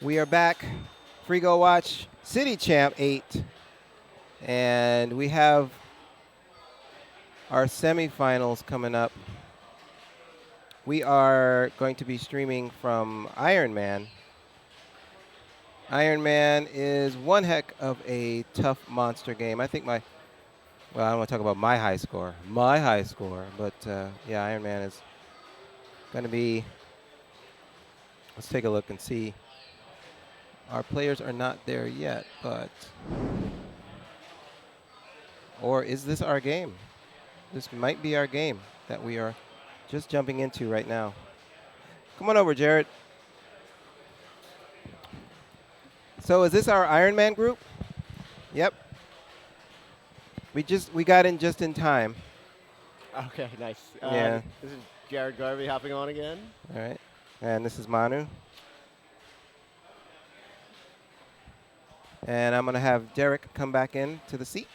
We are back. Free Go Watch City Champ 8. And we have our semifinals coming up. We are going to be streaming from Iron Man. Iron Man is one heck of a tough monster game. I think I don't want to talk about my high score. My high score. But yeah, Iron Man is going to be, let's take a look and see. Our players are not there yet, but, or is this our game? This might be our game that we are just jumping into right now. Come on over, Jared. So is this our Iron Man group? Yep. We got in just in time. Okay, nice. Yeah. This is Jared Garvey hopping on again. All right. And this is Manu. And I'm going to have Derek come back in to the seat.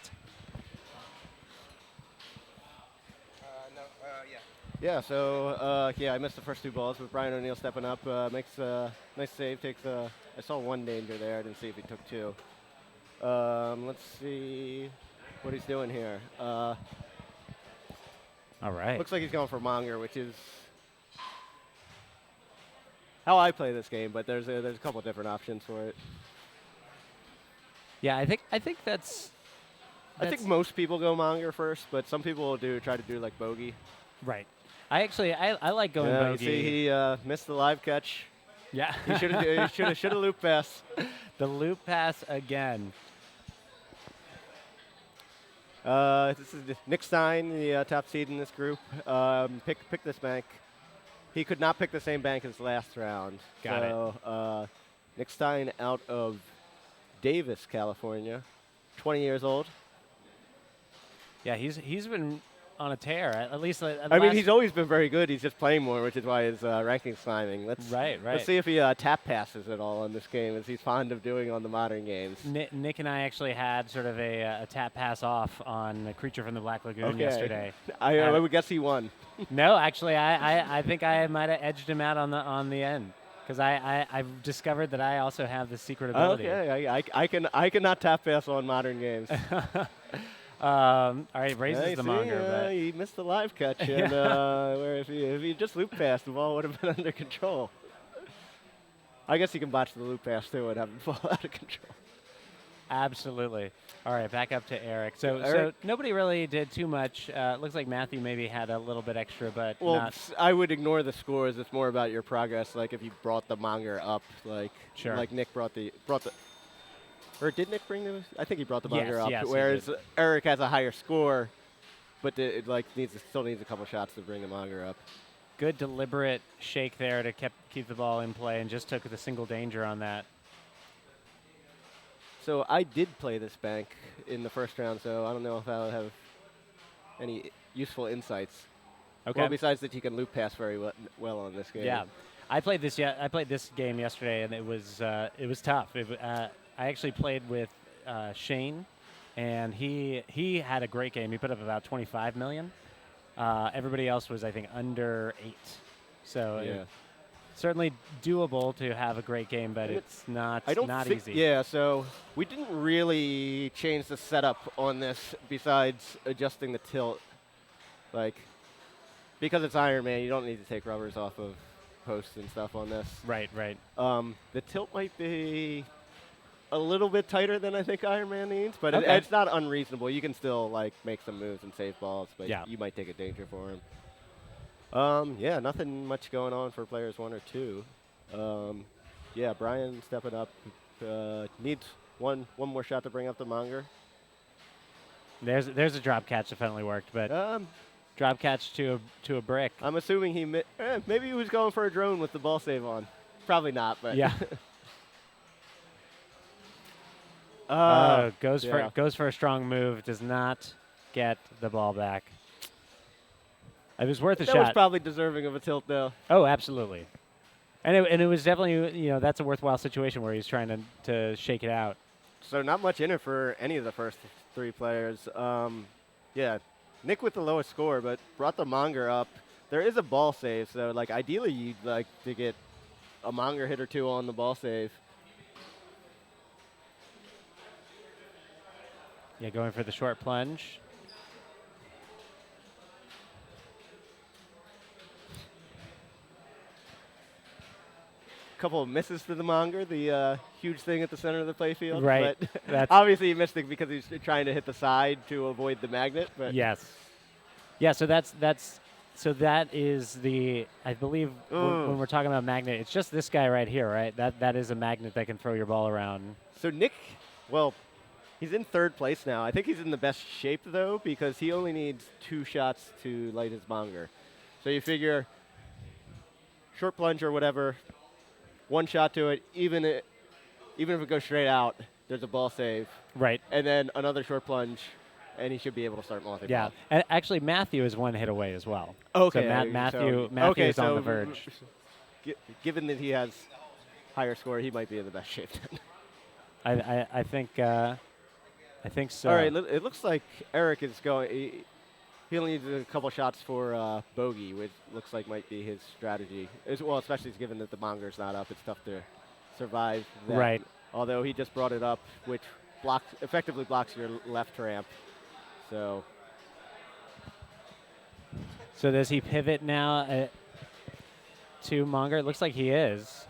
Yeah, so I missed the first two balls, but Brian O'Neill stepping up makes a nice save. I saw one danger there. I didn't see if he took two. Let's see what he's doing here. All right. Looks like he's going for Monger, which is how I play this game, but there's a couple different options for it. Yeah, I think that's I think most people go Monger first, but some people will try to do like bogey. right. I like going Yeah, bogey. see, he missed the live catch. Yeah. He should have loop pass. The loop pass again. This is Nick Stein, the top seed in this group. Pick this bank. He could not pick the same bank as last round. Got it. Nick Stein out of Davis, California, 20 years old. Yeah, he's been on a tear. At least. I mean, he's always been very good. He's just playing more, which is why his ranking's climbing. Right. Let's see if he tap passes at all in this game, as he's fond of doing on the modern games. Nick and I actually had sort of a tap pass off on a Creature from the Black Lagoon yesterday. I would guess he won. No, actually, I think I might have edged him out on the end because I've discovered that I also have this secret ability. Okay, I cannot tap pass on modern games. All right, raises the Monger, but he missed the live catch, and where if he just loop passed, the ball would have been under control. I guess he can botch the loop pass too and have it fall out of control. absolutely. All right, back up to Eric. So Eric- nobody really did too much. Looks like Matthew maybe had a little bit extra, but Well, not. I would ignore the scores. It's more about your progress. Like if you brought the Monger up, like Nick brought the. Or did Nick bring the? I think he brought the Monger up. yes, he Whereas did. Eric has a higher score, but it still needs a couple shots to bring the Monger up. Good deliberate shake there to keep the ball in play and just took the single danger on that. So I did play this bank in the first round, so I don't know if I'll have any useful insights. Okay. Well, besides that, you can loop pass very well on this game. Yeah, I played this game yesterday, and it was tough. I actually played with Shane, and he had a great game. He put up about 25 million. Everybody else was, I think, under 8. So certainly doable to have a great game, but it's not easy. Yeah, so we didn't really change the setup on this besides adjusting the tilt. Like, because it's Iron Man, you don't need to take rubbers off of posts and stuff on this. Right. The tilt might be a little bit tighter than I think Iron Man needs, but Okay. it's not unreasonable. You can still make some moves and save balls, but you might take a danger for him. Nothing much going on for players 1 or 2. Brian stepping up. Needs one more shot to bring up the Monger. There's a drop catch that finally worked, but drop catch to a brick. I'm assuming maybe he was going for a drone with the ball save on. Probably not, but Yeah. Goes for a strong move. Does not get the ball back. It was worth a shot. That was probably deserving of a tilt, though. Oh, absolutely. And it was definitely, that's a worthwhile situation where he's trying to shake it out. So not much in it for any of the first 3 players. Nick with the lowest score, but brought the Monger up. There is a ball save, so ideally you'd like to get a Monger hit or 2 on the ball save. Yeah, going for the short plunge. Couple of misses to the Monger, the huge thing at the center of the playfield. Right. But That's obviously he missed it because he's trying to hit the side to avoid the magnet. But yes. Yeah, so that is the, I believe when we're talking about magnet, it's just this guy right here, right? That is a magnet that can throw your ball around. So Nick, well, he's in third place now. I think he's in the best shape though because he only needs 2 shots to light his Monger. So you figure short plunge or whatever, 1 shot to it, even if it goes straight out, there's a ball save. Right. And then another short plunge, and he should be able to start multi-ball. Yeah. And actually, Matthew is 1 hit away as well. Okay. So Matthew is on the verge. Given that he has higher score, he might be in the best shape then. I think so. All right, it looks like Eric is going. He only needs a couple shots for bogey, which looks like might be his strategy. Well, especially given that the Monger's not up, it's tough to survive that. Right. Although he just brought it up, which effectively blocks your left ramp. So does he pivot now to Monger? It looks like he is.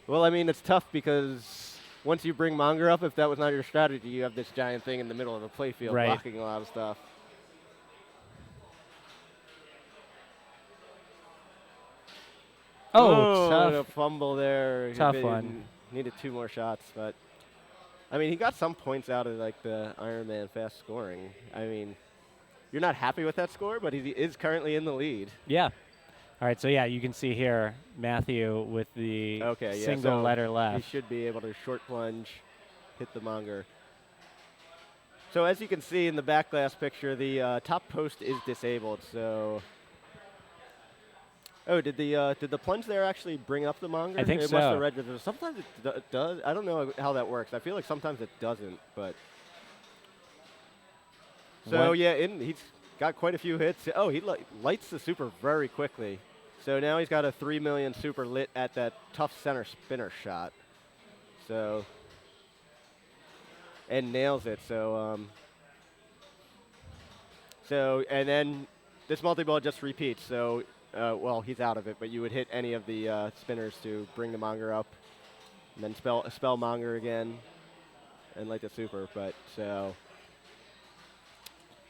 well, I mean, it's tough because once you bring Monger up, if that was not your strategy, you have this giant thing in the middle of the playfield Right. blocking a lot of stuff. Oh, and a tough. fumble there. Tough He one. Needed 2 more shots, but I mean, he got some points out of like the Ironman fast scoring. I mean, you're not happy with that score, but he is currently in the lead. Yeah. All right, so yeah, you can see here Matthew with the single so letter He left. should be able to short plunge, hit the Monger. So as you can see in the back glass picture, the top post is disabled. So, did the plunge there actually bring up the Monger? I think it so. must have registered. Sometimes it does. I don't know how that works. I feel like sometimes it doesn't, but. So What- yeah, he's got quite a few hits. Oh, he lights the super very quickly. So now he's got a 3 million super lit at that tough center spinner shot. So, and nails it. So, and then this multi-ball just repeats. So, well, he's out of it, but you would hit any of the spinners to bring the Monger up, and then spell Monger again, and light the super. But so.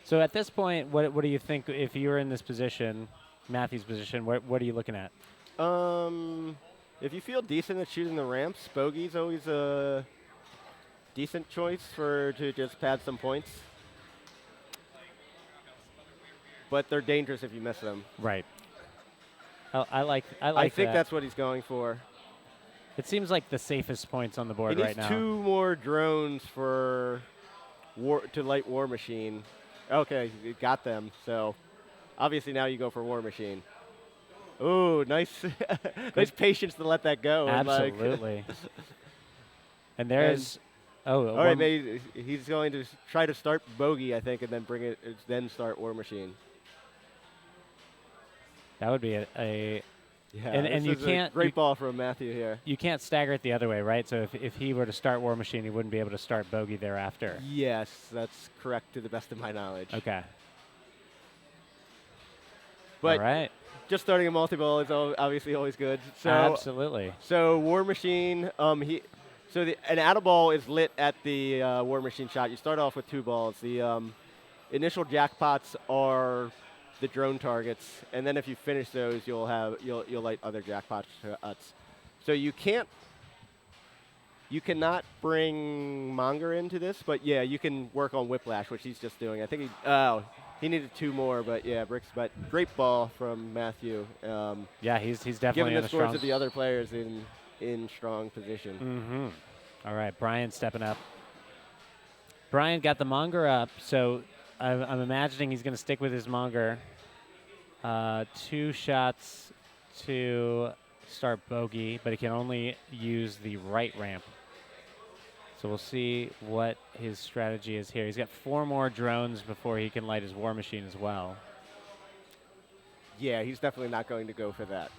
So at this point, what do you think if you were in this position, Matthew's position? What are you looking at? If you feel decent at shooting the ramps, bogey's always a decent choice to just pad some points. But they're dangerous if you miss them. Right. I like I think that. that's what he's going for. It seems like the safest points on the He board needs right now. 2 more drones to light War Machine. Okay, you got them. So obviously now you go for War Machine. Ooh, nice, nice patience to let that go. and, like- Absolutely. And there's all right, maybe he's going to try to start bogey, I think, and then start War Machine. that would be a Yeah, And this you is a can't- great you- ball from Matthew here. you can't stagger it the other way, right? So if he were to start War Machine, he wouldn't be able to start bogey thereafter. Yes, that's correct to the best of my knowledge. Okay. But all right. just starting a multi-ball is obviously always good. So, Absolutely. so War Machine, an out of ball is lit at the War Machine shot. You start off with 2 balls. The initial jackpots are the drone targets, and then if you finish those, you'll light other jackpots. So you cannot bring Monger into this, but yeah, you can work on Whiplash, which he's just doing. I think he needed 2 more, but yeah, bricks. But great ball from Matthew. Yeah, he's definitely Given in the a scores strong. of the other players in strong position. Mm-hmm. All right, Brian stepping up. Brian got the Monger up, so I'm imagining he's going to stick with his Monger. 2 shots to start bogey, but he can only use the right ramp. So we'll see what his strategy is here. He's got 4 more drones before he can light his War Machine as well. Yeah, he's definitely not going to go for that.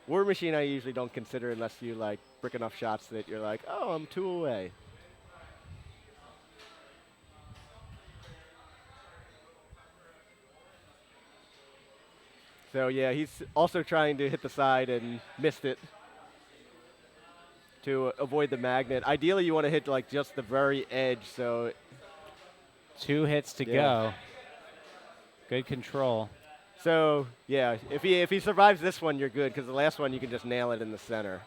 War Machine I usually don't consider unless you like brick enough shots that you're like, oh, I'm 2 away. So yeah, he's also trying to hit the side and missed it to avoid the magnet. Ideally, you want to hit like just the very edge. So 2 hits to Yeah. go. Good control. yeah, if he survives this one, you're good because the last one you can just nail it in the center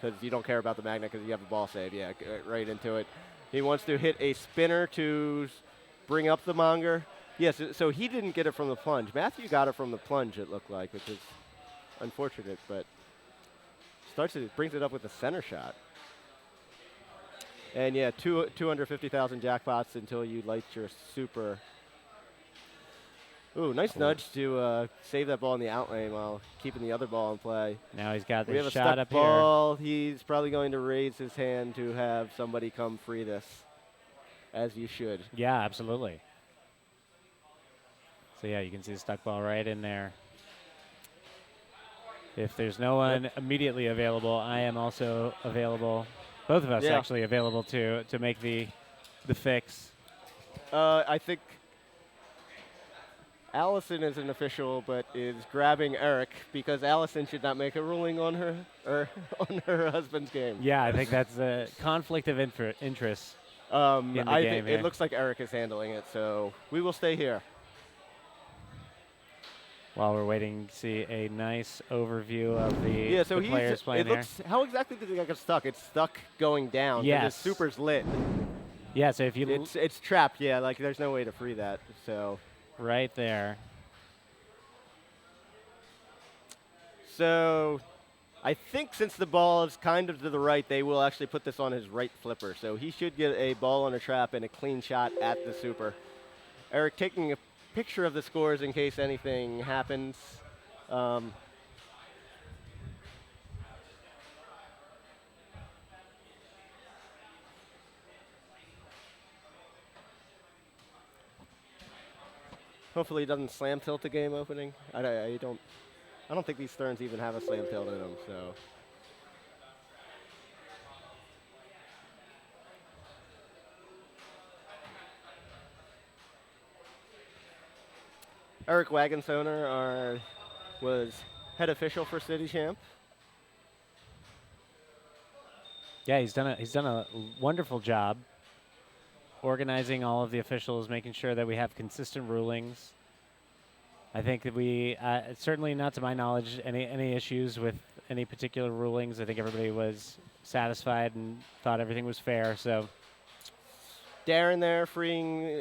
because you don't care about the magnet because you have a ball save. Yeah, right into it. He wants to hit a spinner to bring up the monger. Yes, so he didn't get it from the plunge. Matthew got it from the plunge, it looked like, which is unfortunate, but brings it up with a center shot. And yeah, 250,000 jackpots until you light your super. Ooh, nice nudge to save that ball in the out lane while keeping the other ball in play. Now he's got We have the a shot stuck up ball. He's probably going to raise his hand to have somebody come free this, as you should. here. Yeah, absolutely. So yeah, you can see the stuck ball right in there. If there's no one immediately available, I am also available. Both of us Yeah. actually available to make the fix. I think Allison is an official, but is grabbing Eric because Allison should not make a ruling on her or on her husband's game. Yeah, I think that's a conflict of interest. In the I game think here. it looks like Eric is handling it, so we will stay here. While we're waiting to see a nice overview of the, So the players playing it looks. How exactly did it get stuck? It's stuck going down. 'cause Yes. His super's lit. here. Yeah, so if you It's trapped. Yeah, like there's no way to free that. So. right there. So, I think since the ball is kind of to the right, they will actually put this on his right flipper. So he should get a ball on a trap and a clean shot at the super. Eric taking a picture of the scores in case anything happens. Hopefully he doesn't slam tilt the game opening. I don't think these Sterns even have a slam tilt in them, so. Eric Wagensoner was head official for City Champ. Yeah, he's done a wonderful job organizing all of the officials, making sure that we have consistent rulings. I think that we certainly, not to my knowledge, any issues with any particular rulings. I think everybody was satisfied and thought everything was fair. So Darren there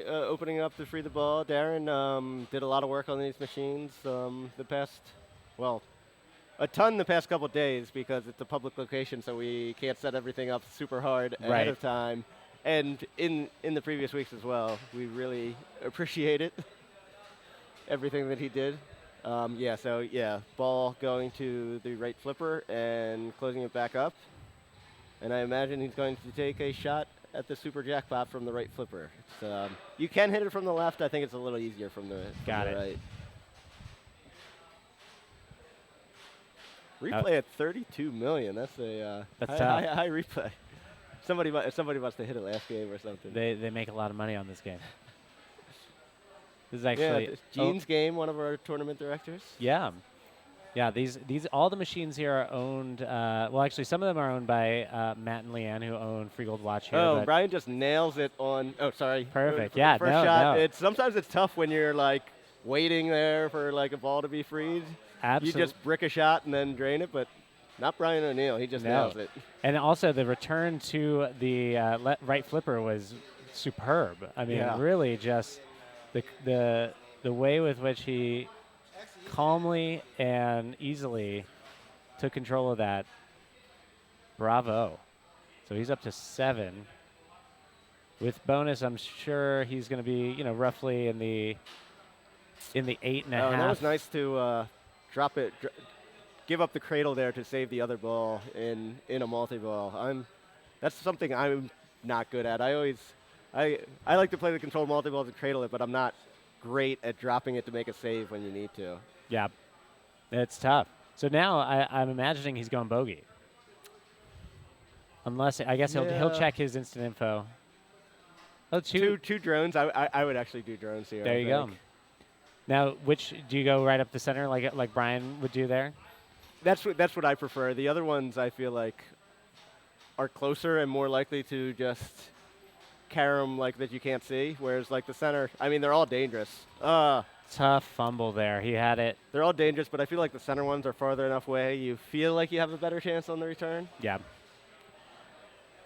opening up to free the ball. Darren did a lot of work on these machines a ton the past couple days because it's a public location, so we can't set everything up super hard ahead Right. of time. And in the previous weeks as well, we really appreciate it, everything that he did. Ball going to the right flipper and closing it back up. And I imagine he's going to take a shot at the super jackpot from the right flipper. You can hit it from the left. I think it's a little easier from the right. Replay at 32 million. That's a That's high, tough. high replay. Somebody must have hit it last game or something. they make a lot of money on this game. This is actually Gene's game, one of our tournament directors. Yeah. These all the machines here are owned. Well, actually, some of them are owned by Matt and Leanne, who own Free Gold Watch here. Oh, but Brian just nails it on. Oh, sorry. Perfect. For Yeah, the first no, shot. no. Sometimes it's tough when you're like waiting there for like a ball to be freed. absolutely. You just brick a shot and then drain it, but not Brian O'Neill. He just No. nails it. And also, the return to the right flipper was superb. I mean, Yeah. really, just the way with which he calmly and easily took control of that. Bravo. So he's up to 7. With bonus, I'm sure he's going to be, roughly in the 8.5. And that was nice to drop it, give up the cradle there to save the other ball in a multi-ball. That's something I'm not good at. I like to play the controlled multi-balls and cradle it, but I'm not great at dropping it to make a save when you need to. Yeah, it's tough. So now I'm imagining he's going bogey. Unless, I guess he'll Yeah. check his instant info. Oh, Two drones. I would actually do drones here. There I you go. think. Now, which do you go right up the center like Brian would do there? That's what I prefer. The other ones I feel like are closer and more likely to just carry them like that you can't see. Whereas like the center, I mean, they're all dangerous. Tough fumble there. He had it. They're all dangerous, but I feel like the center ones are farther enough away. You feel like you have a better chance on the return. Yeah.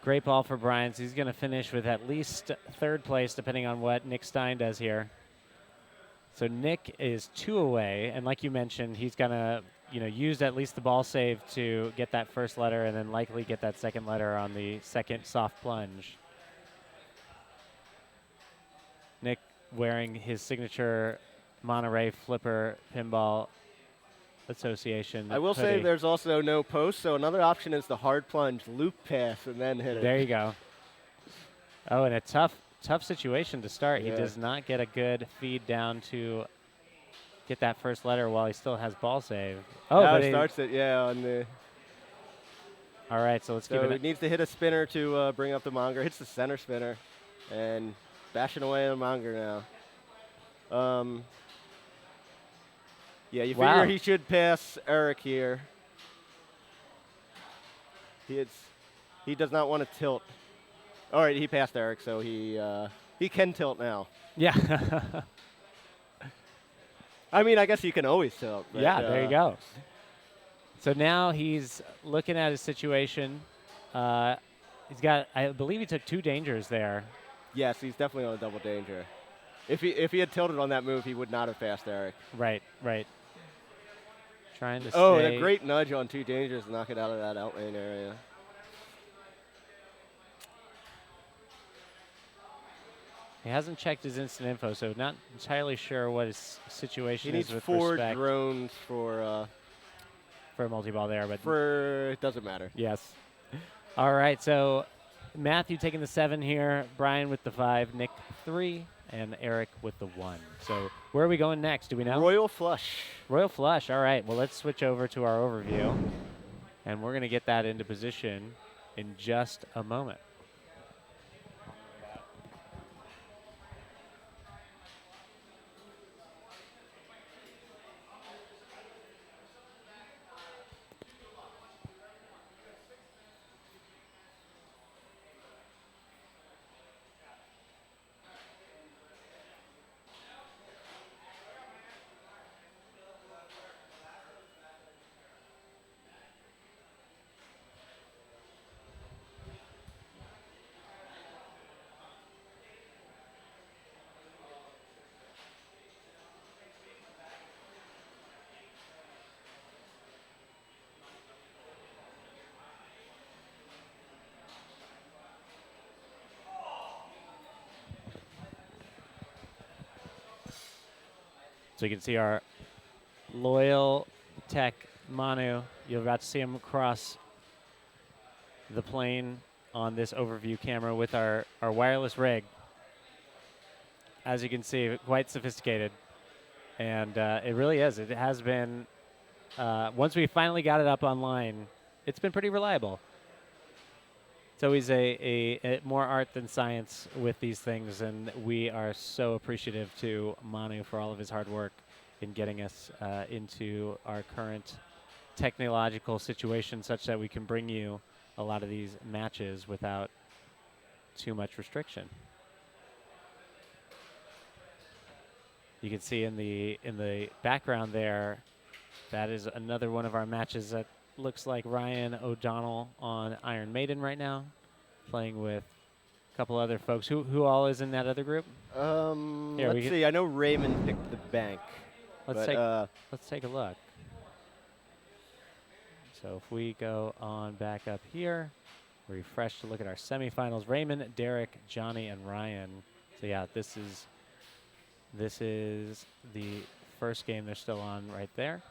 Great ball for Brian. So he's going to finish with at least third place, depending on what Nick Stein does here. So Nick is 2 away, and like you mentioned, he's going to use at least the ball save to get that first letter, and then likely get that second letter on the second soft plunge. Nick wearing his signature Monterey Flipper Pinball Association I will say hoodie. there's also no post, so another option is the hard plunge, loop pass, and then hit it. There you go. Oh, and a tough situation to start. Yeah. He does not get a good feed down to get that first letter while he still has ball save. Oh, now but it starts it, on the. All right, so let's So give it needs to hit a spinner to bring up the monger. Hits the center spinner, and bashing away the monger now. Yeah, you Wow. figure he should pass Eric here. He does not want to tilt. All right, he passed Eric, so he can tilt now. Yeah. I mean, I guess you can always tilt. But, Yeah, there you go. So now he's looking at his situation. He's got, I believe he took 2 dangers there. Yes, he's definitely on a double danger. If he had tilted on that move, he would not have passed Eric. Right. Trying to Oh, stay. and a great nudge on 2 dangers to knock it out of that outlane area. He hasn't checked his instant info, so not entirely sure what his situation He is needs with 4 respect drones for for a multi-ball there, but it doesn't matter. yes. All right, so Matthew taking the 7 here, Brian with the 5, Nick 3, and Eric with the 1. So where are we going next? Do we know? Royal flush. Royal Flush. All right, well, let's switch over to our overview, and we're going to get that into position in just a moment. So you can see our Loyal Tech Manu. You're about to see him cross the plane on this overview camera with our wireless rig. As you can see, quite sophisticated. And it really is. It has been, once we finally got it up online, it's been pretty reliable. It's always a more art than science with these things, and we are so appreciative to Manu for all of his hard work in getting us into our current technological situation such that we can bring you a lot of these matches without too much restriction. You can see in the background there, that is another one of our matches that looks like Ryan O'Donnell on Iron Maiden right now, playing with a couple other folks. Who all is in that other group? Here, Let's see. I know Raymond picked the bank. Let's take a look. So if we go on back up here, refresh to look at our semifinals. Raymond, Derek, Johnny, and Ryan. So yeah, this is the first game they're still on right there.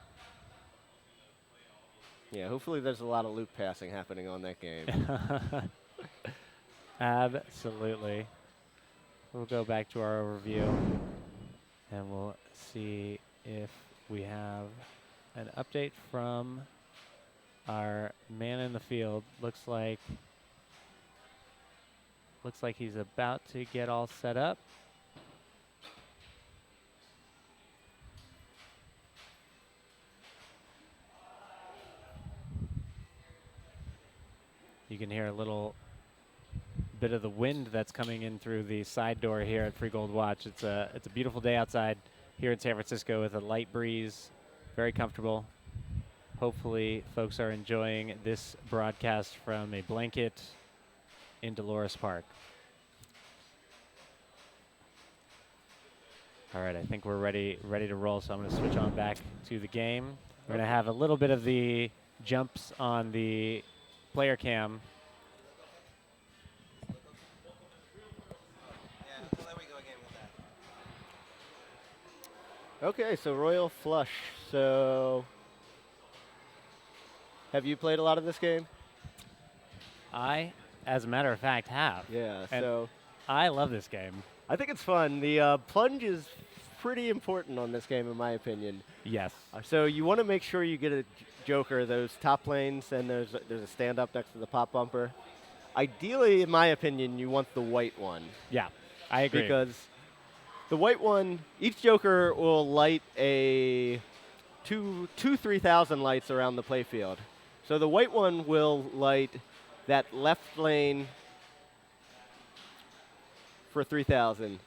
Yeah, hopefully there's a lot of loop passing happening on that game. Absolutely. We'll go back to our overview, and we'll see if we have an update from our man in the field. Looks like he's about to get all set up. You can hear a little bit of the wind that's coming in through the side door here at Free Gold Watch. It's a beautiful day outside here in San Francisco with a light breeze, very comfortable. Hopefully, folks are enjoying this broadcast from a blanket in Dolores Park. All right, I think we're ready to roll, so I'm going to switch on back to the game. We're going to have a little bit of the jumps on the player cam. Okay, so Royal Flush. So, have you played a lot of this game? I, as a matter of fact, have. Yeah, And so I love this game. I think it's fun. The plunge is pretty important on this game, in my opinion. Yes. So you want to make sure you get a joker, those top lanes, and there's a stand-up next to the pop bumper. Ideally, in my opinion, you want the white one. Yeah, I agree. Because the white one, each joker will light a two 3,000 lights around the playfield. So the white one will light that left lane for 3,000.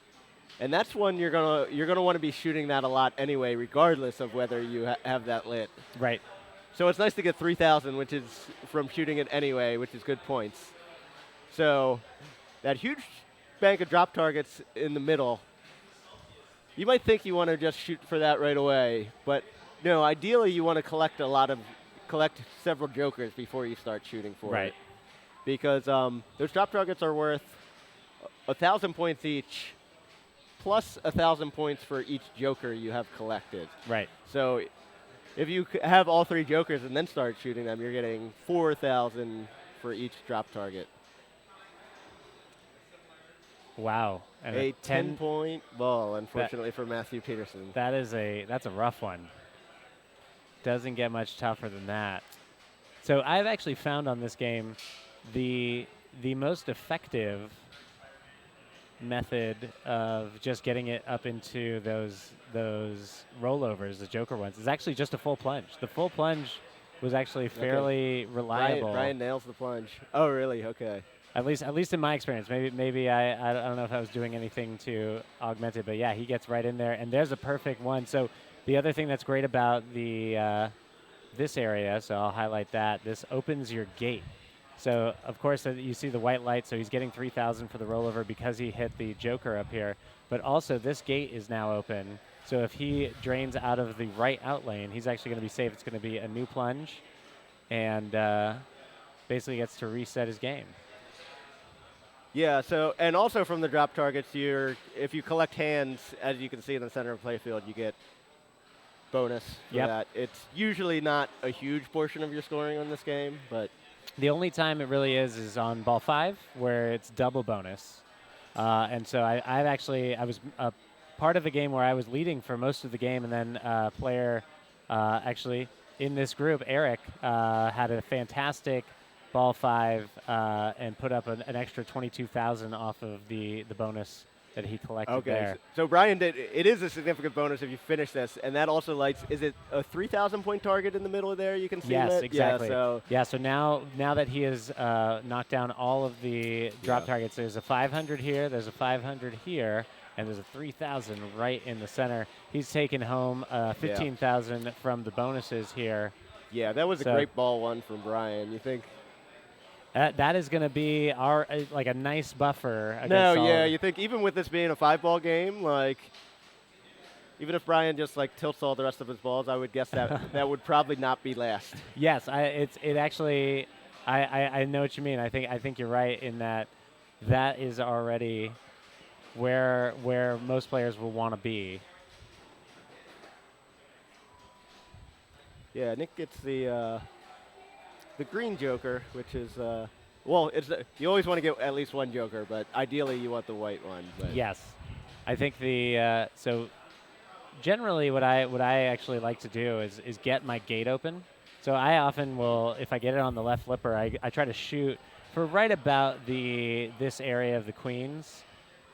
And that's one you're gonna want to be shooting that a lot anyway, regardless of whether you have that lit. Right. So it's nice to get 3,000, which is from shooting it anyway, which is good points. So that huge bank of drop targets in the middle, you might think you want to just shoot for that right away, but no, ideally you want to collect several jokers before you start shooting for Right. it. Because those drop targets are worth 1,000 points each, plus 1,000 points for each joker you have collected. Right. So if you have all 3 jokers and then start shooting them, you're getting 4,000 for each drop target. Wow. And A 10-point ball, unfortunately, for Matthew Peterson. That's a rough one. Doesn't get much tougher than that. So I've actually found on this game the most effective method of just getting it up into those rollovers, the joker ones, is actually just a full plunge. The full plunge was actually fairly reliable. Brian nails the plunge. Oh, really? Okay. At least in my experience. Maybe I don't know if I was doing anything to augment it, but yeah, he gets right in there, and there's a perfect one. So the other thing that's great about the this area, so I'll highlight that. This opens your gate. So of course you see the white light, so he's getting 3,000 for the rollover because he hit the joker up here. But also this gate is now open. So if he drains out of the right out lane, he's actually going to be safe. It's going to be a new plunge, and basically gets to reset his game. Yeah, so, and also from the drop targets, if you collect hands, as you can see in the center of the playfield, you get bonus for that. It's usually not a huge portion of your scoring on this game, but the only time it really is on ball 5, where it's double bonus. And so I was a part of a game where I was leading for most of the game, and then player actually in this group, Eric, had a fantastic ball 5 and put up an extra 22,000 off of the bonus that he collected there. So Brian did. It is a significant bonus if you finish this, and that also lights. Is it a 3,000 point target in the middle there? You can see yes, that. exactly. Yeah. So now that he has knocked down all of the drop targets, there's a 500 here, there's a 500 here, and there's a 3,000 right in the center. He's taken home 15,000 from the bonuses here. Yeah, that was a great ball one from Brian. You think? That is going to be our like a nice buffer. You think even with this being a 5-ball game, like even if Brian just like tilts all the rest of his balls, I would guess that that would probably not be last. Yes, I know what you mean. I think you're right in that is already where most players will want to be. Yeah, Nick gets the green joker, which is you always want to get at least one joker, but ideally you want the white one. But yes, I think so generally what I actually like to do is get my gate open. So I often will, if I get it on the left flipper, I try to shoot for right about this area of the queens,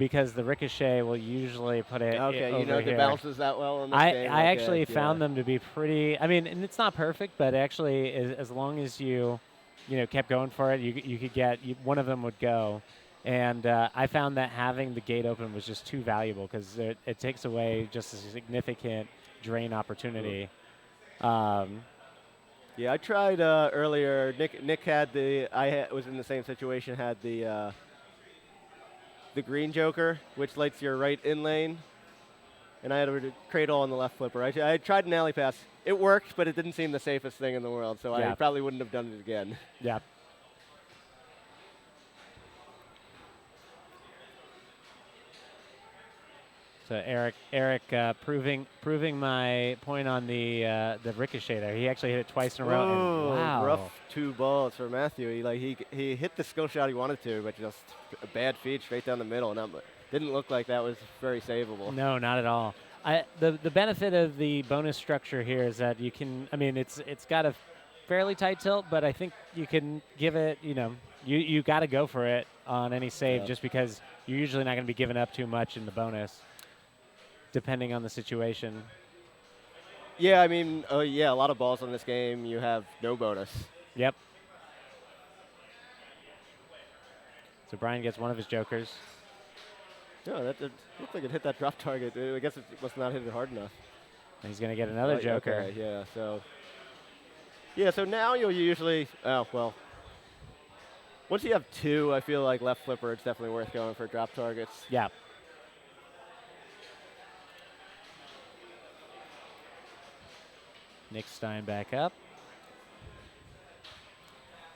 because the ricochet will usually put it okay, over you know here. The bounces that well in this game? I actually found them to be pretty, I mean, and it's not perfect, but actually as long as you kept going for it, you could get one of them would go, and I found that having the gate open was just too valuable because it takes away just a significant drain opportunity. Yeah, I tried earlier. Nick had was in the same situation. Had the green joker, which lights your right in lane, and I had a cradle on the left flipper. I tried an alley pass. It worked, but it didn't seem the safest thing in the world, so Yeah. I probably wouldn't have done it again. Yeah. So Eric, proving my point on the ricochet there. He actually hit it twice in a row. Oh, And wow. rough 2 balls for Matthew. He hit the skill shot he wanted to, but just a bad feed straight down the middle. And didn't look like that was very savable. No, not at all. The benefit of the bonus structure here is that you can. I mean, it's got a fairly tight tilt, but I think you can give it. You got to go for it on any save, just because you're usually not going to be giving up too much in the bonus, depending on the situation. Yeah, I mean, a lot of balls on this game. You have no bonus. Yep. So Brian gets one of his jokers. No, that looked like it hit that drop target. I guess it must not hit it hard enough. And he's going to get another joker. Okay, yeah, so. Yeah, so now you'll usually, once you have 2, I feel like left flipper, it's definitely worth going for drop targets. Yeah. Nick Stein back up.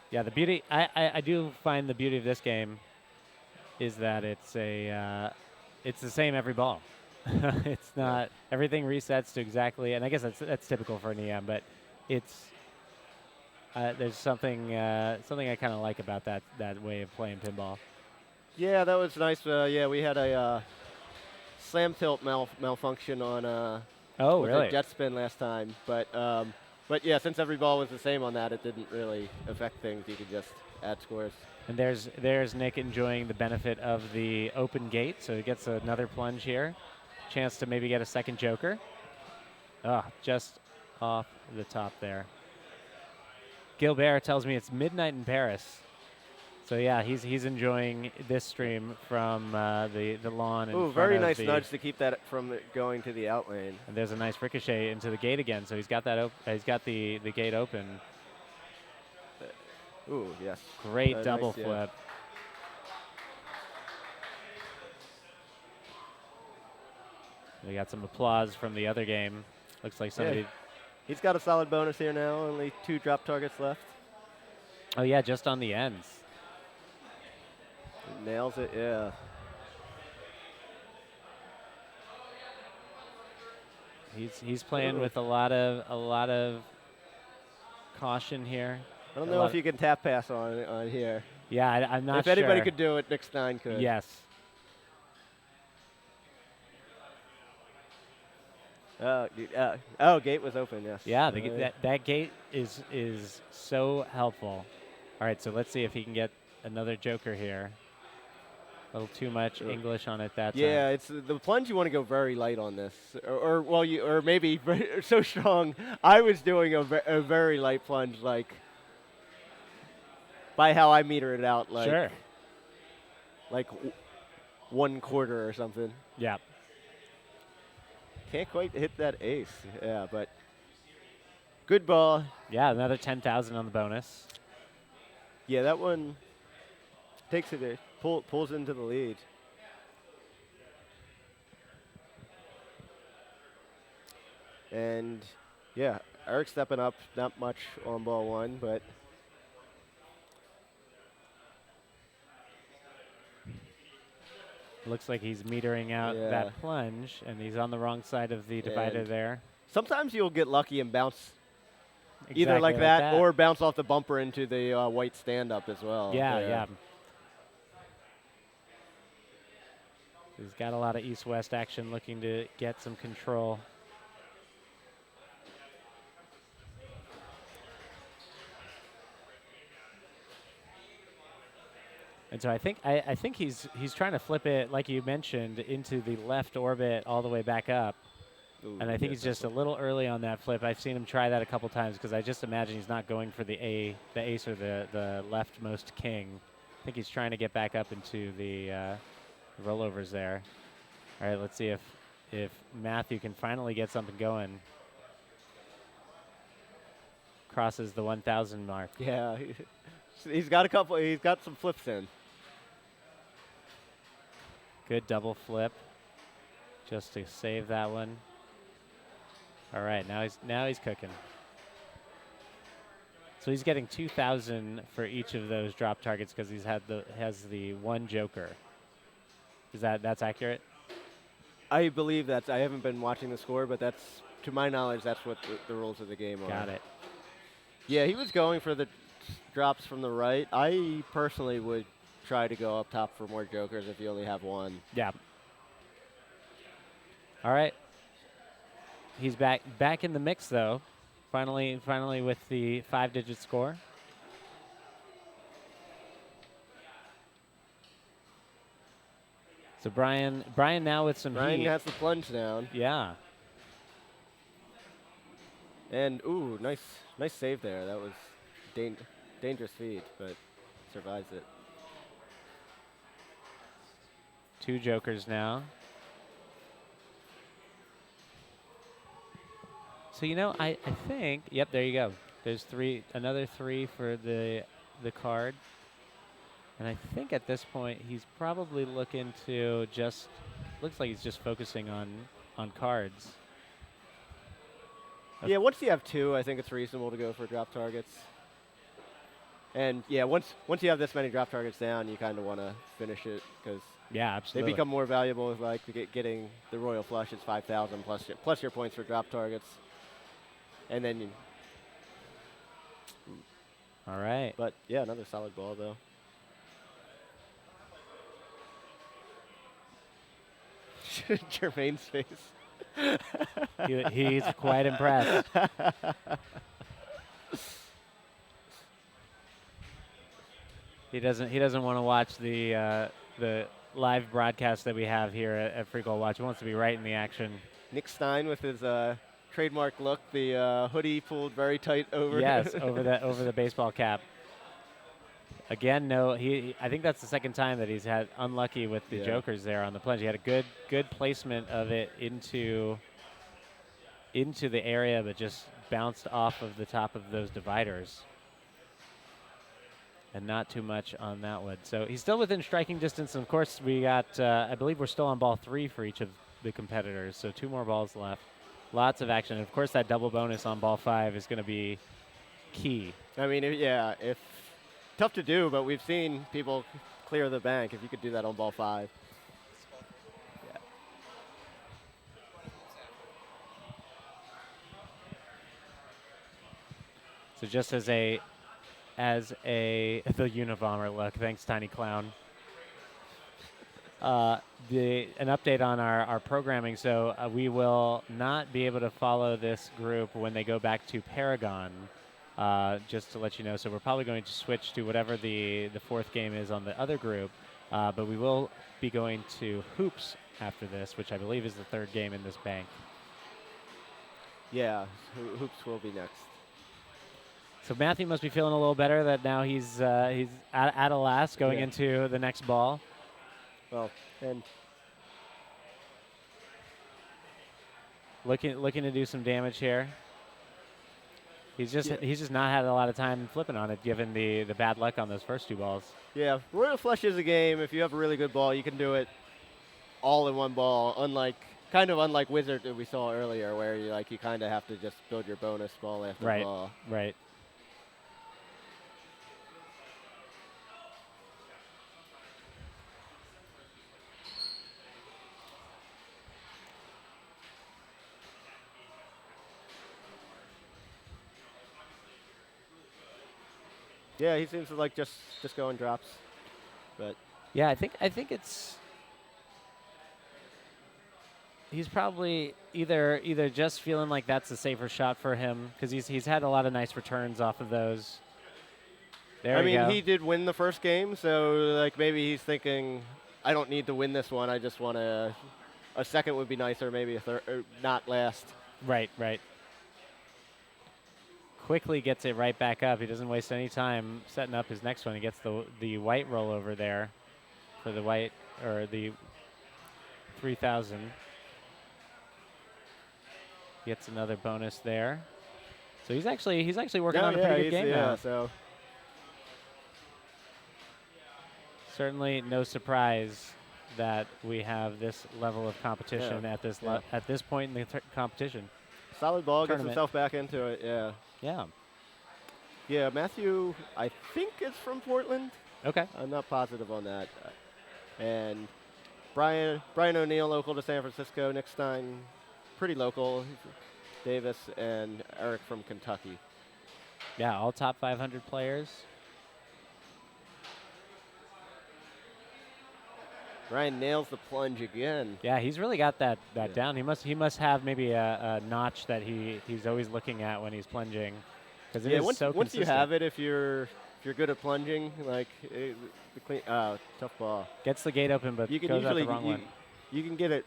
Yeah, the beauty, I do find the beauty of this game is that it's the same every ball. It's not, everything resets to exactly, and I guess that's typical for an EM, but it's, there's something I kind of like about that way of playing pinball. Yeah, that was nice. Yeah, we had a slam tilt malfunction on Oh, really? jet spin last time, but yeah, since every ball was the same on that, it didn't really affect things. You could just add scores. And there's Nick enjoying the benefit of the open gate, so he gets another plunge here. Chance to maybe get a second joker. Just off the top there. Gilbert tells me it's midnight in Paris. So yeah, he's enjoying this stream from the lawn. Ooh, very nice nudge to keep that from going to the out lane. And there's a nice ricochet into the gate again. So he's got that. He's got the gate open. Ooh, yes. Great double nice, flip. We got some applause from the other game. Looks like somebody. Yeah. He's got a solid bonus here now. Only 2 drop targets left. Oh yeah, just on the ends. He nails it. Yeah. He's playing with a lot of caution here. I don't know if you can tap pass on here. Yeah, I'm not if sure. If anybody could do it, Nick Stein could. Yes. Gate was open, yes. Yeah, that gate is so helpful. All right, so let's see if he can get another joker here. A little too much English on it that time. Yeah, it's the plunge. You want to go very light on this, or maybe so strong. I was doing a very light plunge, like by how I meter it out, like sure, like 1/4 or something. Yeah. Can't quite hit that ace. Yeah, but good ball. Yeah, another 10,000 on the bonus. Yeah, that one takes it. Pulls into the lead. And yeah, Eric stepping up, not much on ball 1, but looks like he's metering out that plunge, and he's on the wrong side of the divider there. Sometimes you'll get lucky and bounce either like that or bounce off the bumper into the white stand-up as well. Yeah. He's got a lot of east-west action, looking to get some control. And so I think he's trying to flip it, like you mentioned, into the left orbit all the way back up. Ooh, And I think yeah, he's just a that's little early on that flip. I've seen him try that a couple times because I just imagine he's not going for the ace or the leftmost king. I think he's trying to get back up into the rollovers there. All right, let's see if Matthew can finally get something going. Crosses the 1,000 mark. yeah. He's got a couple. He's got some flips in. Good double flip, just to save that one. All right, now he's cooking. So he's getting 2,000 for each of those drop targets because has the one joker. That's accurate? I believe that's. I haven't been watching the score, but that's, to my knowledge, that's what the rules of the game are. Got it. Yeah, he was going for the drops from the right. I personally would try to go up top for more jokers if you only have one. Yeah. All right. He's back in the mix though. Finally with the 5-digit score. So Brian now with some Brian heat. has the plunge down. Yeah. And ooh, nice save there. That was dangerous feed, but survives it. 2 jokers now. So I think, yep, there you go. There's another 3 for the card. And I think at this point he's probably looking to looks like he's just focusing on cards. Yeah, once you have 2, I think it's reasonable to go for drop targets. And yeah, once you have this many drop targets down, you kind of want to finish it because Yeah, they absolutely. become more valuable if getting the royal flush. It's 5,000 plus your points for drop targets. And then All right. but yeah, another solid ball though. Jermaine's face. He's quite impressed. He doesn't want to watch the live broadcast that we have here at Free Goal Watch. He wants to be right in the action. Nick Stein with his trademark look, the hoodie pulled very tight over. Yes, over the baseball cap. Again, no. I think that's the second time that he's had unlucky with the jokers there on the plunge. He had a good placement of it into the area, but just bounced off of the top of those dividers. And not too much on that one. So he's still within striking distance. And of course, we got, I believe we're still on ball 3 for each of the competitors. So 2 more balls left. Lots of action. And of course, that double bonus on ball 5 is going to be key. I mean, if tough to do, but we've seen people clear the bank if you could do that on ball 5. Yeah. So just as the Unabomber look. Thanks, Tiny Clown. An update on our programming. So we will not be able to follow this group when they go back to Paragon. Just to let you know. So we're probably going to switch to whatever the 4th game is on the other group. But we will be going to Hoops after this, which I believe is the 3rd game in this bank. Yeah, Hoops will be next. So Matthew must be feeling a little better that now he's at a last going into the next ball. Well, and looking to do some damage here. He's just not had a lot of time flipping on it, given the bad luck on those first 2 balls. yeah, Royal Flush is a game. If you have a really good ball, you can do it all in one ball. Unlike Wizard that we saw earlier, where you kind of have to just build your bonus ball after ball. Right. Yeah, he seems to like just go in drops, but Yeah, I think it's he's probably either just feeling like that's a safer shot for him because he's had a lot of nice returns off of those. There we go. he did win the first game, so maybe he's thinking, I don't need to win this one. I just want to a second would be nicer, maybe a third, or not last. Right, right. Quickly gets it right back up. He doesn't waste any time setting up his next one. He gets the white rollover there for the white, or the 3,000. Gets another bonus there. So he's actually working on a pretty good game now. So Certainly no surprise that we have this level of competition at this point in the competition. solid ball, gets Tournament. himself back into it. Yeah. Yeah. Yeah, Matthew, I think is from Portland. Okay. I'm not positive on that. And Brian O'Neill, local to San Francisco. Nick Stein, pretty local. Davis and Eric from Kentucky. Yeah, all top 500 players. Ryan nails the plunge again. Yeah, he's really got that down. He must have maybe a notch that he's always looking at when he's plunging, because it is once, so once you consistent. have it, if you're good at plunging, like tough ball. Gets the gate open, but You can goes out usually the wrong one. you can get it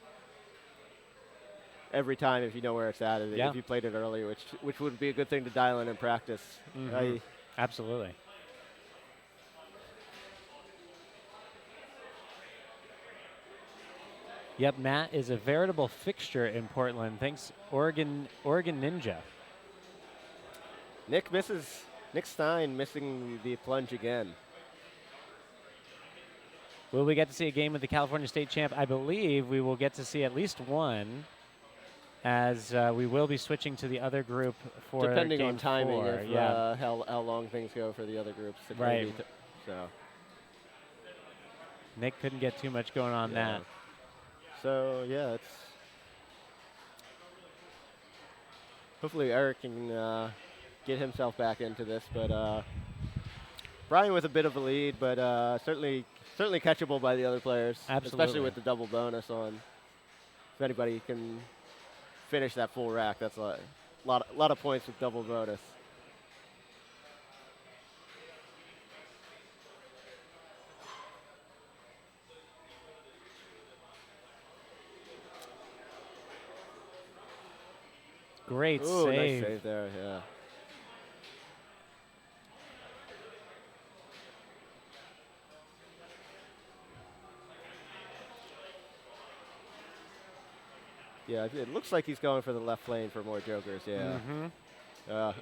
every time if you know where it's at. Yeah. If you played it earlier, which would be a good thing to dial in and practice. Mhm. Absolutely. Yep, Matt is a veritable fixture in Portland. Thanks, Oregon Ninja. Nick Stein missing the plunge again. Will we get to see a game with the California State champ? I believe we will get to see at least one, as we will be switching to the other group for Depending game on timing, 4. of Yeah, how long things go for the other groups. It may Right. be so. Nick couldn't get too much going on that. So yeah, it's hopefully Eric can get himself back into this, but Brian with a bit of a lead, but certainly catchable by the other players, especially Absolutely. with the double bonus on. If anybody can finish that full rack, that's a lot of points with double bonus. Great Ooh, save. nice save there, yeah. Yeah, it looks like he's going for the left lane for more jokers, yeah.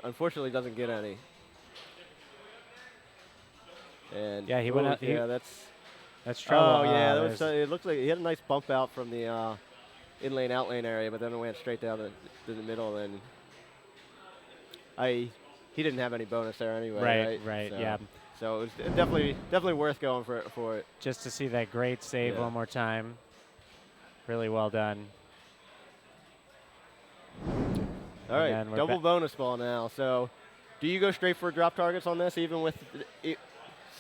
Unfortunately, doesn't get any. And Yeah, he went out- Yeah, That's trouble. Oh yeah, There's- it looked like he had a nice bump out from the in lane out lane area, but then it went straight down to the middle, and he didn't have any bonus there anyway. Right, So, yeah. So it was definitely worth going for it. Just to see that great save Yeah. one more time. Really well done. All right, then we're double ba- bonus ball now. So, do you go straight for drop targets on this, even with,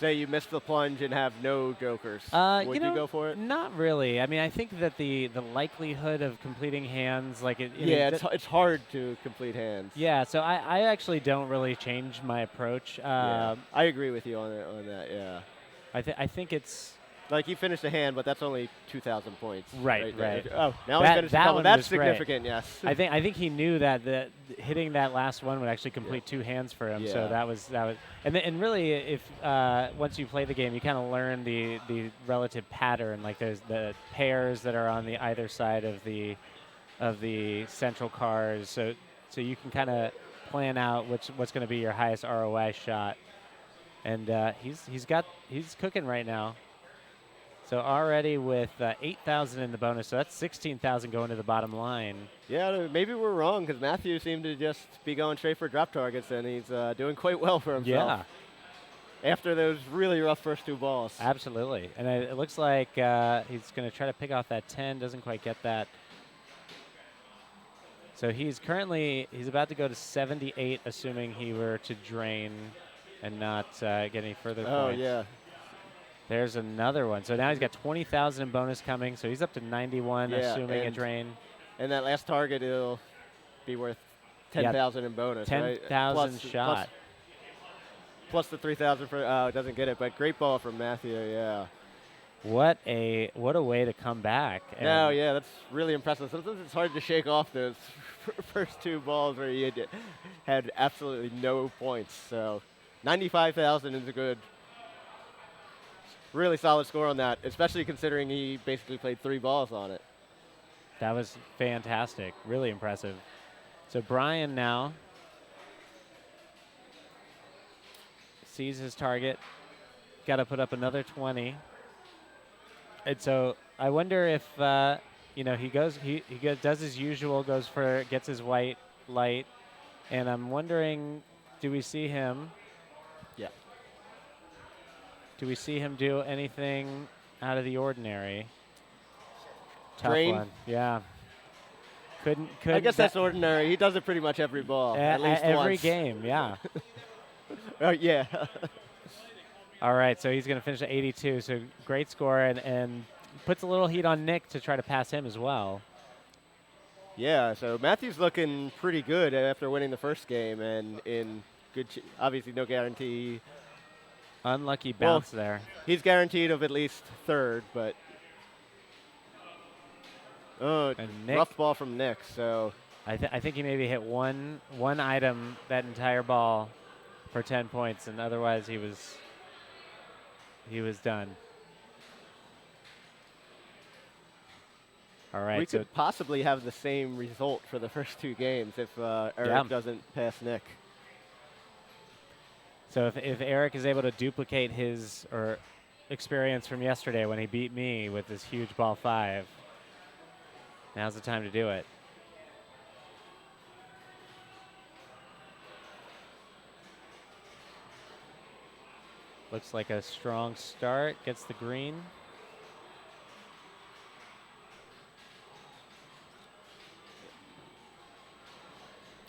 say, you missed the plunge and have no jokers? Would you go for it? Not really. I mean, I think that the likelihood of completing hands, like it. Yeah, it's hard to complete hands. Yeah, so I actually don't really change my approach. Yeah. I agree with you on that. Yeah, I think it's like you finished a hand, but that's only 2,000 points. Right. Oh, now he That- finished a that couple. one That's was great. significant. Yes. I think he knew that hitting that last one would actually complete 2 hands for him. So Yeah. that was and really if once you play the game, you kind of learn the relative pattern. Like there's the pairs that are on the either side of the central cars. So you can kind of plan out what's going to be your highest ROI shot. And he's cooking right now. So already with 8,000 in the bonus, so that's 16,000 going to the bottom line. Yeah, maybe we're wrong because Matthew seemed to just be going straight for drop targets, and he's doing quite well for himself. Yeah, After those really rough first 2 balls. absolutely. And it looks like he's going to try to pick off that 10. Doesn't quite get that. So he's about to go to 78, assuming he were to drain and not get any further points. Oh yeah. There's another one. So now he's got 20,000 in bonus coming. So he's up to 91, Yeah, assuming a and drain. And that last target, it'll be worth 10,000 in bonus. right? 10,000 shot. Plus the 3,000 for. Oh, it doesn't get it, but great ball from Matthew. Yeah. What a way to come back. No, And yeah, that's really impressive. Sometimes it's hard to shake off those first two balls where you had absolutely no points. So 95,000 is a good, really solid score on that, especially considering he basically played 3 balls on it. that was fantastic. Really impressive. So Brian now sees his target. Got to put up another 20. And so I wonder if he goes does his usual, gets his white light, and I'm wondering, do we see him Yeah. do anything out of the ordinary? Tough Drain. one. Yeah. Couldn't I guess that's ordinary. He does it pretty much every ball, at least every once. game, yeah. Yeah. All right, so he's going to finish at 82. So great score, and puts a little heat on Nick to try to pass him as well. Yeah, so Matthew's looking pretty good after winning the first game, and in good, obviously no guarantee. Unlucky Well, bounce there. He's guaranteed of at least third, but And Nick, rough ball from Nick. So I think he maybe hit one item that entire ball for 10 points, and otherwise he was done. All right, we so could possibly have the same result for the first 2 games if Eric doesn't pass Nick. so if Eric is able to duplicate his experience from yesterday when he beat me with this huge ball 5, now's the time to do it. Looks like a strong start. Gets the green.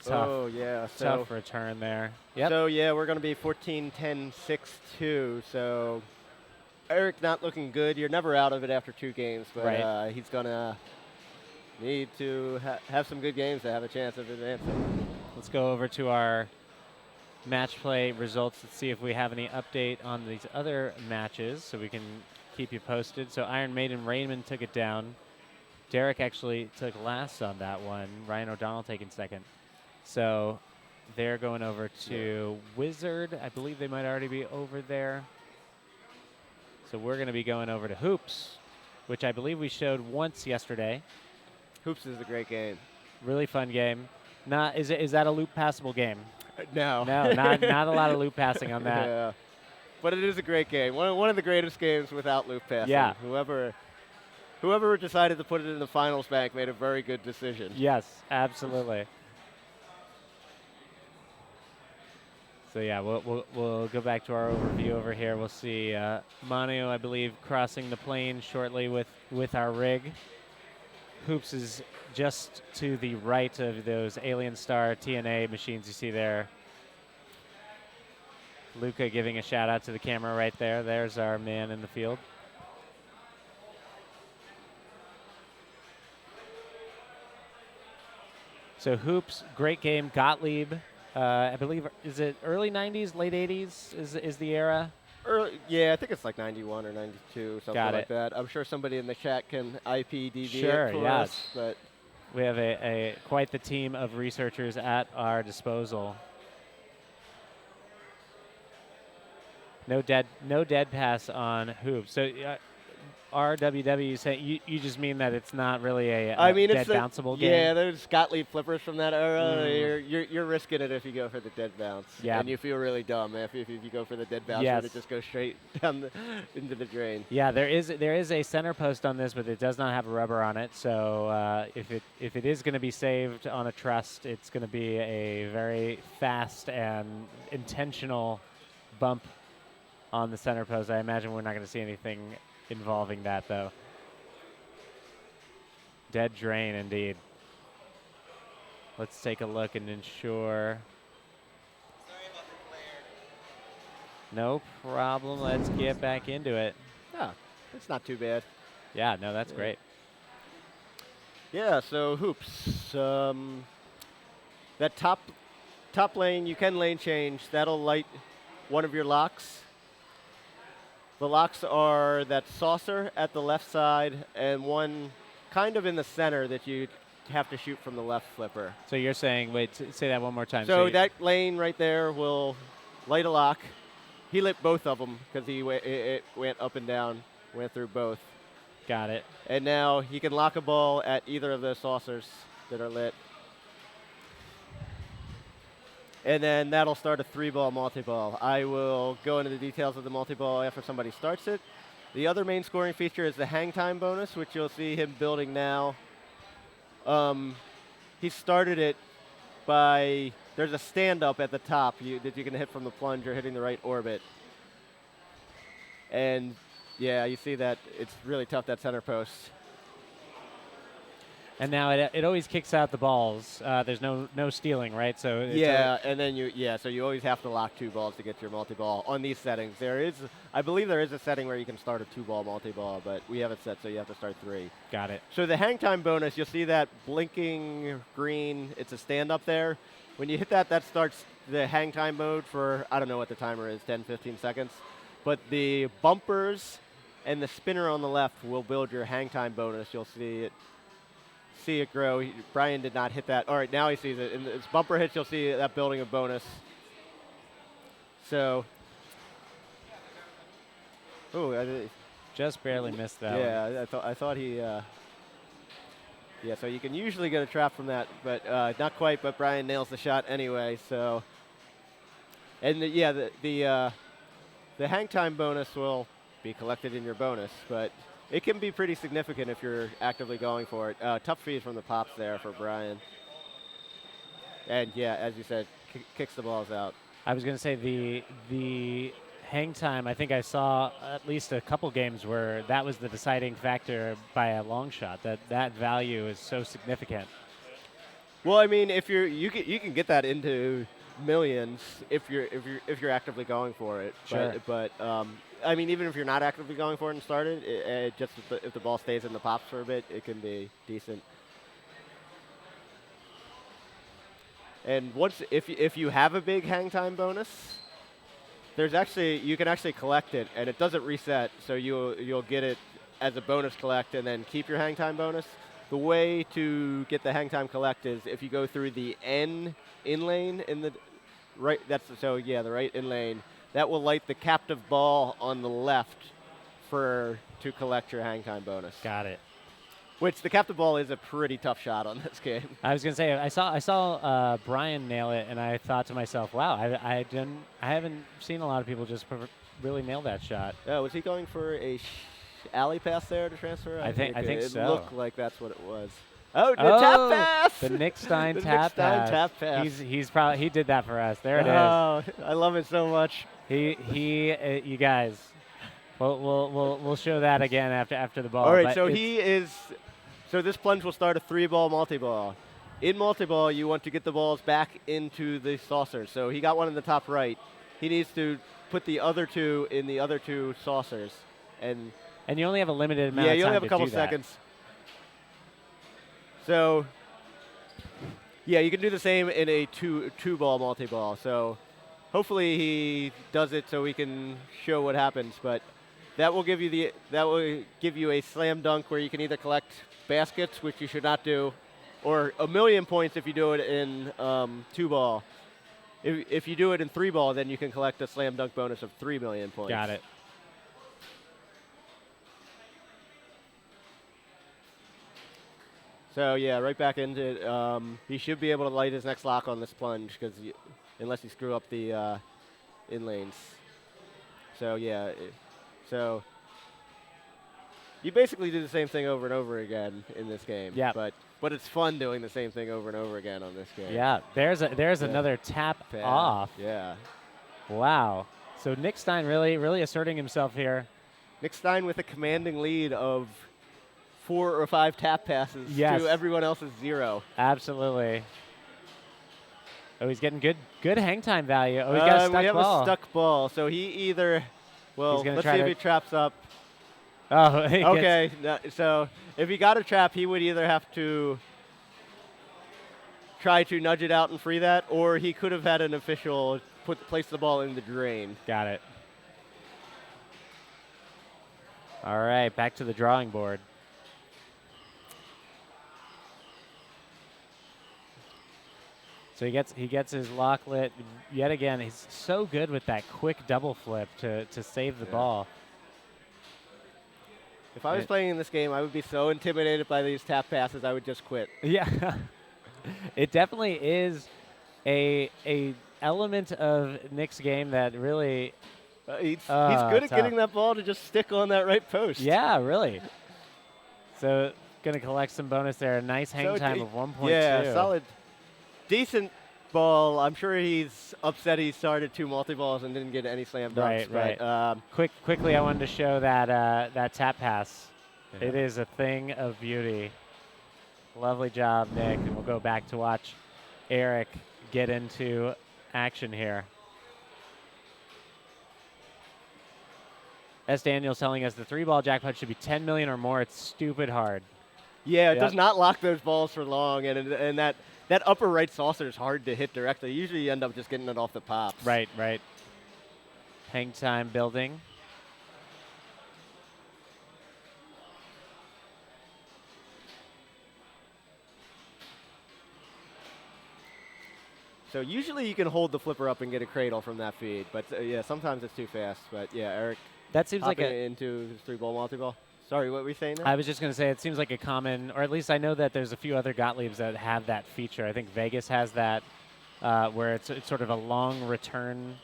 Tough. Oh, yeah. Tough return there. Yep. So, yeah, we're going to be 14, 10, 6, 2. So, Eric not looking good. You're never out of it after 2 games, but Right. he's going to need to have some good games to have a chance of advancing. Let's go over to our match play results. Let's see if we have any update on these other matches so we can keep you posted. So Iron Maiden Raymond took it down. Derek actually took last on that one. Ryan O'Donnell taking second. So they're going over to Wizard. I believe they might already be over there. So we're going to be going over to Hoops, which I believe we showed once yesterday. Hoops is a great game. Really fun game. Is that a loop passable game? No. No, not a lot of loop passing on that. Yeah. But it is a great game. One of the greatest games without loop passing. Yeah. Whoever decided to put it in the finals bank made a very good decision. Yes, absolutely. So yeah, we'll go back to our overview over here. We'll see Manu, I believe, crossing the plane shortly with our rig. Hoops is just to the right of those Alien Star TNA machines you see there. Luca giving a shout out to the camera right there. There's our man in the field. So Hoops, great game. Gottlieb, I believe, is it early 90s, late 80s is the era? Yeah, I think it's like 91 or 92, something Got like it. that. I'm sure somebody in the chat can IPDB Sure, it for yes. us. But We have a quite the team of researchers at our disposal. No dead pass on Hoops. So RWW say you just mean that it's not really a dead it's bounceable game. Yeah, there's Gottlieb flippers from that era. You're risking it if you go for the dead bounce. Yeah. And you feel really dumb if you go for the dead bounce Yes. and it just goes straight down into the drain. Yeah, there is a center post on this, but it does not have a rubber on it. So if it is going to be saved on a trust, it's going to be a very fast and intentional bump on the center post. I imagine we're not going to see anything involving that, though. Dead drain, indeed. Let's take a look and ensure. No problem. Let's get back into it. Yeah, it's not too bad. Yeah, no, that's Yeah. great. Yeah, so Hoops. That top lane, you can lane change. That'll light one of your locks. The locks are that saucer at the left side and one kind of in the center that you have to shoot from the left flipper. So you're saying, wait, say that one more time. So you- that lane right there will light a lock. He lit both of them because it went up and down, went through both. Got it. And now he can lock a ball at either of those saucers that are lit. And then that'll start a 3-ball multi-ball. I will go into the details of the multi-ball after somebody starts it. The other main scoring feature is the hang time bonus, which you'll see him building now. He started it by, there's a stand-up at the top that you can hit from the plunge or hitting the right orbit. And yeah, you see that it's really tough, that center post. And now it always kicks out the balls. There's no stealing, right? So it's Yeah, and then so you always have to lock 2 balls to get your multi-ball on these settings. I believe there is a setting where you can start a 2-ball multi-ball, but we have it set so you have to start 3. got it. So the hang time bonus, you'll see that blinking green, it's a stand up there. When you hit that, that starts the hang time mode for, I don't know what the timer is, 10, 15 seconds. But the bumpers and the spinner on the left will build your hang time bonus. You'll see it grow. Brian did not hit that. All right, now he sees it. And as bumper hits, you'll see that building a bonus. So, Just barely missed that one. yeah, I thought he. Yeah, so you can usually get a trap from that, but not quite. But Brian nails the shot anyway. So, and the hang time bonus will be collected in your bonus, but it can be pretty significant if you're actively going for it. Tough feed from the pops there for Brian. And yeah, as you said, kicks the balls out. I was going to say the hang time. I think I saw at least a couple games where that was the deciding factor by a long shot. That value is so significant. Well, I mean, if you can get that into millions if you're actively going for it. Sure. But I mean, even if you're not actively going for it and started, just if the ball stays in the pops for a bit, it can be decent. And if you have a big hang time bonus, you can actually collect it, and it doesn't reset, so you'll get it as a bonus collect and then keep your hang time bonus. The way to get the hang time collect is if you go through the N in lane in the right. The right in lane. That will light the captive ball on the left to collect your hang time bonus. Got it. Which the captive ball is a pretty tough shot on this game. I was gonna say I saw Brian nail it, and I thought to myself, wow, I haven't seen a lot of people just really nail that shot. Oh, was he going for a alley pass there to transfer? I think it so. looked like that's what it was. Oh, the tap pass! The Nick Stein The tap Nick Stein pass. tap pass. He did that for us. There it is. Oh, I love it so much. You guys. We'll show that again after the ball. All right, but so this plunge will start a 3-ball multi-ball. In multi-ball, you want to get the balls back into the saucer. So he got one in the top right. He needs to put the other 2 in the other 2 saucers. And you only have a limited amount of time you only have to a couple do that. seconds. So, yeah, you can do the same in a two-ball multi-ball. So hopefully he does it so we can show what happens. But that will give you a slam dunk where you can either collect baskets, which you should not do, or 1,000,000 points if you do it in 2-ball. If you do it in 3-ball, then you can collect a slam dunk bonus of 3,000,000 points. Got it. So yeah, right back into it. He should be able to light his next lock on this plunge, unless you screw up the in lanes. So yeah, so you basically do the same thing over and over again in this game. Yeah. But it's fun doing the same thing over and over again on this game. Yeah. There's another tap off. Yeah. Wow. So Nick Stein really asserting himself here. Nick Stein with a commanding lead of 4 or 5 tap passes Yes. to everyone else's 0. Absolutely. Oh, he's getting good hang time value. Oh, he's got a stuck we have ball. a stuck ball, so he either. Well, He's gonna let's try see if to- he traps up. Oh, he gets- Okay, so if he got a trap, he would either have to try to nudge it out and free that, or he could have had an official place the ball in the drain. Got it. All right, back to the drawing board. So he gets his lock lit yet again. He's so good with that quick double flip to save the Yeah. ball. If I was playing in this game, I would be so intimidated by these tap passes, I would just quit. Yeah, it definitely is a element of Nick's game that really. He's good at tough. getting that ball to just stick on that right post. Yeah, really. So gonna collect some bonus there. A nice hang So time of 1.2. Yeah, solid. Decent ball. I'm sure he's upset he started 2 multi-balls and didn't get any slam dunks. Right, but, Quickly, I wanted to show that that tap pass. Yeah. It is a thing of beauty. Lovely job, Nick. And we'll go back to watch Eric get into action here. S. Daniels telling us the 3-ball jackpot should be 10 million or more. It's stupid hard. Yeah, it Yep. does not lock those balls for long, and that upper right saucer is hard to hit directly. Usually you end up just getting it off the pops. Right. Hang time building. So usually you can hold the flipper up and get a cradle from that feed, but yeah, sometimes it's too fast. But yeah, Eric That seems like hopping a. into his 3-ball multi-ball. Sorry, what were you saying now? I was just going to say it seems like a common, or at least I know that there's a few other Gottliebs that have that feature. I think Vegas has that, where it's sort of a long return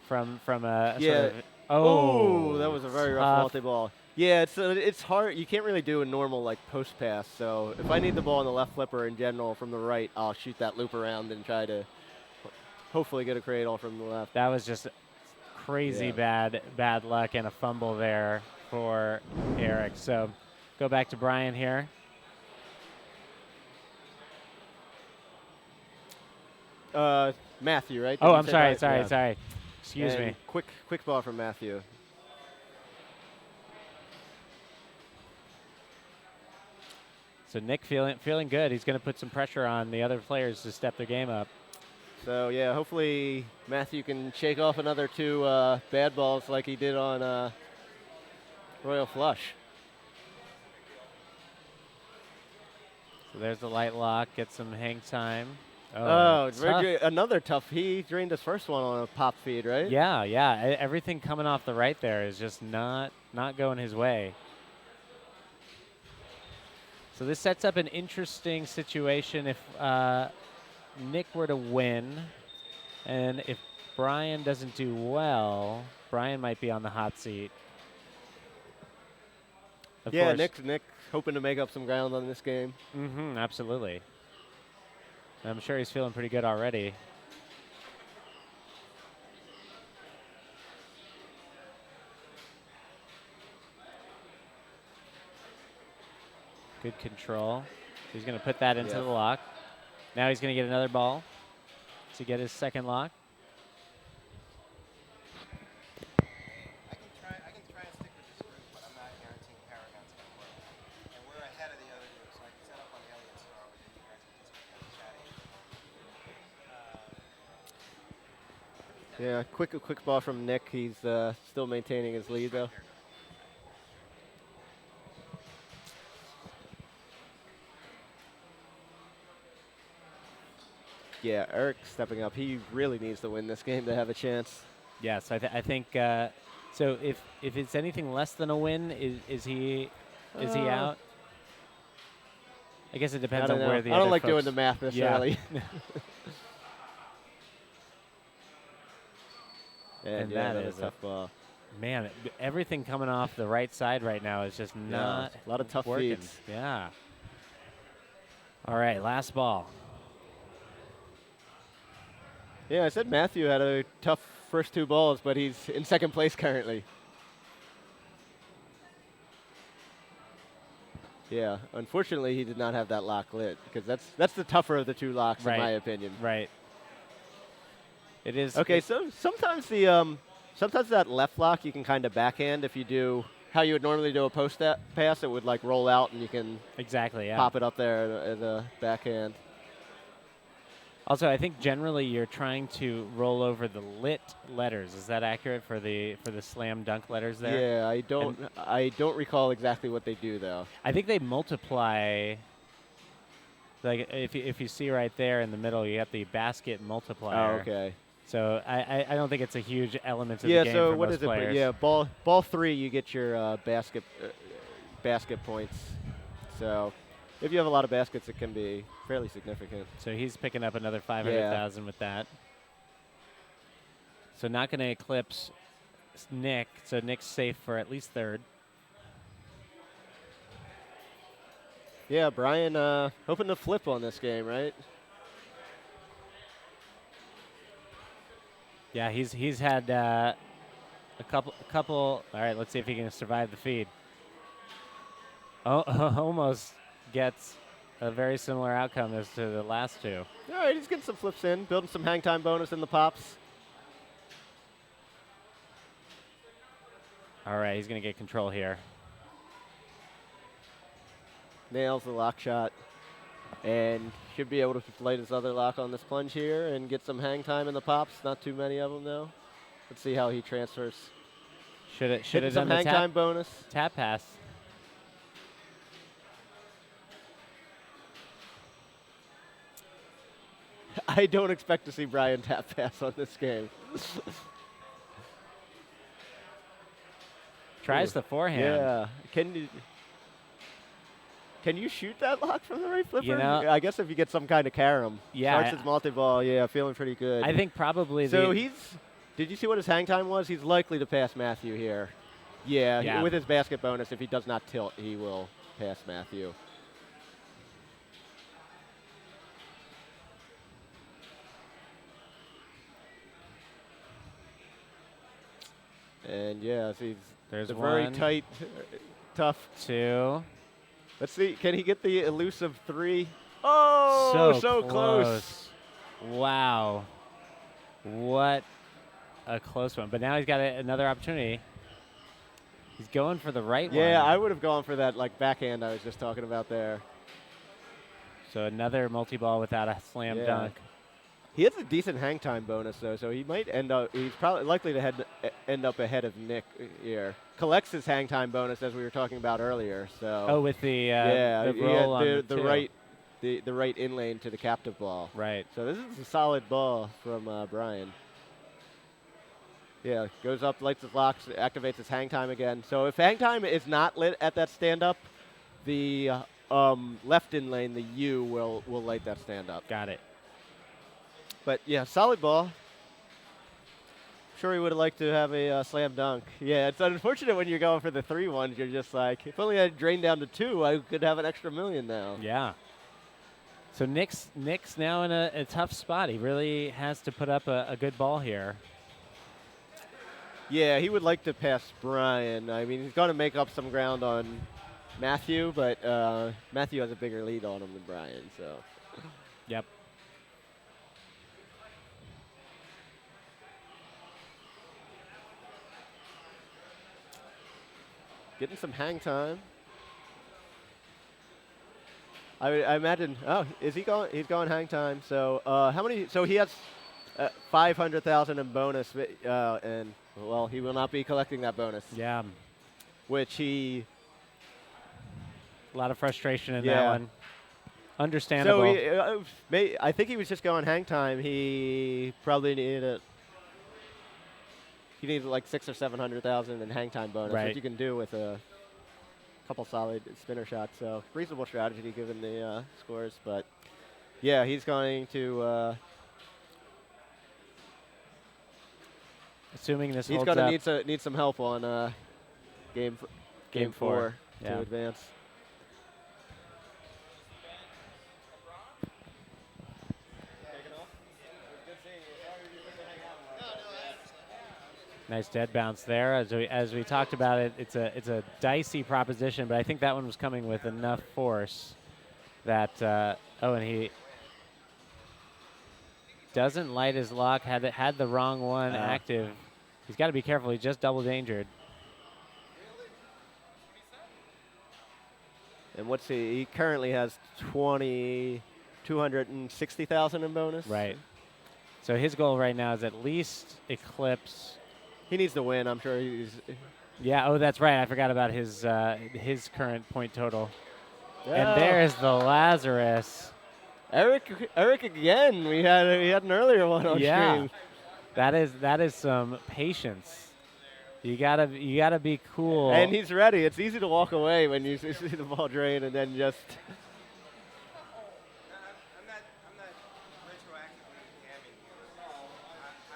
from a Yeah. sort of. Oh, that was a very rough tough. multi-ball. Yeah, it's hard. You can't really do a normal like post pass. So if I need the ball on the left flipper in general from the right, I'll shoot that loop around and try to hopefully get a cradle from the left. That was just crazy Yeah. bad luck and a fumble there for Eric. So go back to Brian here. Matthew, right? Did Oh, you I'm say sorry, Brian? Yeah. sorry. Excuse And me. Quick ball from Matthew. So Nick feeling good. He's going to put some pressure on the other players to step their game up. So yeah, hopefully Matthew can shake off another 2 bad balls like he did on Royal Flush. So there's the light lock. Get some hang time. Oh, tough. another tough. He drained his first one on a pop feed, right? Yeah. Everything coming off the right there is just not going his way. So this sets up an interesting situation if Nick were to win, and if Brian doesn't do well, Brian might be on the hot seat. Of Yeah, course. Nick hoping to make up some ground on this game. Mm-hmm, absolutely. I'm sure he's feeling pretty good already. Good control. He's going to put that into Yep. the lock. Now he's going to get another ball to get his second lock. I can try and stick with this group, but I'm not guaranteeing Paragon's going to work. And we're ahead of the other group, so I can set up on the Elliott Star with you guys can just keep chatting. Yeah, quick ball from Nick. He's still maintaining his lead though. Yeah, Eric stepping up. He really needs to win this game to have a chance. Yes, I think so. If it's anything less than a win, is he out? I guess it depends on where the I don't other like doing folks- the math necessarily. and yeah, that another is a- tough ball. Man, everything coming off the right side right now is just not a lot of tough working. feeds. Yeah. All right, last ball. Yeah, I said Matthew had a tough first 2 balls, but he's in second place currently. Yeah, unfortunately he did not have that lock lit because that's the tougher of the 2 locks Right. in my opinion. Right. It is. Okay, so sometimes sometimes that left lock you can kind of backhand if you do how you would normally do a post pass. It would like roll out and you can Exactly. Yeah. pop it up there as a backhand. Also, I think generally you're trying to roll over the lit letters. Is that accurate for the slam dunk letters there? Yeah, I don't recall exactly what they do though. I think they multiply. Like if you see right there in the middle, you got the basket multiplier. Oh, okay. So I don't think it's a huge element of Yeah. the game So for what most is it? players. Yeah, ball 3, you get your basket points. So if you have a lot of baskets, it can be fairly significant. So he's picking up another 500,000 with that. So not going to eclipse Nick. So Nick's safe for at least third. Yeah, Brian hoping to flip on this game, right? Yeah, he's had a couple. All right, let's see if he can survive the feed. Oh, almost gets a very similar outcome as to the last two. All right, he's getting some flips in, building some hang time bonus in the pops. All right, he's going to get control here. Nails the lock shot, and should be able to light his other lock on this plunge here and get some hang time in the pops. Not too many of them though. Let's see how he transfers. Should have Hitting done some the hang time bonus. tap pass. I don't expect to see Brian tap pass on this game. Tries Ooh. the forehand. Yeah. Can you shoot that lock from the right flipper? You know- I guess if you get some kind of carom. Yeah, Starts his multi-ball. Yeah, feeling pretty good. I think probably so the did you see what his hang time was? He's likely to pass Matthew here. Yeah, Yeah. with his basket bonus, if he does not tilt, he will pass Matthew. And yeah, so There's a very one. tight, tough. 2. Let's see, can he get the elusive 3? Oh, so close. Wow. What a close one. But now he's got another opportunity. He's going for the right one. Yeah, I would have gone for that like backhand I was just talking about there. So another multi-ball without a slam Yeah. dunk. He has a decent hang time bonus though, so he might end up. He's probably likely to end up ahead of Nick here. Collects his hang time bonus as we were talking about earlier. So Oh, with the yeah, the roll on the two. right the right in lane to the captive ball. Right. So this is a solid ball from Brian. Yeah, goes up, lights his locks, activates his hang time again. So if hang time is not lit at that stand up, the left in lane, the U will light that stand up. Got it. But yeah, solid ball. Sure, he would have liked to have a slam dunk. Yeah, it's unfortunate when you're going for the 3-1s. You're just like, if only I drained down to 2, I could have an extra million now. Yeah. So Nick's now in a tough spot. He really has to put up a good ball here. Yeah, he would like to pass Brian. I mean, he's going to make up some ground on Matthew, but Matthew has a bigger lead on him than Brian. So. Yep. Getting some hang time. I imagine. Oh, is he going? He's going hang time. So how many? So he has 500,000 in bonus, and well, he will not be collecting that bonus. Yeah. Which he. A lot of frustration in that Yeah. one. Understandable. So I think he was just going hang time. He probably needed it. He needed like 600,000 or 700,000 in hang time bonus, Right. which you can do with a couple solid spinner shots. So reasonable strategy given the scores. But yeah, he's going to. Assuming this He's holds going up. to need some help on game Game 4. to Yeah. advance. Nice dead bounce there. As we talked about it, it's a dicey proposition, but I think that one was coming with enough force that and he doesn't light his lock. Had the wrong one active. He's got to be careful. He just double dangered. And he currently has 20 260,000 in bonus. Right. So his goal right now is at least eclipse. He needs to win. I'm sure he's. Yeah. Oh, that's right. I forgot about his current point total. Yeah. And there's the Lazarus. Eric again. We had an earlier one on Yeah. stream. That is some patience. You gotta be cool. And he's ready. It's easy to walk away when you see the ball drain and then just. I'm not retroactively jamming here.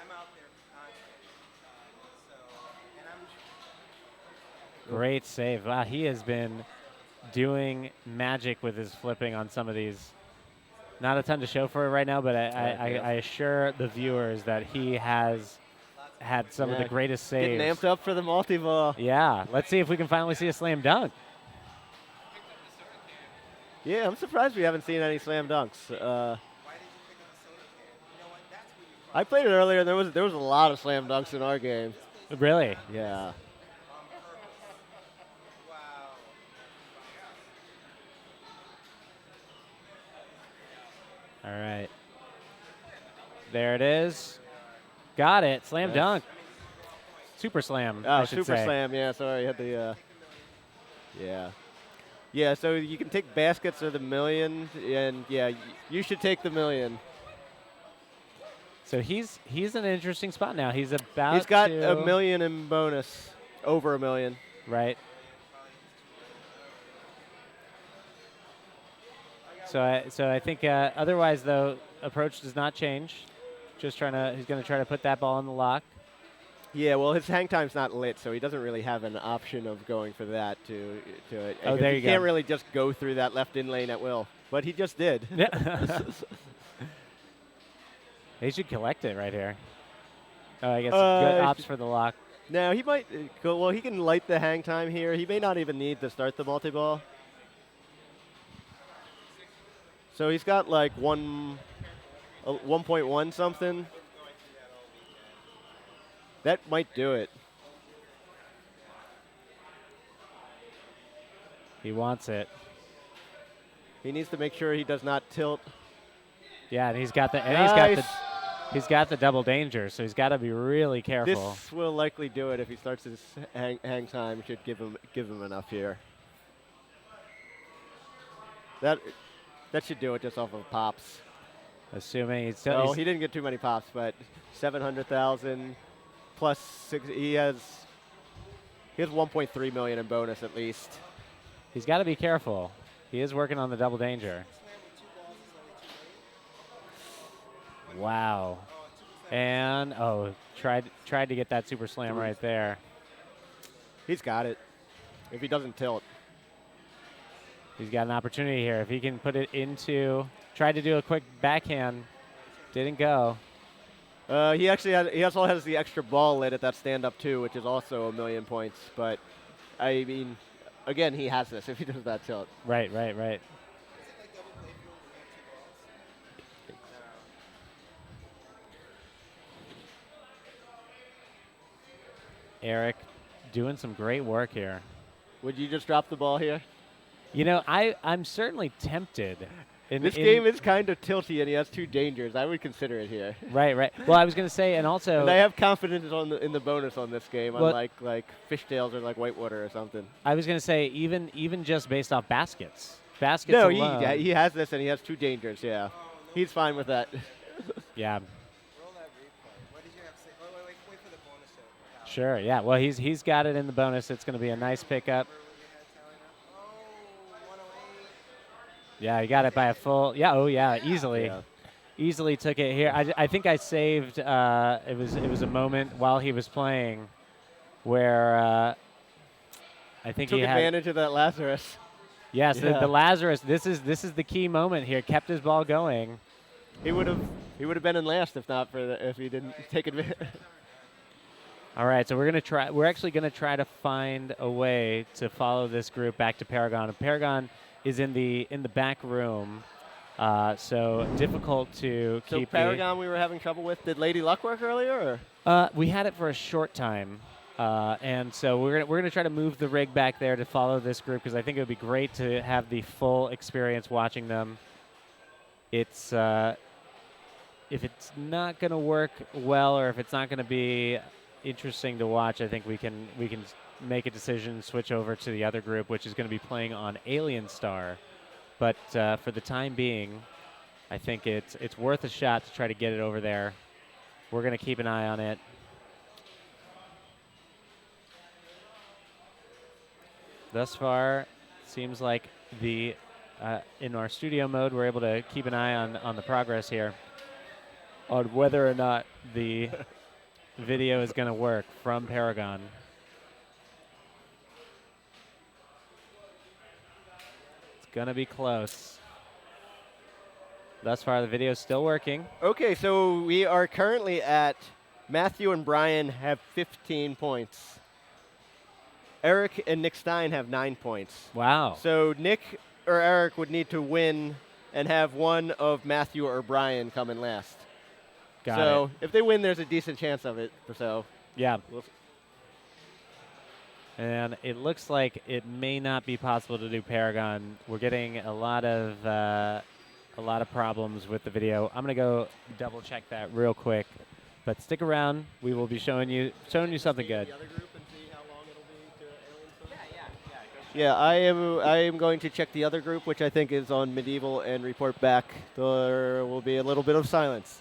I'm out there constant. And I'm. Great save. Wow, he has been doing magic with his flipping on some of these. Not a ton to show for it right now, but I assure the viewers that he has had some of the greatest saves. Getting amped up for the multi-ball. Yeah, let's see if we can finally see a slam dunk. Yeah, I'm surprised we haven't seen any slam dunks. Why did you pick up a soda can? You know what? That's who you I played it earlier, and there was a lot of slam dunks in our game. Really? Yeah. Wow. All right. There it is. Got it. Slam Yes. dunk. Super slam, I Oh, should super say. slam. Yeah, sorry, I had the. Yeah. Yeah, so you can take baskets or the million, and yeah, you should take the million. So he's in an interesting spot now. He's about He's got to, a million in bonus, over a million. Right. So I think otherwise though approach does not change. He's going to try to put that ball in the lock. Yeah, well, his hang time's not lit, so he doesn't really have an option of going for that to it. Oh, there you He can't go. really just go through that left in lane at will, but he just did. Yeah. They should collect it right here. Oh, I guess good ops for the lock. Now he might go. Well, he can light the hang time here. He may not even need to start the multi-ball. So he's got like 1.1 something. That might do it. He wants it. He needs to make sure he does not tilt. Yeah, and he's got the Nice. he's got the double danger, so he's got to be really careful. This will likely do it if he starts his hang time. Should give him enough here. That should do it just off of pops. Assuming he's No, he's- he didn't get too many pops, but 700,000 plus 6. He has 1.3 million in bonus at least. he's got to be careful. He is working on the double danger. Wow. And tried to get that super slam right there. He's got it. If he doesn't tilt. He's got an opportunity here. If he can put it into, tried to do a quick backhand, didn't go. He also has the extra ball lit at that stand up too, which is also a million points. But I mean, again, he has this if he does that tilt. Right. Eric doing some great work here. Would you just drop the ball here? You know, I'm certainly tempted. This game is kind of tilty, and he has 2 dangers. I would consider it here. Right. Well, I was going to say, and also, And I have confidence in the bonus on this game, Well- unlike like Fishtails or like Whitewater or something. I was going to say, even just based off baskets No, alone. he has this, and he has 2 dangers. Yeah, he's fine with that. Yeah. Roll that replay. What did you have to say? Wait for the bonus to. Sure. Yeah. Well, he's got it in the bonus. It's going to be a nice pickup. Oh, 108. Yeah, he got it by a full. Yeah. Oh, yeah. Easily. Yeah. Easily took it here. I think I saved. It was a moment while he was playing, where I think Took he had. advantage of that Lazarus. Yes, Yeah. the Lazarus. This is the key moment here. Kept his ball going. He would have been in last if he didn't take advantage. All right, so we're actually gonna try to find a way to follow this group back to Paragon. And Paragon is in the back room, so difficult to So keep. Paragon, we were having trouble with. Did Lady Luck work earlier? We had it for a short time, and so we're gonna try to move the rig back there to follow this group because I think it would be great to have the full experience watching them. it's if it's not going to work well, or if it's not going to be interesting to watch, I think we can make a decision, switch over to the other group, which is going to be playing on Alien Star. But for the time being, I think it's worth a shot to try to get it over there. We're going to keep an eye on it. Thus far, seems like the in our studio mode, we're able to keep an eye on the progress here, on whether or not the video is going to work from Paragon. It's going to be close. Thus far, the video is still working. Okay, so we are currently at Matthew and Brian have 15 points. Eric and Nick Stein have 9 points. Wow. So Nick or Eric would need to win and have one of Matthew or Brian come in last. Got so it. if they win, there's a decent chance of it. So Yeah. we'll And it looks like it may not be possible to do Paragon. We're getting a lot of problems with the video. I'm gonna go double check that real quick, but stick around. We will be showing you something good. Yeah, I am going to check the other group, which I think is on Medieval, and report back. There will be a little bit of silence.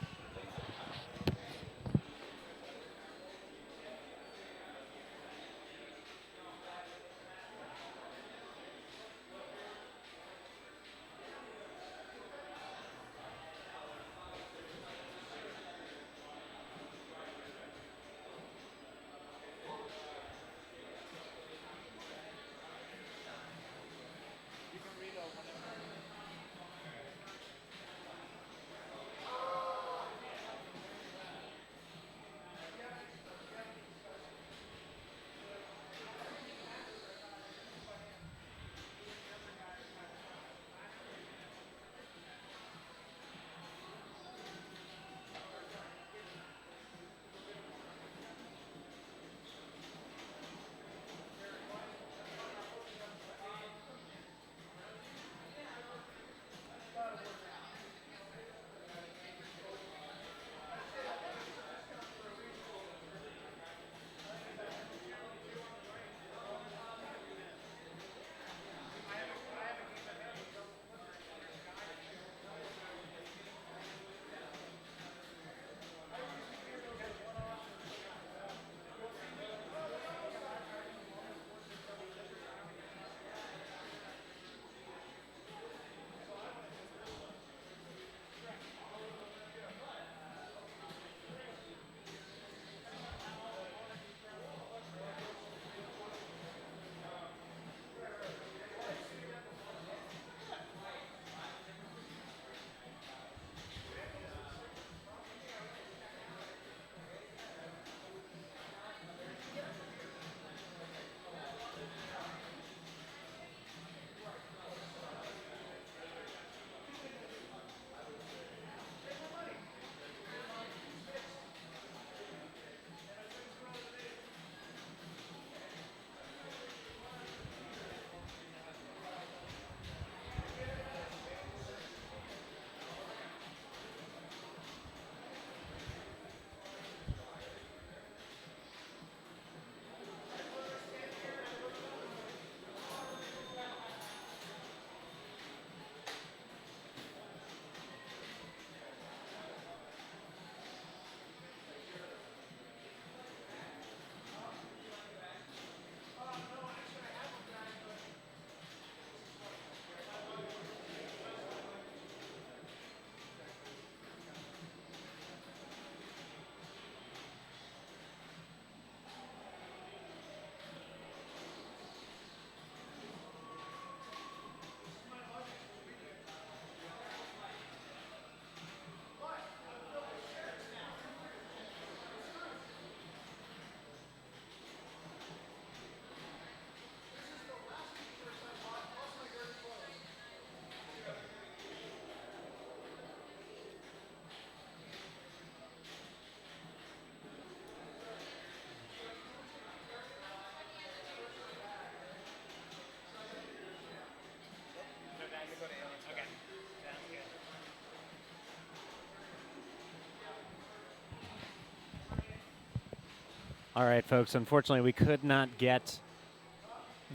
All right, folks. Unfortunately, we could not get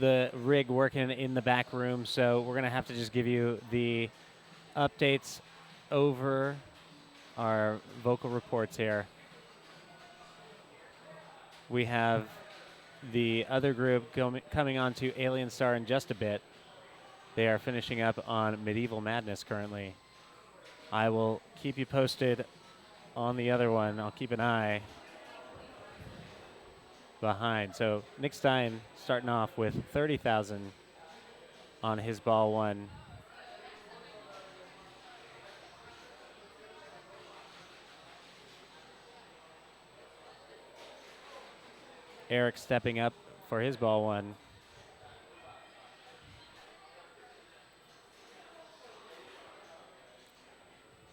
the rig working in the back room, so we're going to have to just give you the updates over our vocal reports here. We have the other group coming on to Alien Star in just a bit. They are finishing up on Medieval Madness currently. I will keep you posted on the other one. I'll keep an eye behind. So Nick Stein starting off with 30,000 on his ball one. Eric stepping up for his ball one.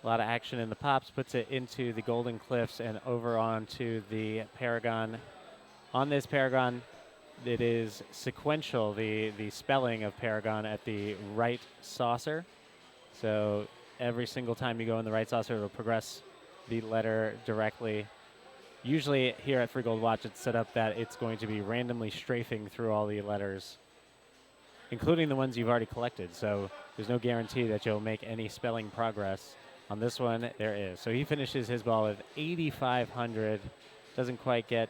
A lot of action in the pops, puts it into the Golden Cliffs and over onto the Paragon. On this Paragon, it is sequential, the spelling of Paragon at the right saucer. So every single time you go in the right saucer, it'll progress the letter directly. Usually here at Free Gold Watch, it's set up that it's going to be randomly strafing through all the letters, including the ones you've already collected. So there's no guarantee that you'll make any spelling progress. On this one, there is. So he finishes his ball with 8,500. Doesn't quite get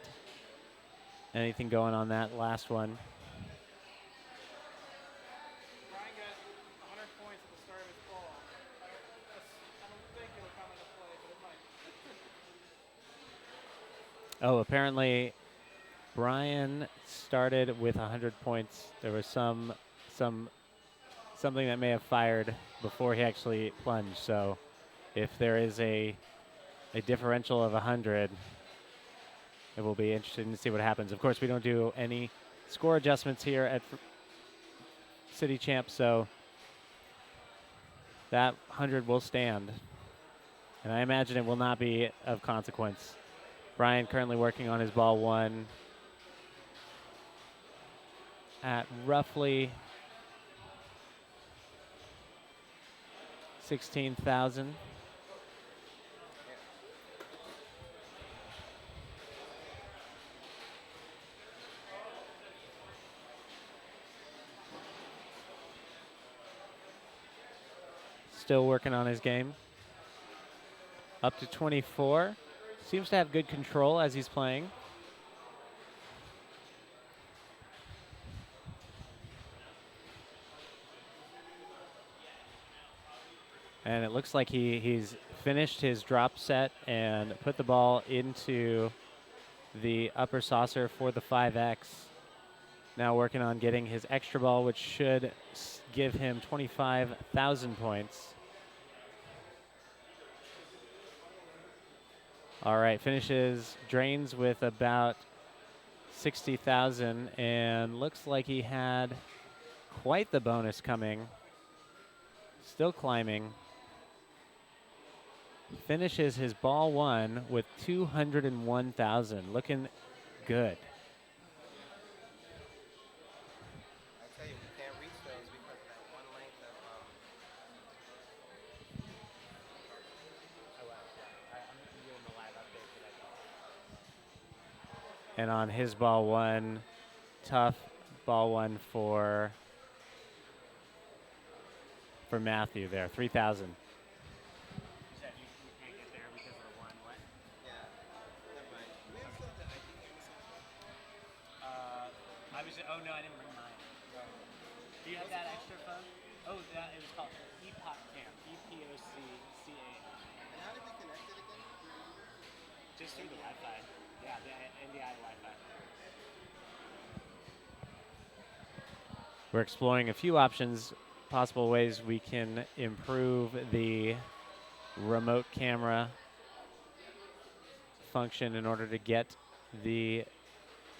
anything going on that last one. Brian got 100 points at the start of his ball. I don't think it'll come into play, but it might. Oh, apparently Brian started with 100 points. There was something that may have fired before he actually plunged. So if there is a differential of 100, it will be interesting to see what happens. Of course, we don't do any score adjustments here at City Champ, so that 100 will stand. And I imagine it will not be of consequence. Brian currently working on his ball one at roughly 16,000. Still working on his game. Up to 24. Seems to have good control as he's playing. And it looks like he's finished his drop set and put the ball into the upper saucer for the 5X. Now working on getting his extra ball, which should give him 25,000 points. All right, finishes, drains with about 60,000, and looks like he had quite the bonus coming. Still climbing. Finishes his ball one with 201,000. Looking good. I tell you, we can't reach those because of that one length of. I'm doing the live update for that. And on his ball one, tough ball one for Matthew there, 3,000. You said you can't get there because of the one what? Yeah, never mind. We have something. I think it Oh no, I didn't bring mine. Do you have that extra phone? Oh, it was called EPOC Cam. EPOCCA. And how did we connect it again? Just through the Wi-Fi. Yeah, the NDI Wi-Fi. We're exploring a few options, possible ways we can improve the remote camera function in order to get the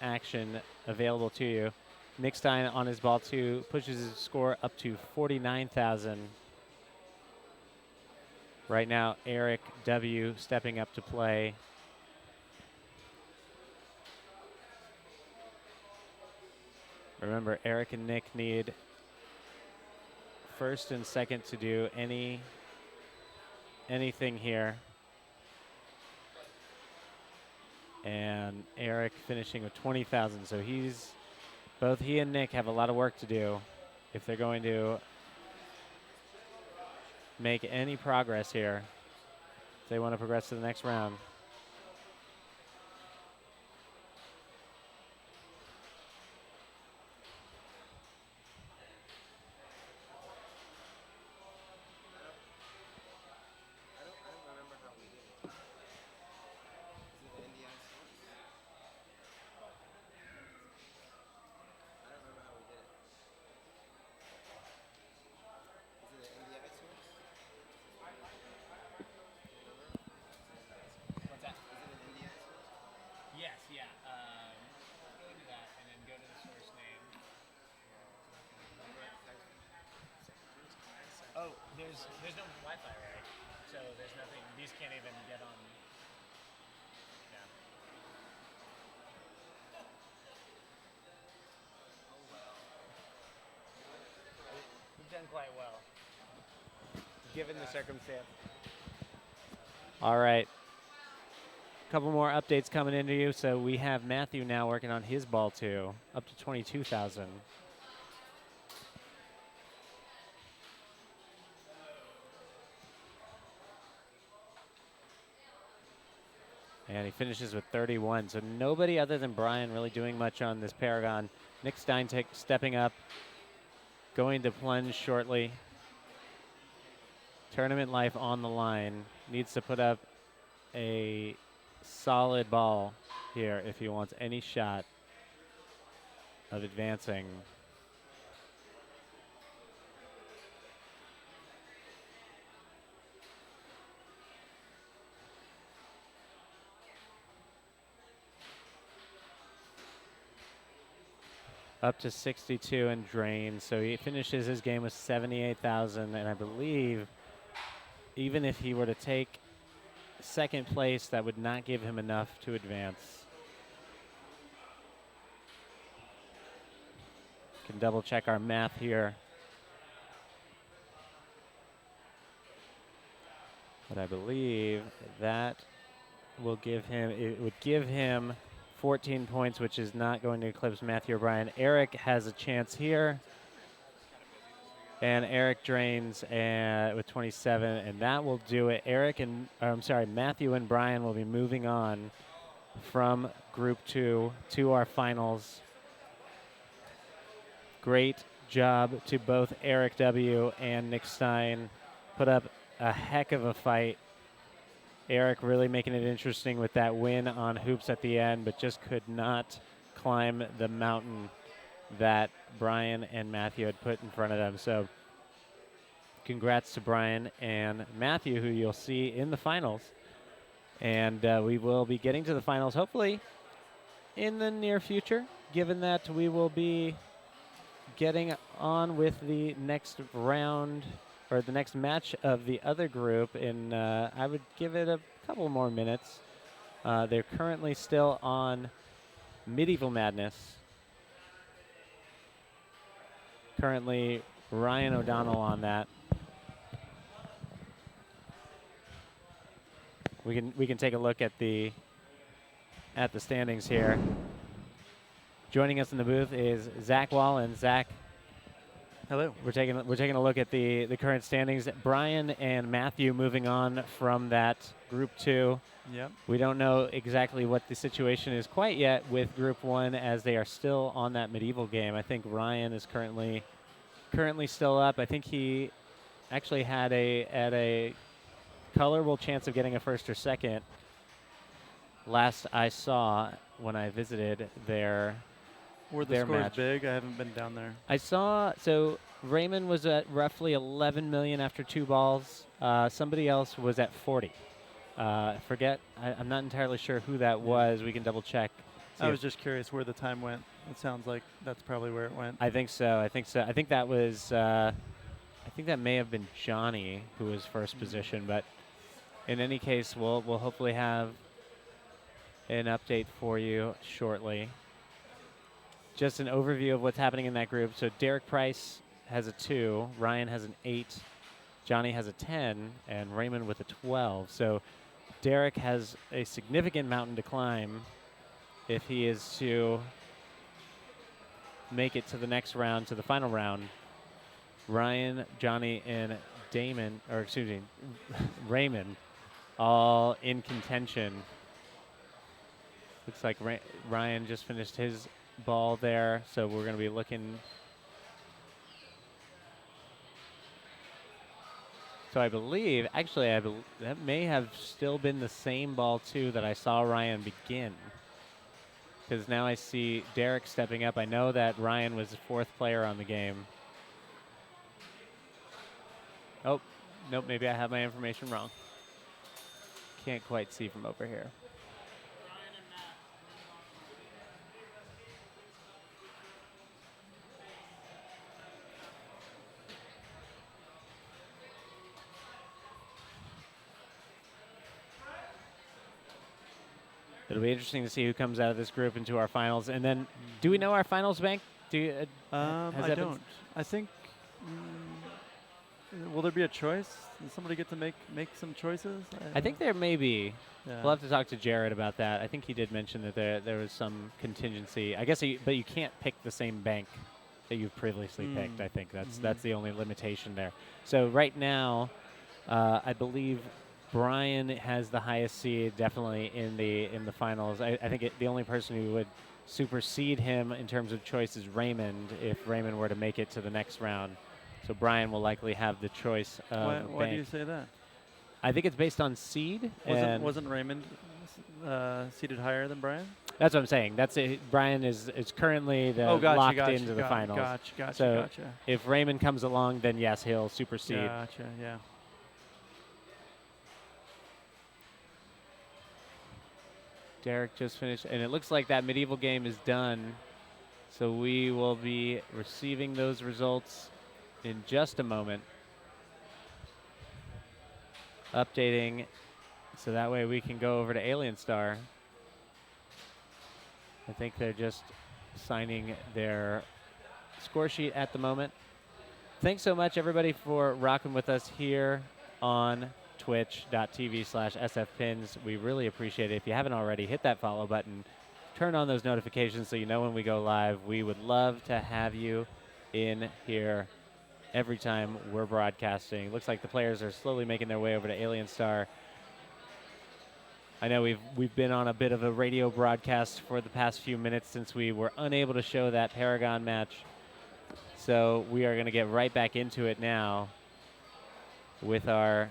action available to you. Nick Stein on his ball two pushes his score up to 49,000. Right now, Eric W. stepping up to play. Remember, Eric and Nick need first and second to do anything here. and Eric finishing with 20,000. So both he and Nick have a lot of work to do if they're going to make any progress here. If they want to progress to the next round. Yes, yeah. Go to that and then go to the source name. Oh, there's no Wi-Fi, right? So there's nothing. These can't even get on. Yeah. We've done quite well, given the circumstance. All right. Couple more updates coming into you. So we have Matthew now working on his ball two, up to 22,000. And he finishes with 31. So nobody other than Brian really doing much on this Paragon. Nick Stein stepping up, going to plunge shortly. Tournament life on the line. Needs to put up a solid ball here if he wants any shot of advancing. Up to 62 and drain, so he finishes his game with 78,000, and I believe even if he were to take second place, that would not give him enough to advance. Can double check our math here. But I believe that will give him, it would give him 14 points, which is not going to eclipse Matthew O'Brien. Eric has a chance here. And Eric drains with 27, and that will do it. Matthew and Brian will be moving on from Group 2 to our finals. Great job to both Eric W. and Nick Stein. Put up a heck of a fight. Eric really making it interesting with that win on hoops at the end, but just could not climb the mountain that Brian and Matthew had put in front of them. So congrats to Brian and Matthew, who you'll see in the finals. And we will be getting to the finals hopefully in the near future, given that we will be getting on with the next round or the next match of the other group. And I would give it a couple more minutes. They're currently still on Medieval Madness. Currently Ryan O'Donnell on that. We can take a look at the standings here. Joining us in the booth is Zach Wallen. Zach, hello. We're taking a look at the current standings. Brian and Matthew moving on from that Group 2. Yep. We don't know exactly what the situation is quite yet with Group 1, as they are still on that medieval game. I think Ryan is currently still up. I think he actually had a colorable chance of getting a first or second last I saw when I visited their Were the their scores match. big? I haven't been down there. I saw, so Raymond was at roughly 11 million after 2 balls. Somebody else was at 40. I'm not entirely sure who that was. We can double check. I was just curious where the time went. It sounds like that's probably where it went. I think so. I think that was, I think that may have been Johnny who was first position, but in any case, we'll hopefully have an update for you shortly. Just an overview of what's happening in that group. So Derek Price has a 2, Ryan has an 8, Johnny has a 10, and Raymond with a 12. So Derek has a significant mountain to climb if he is to make it to the next round, to the final round. Ryan, Johnny, and Raymond, all in contention. Looks like Ryan just finished his ball there, so we're going to be looking. So I believe, actually, that may have still been the same ball, too, that I saw Ryan begin. Because now I see Derek stepping up. I know that Ryan was the 4th player on the game. Oh, nope, maybe I have my information wrong. Can't quite see from over here. It'll be interesting to see who comes out of this group into our finals. And then, do we know our finals bank? Do you, has I that been don't. I think. Will there be a choice? Does somebody get to make some choices? I think there may be. Yeah. We'll have to talk to Jared about that. I think he did mention that there was some contingency. I guess, but you can't pick the same bank that you've previously picked. I think that's the only limitation there. So right now, I believe Brian has the highest seed, definitely in the finals. I think the only person who would supersede him in terms of choice is Raymond, if Raymond were to make it to the next round. So Brian will likely have the choice of Why do you say that? I think it's based on seed. Wasn't Raymond seated higher than Brian? That's what I'm saying. That's it. Brian is currently locked into the finals. Gotcha. If Raymond comes along, then yes, he'll supersede. Gotcha, yeah. Derek just finished, and it looks like that medieval game is done. So we will be receiving those results in just a moment. Updating, so that way we can go over to Alien Star. I think they're just signing their score sheet at the moment. Thanks so much, everybody, for rocking with us here on twitch.tv/sfpins. We really appreciate it. If you haven't already, hit that follow button. Turn on those notifications so you know when we go live. We would love to have you in here every time we're broadcasting. Looks like the players are slowly making their way over to Alien Star. I know we've been on a bit of a radio broadcast for the past few minutes since we were unable to show that Paragon match. So we are going to get right back into it now with our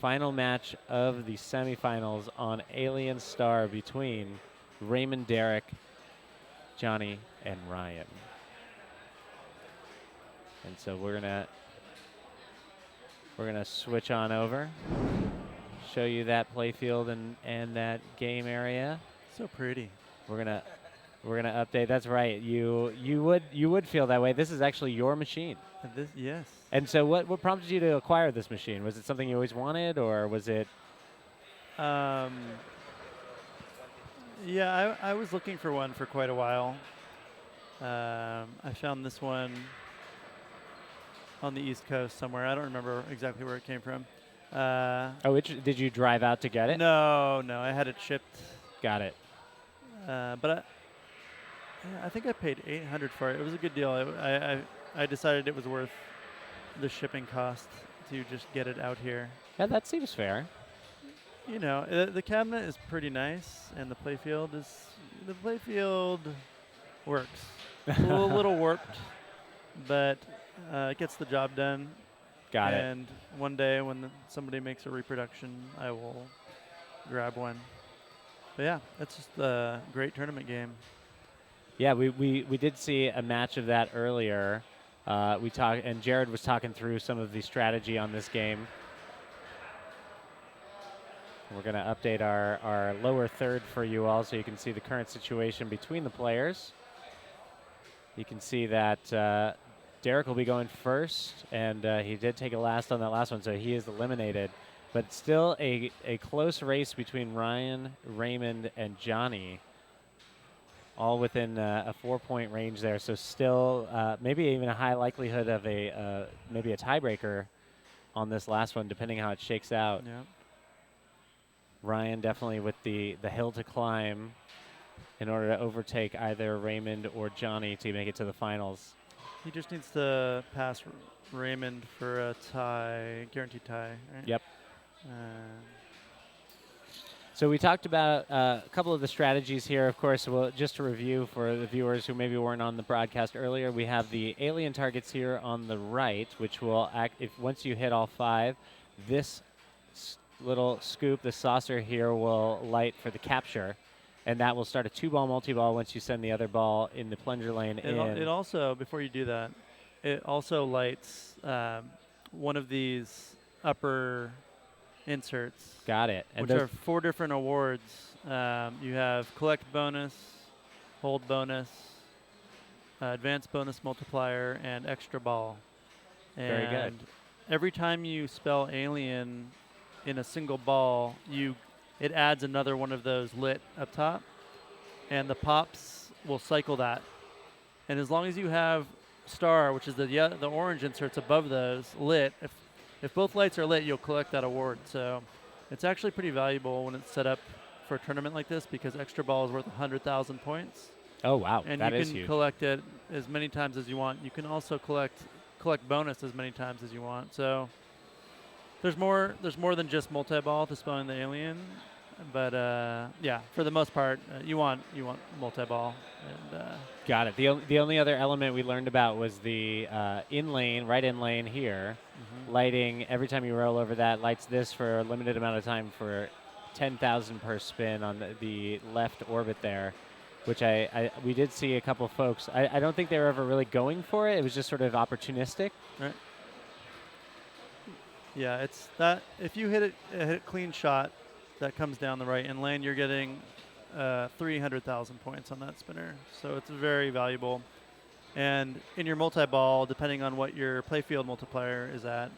final match of the semifinals on Alien Star between Raymond, Derek, Johnny, and Ryan. And so we're gonna switch on over, show you that play field and that game area. So pretty. We're gonna update. That's right. You would feel that way. This is actually your machine. Yes. And so what prompted you to acquire this machine? Was it something you always wanted, or was it? Yeah, I was looking for one for quite a while. I found this one on the East Coast somewhere. I don't remember exactly where it came from. Did you drive out to get it? No, I had it shipped. Got it. But I think I paid $800 for it. It was a good deal. I decided it was worth the shipping cost to just get it out here. Yeah, that seems fair. You know, the cabinet is pretty nice, and the playfield works. A little warped, but it gets the job done. Got it. And one day when somebody makes a reproduction, I will grab one. But yeah, it's just a great tournament game. Yeah, we did see a match of that earlier. We talked, and Jared was talking through some of the strategy on this game. We're going to update our lower third for you all so you can see the current situation between the players. You can see that Derek will be going first, and he did take a last on that last one, so he is eliminated. But still a close race between Ryan, Raymond, and Johnny, all within a 4-point range there. So still maybe even a high likelihood of maybe a tiebreaker on this last one, depending how it shakes out. Yeah. Ryan definitely with the hill to climb in order to overtake either Raymond or Johnny to make it to the finals. He just needs to pass Raymond for a tie, guaranteed tie. Right? Yep. Uh, So we talked about a couple of the strategies here. Of course, well, just to review for the viewers who maybe weren't on the broadcast earlier, we have the alien targets here on the right, which will act if once you hit all 5, this little scoop, the saucer here, will light for the capture, and that will start a 2-ball multi-ball once you send the other ball in the plunger lane in. it also, before you do that, it also lights one of these upper inserts. Got it. And Which are 4 different awards. You have collect bonus, hold bonus, advanced bonus multiplier, and extra ball. Very good. And every time you spell alien in a single ball, it adds another one of those lit up top, and the pops will cycle that. And as long as you have star, which is the orange inserts above those, lit, if both lights are lit, you'll collect that award. So it's actually pretty valuable when it's set up for a tournament like this because extra ball is worth 100,000 points. oh, wow. And That you is can huge. collect it as many times as you want. You can also collect bonus as many times as you want. So there's more than just multi-ball to spelling the alien. But yeah, for the most part, you want multi-ball. And Got it. The only other element we learned about was the right in lane here. Lighting every time you roll over that, lights this for a limited amount of time for 10,000 per spin on the left orbit there, which we did see a couple folks. I don't think they were ever really going for it. It was just sort of opportunistic. Right. Yeah, it's that if you hit a clean shot that comes down the right in lane, you're getting 300,000 points on that spinner. So it's very valuable. And in your multi-ball, depending on what your playfield multiplier is at,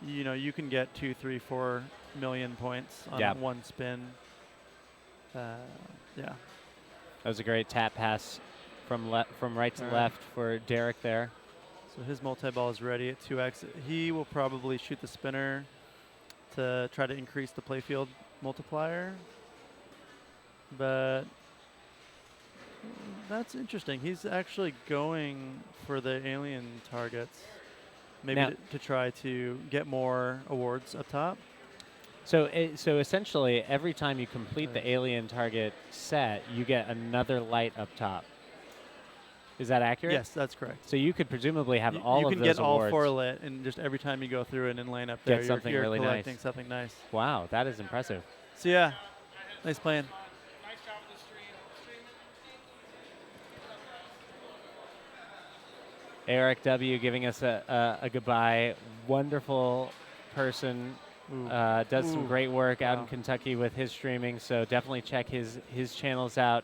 you can get 2, 3, 4 million points on one spin. Yeah. That was a great tap pass from right to left for Derek there. So his multi-ball is ready at 2x. He will probably shoot the spinner to try to increase the playfield multiplier. But that's interesting. He's actually going for the alien targets, maybe Now- to try to get more awards up top. So essentially, every time you complete the alien target set, you get another light up top. Is that accurate? Yes, that's correct. So you could presumably have You all of can those get all awards. 4 lit, and just every time you go through an in-lane up Get there, something you're really collecting nice. something nice. Wow, that is impressive. So yeah, nice playing. Nice job with the stream. Eric W. giving us a goodbye. Wonderful person. Does some Ooh. great work out in Wow. Kentucky with his streaming, so definitely check his channels out.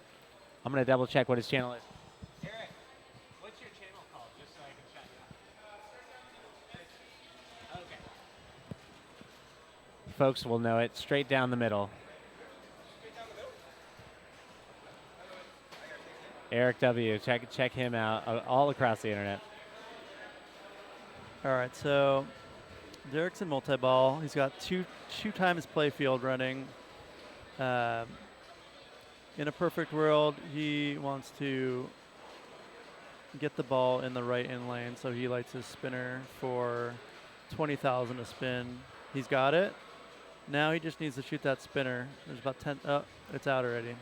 I'm going to double check what his channel is. Eric, what's your channel called, just so I can shout you out? Okay. Folks will know it. Straight down the middle. Eric W. Check him out all across the internet. All right, so Derek's in multi-ball. He's got two times playfield running. In a perfect world, he wants to get the ball in the right in lane, so he lights his spinner for 20,000 a spin. He's got it. Now he just needs to shoot that spinner. There's about 10. Oh, it's out already.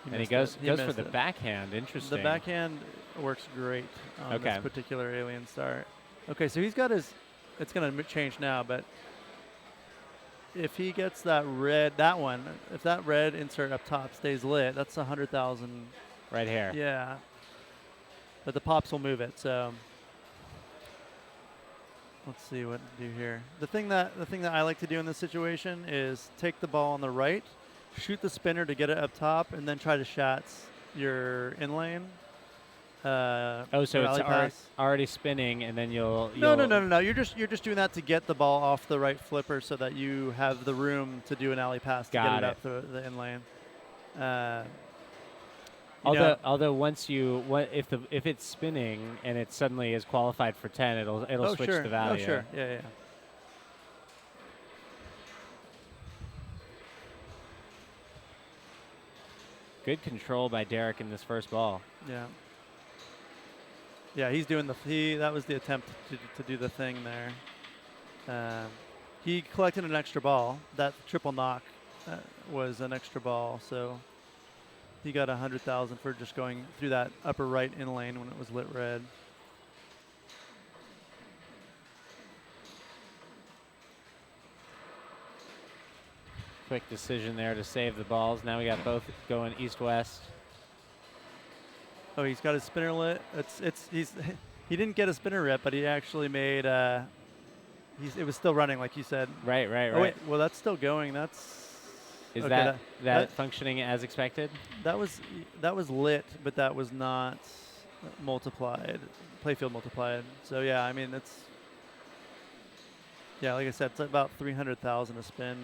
And he missed goes it. for missed the it. backhand. Interesting. The backhand works great on Okay. this particular alien star. Okay, so he's got his. It's going to change now, but if he gets that one, if that red insert up top stays lit, that's 100,000. right here. Yeah. But the pops will move it. So let's see what to do here. The thing that I like to do in this situation is take the ball on the right, shoot the spinner to get it up top, and then try to shots your in lane. So it's rally pass. already spinning, and then you'll No. You're just doing that to get the ball off the right flipper so that you have the room to do an alley pass to Got get it it. up the in lane. Although once if it's spinning and it suddenly is qualified for 10, it'll switch sure. the value. Oh, sure. Yeah. Good control by Derek in this first ball. Yeah. Yeah, he's doing that was the attempt to do the thing there. He collected an extra ball. That triple knock was an extra ball, so he got 100,000 for just going through that upper right in lane when it was lit red. Quick decision there to save the balls. Now we got both going east-west. Oh, he's got his spinner lit. He didn't get a spinner rip, but he actually made. It was still running, like you said. Right. Oh wait, well that's still going. Is okay, that functioning as expected? That was lit, but that was not multiplied, playfield multiplied. So yeah, I mean like I said, it's about 300,000 a spin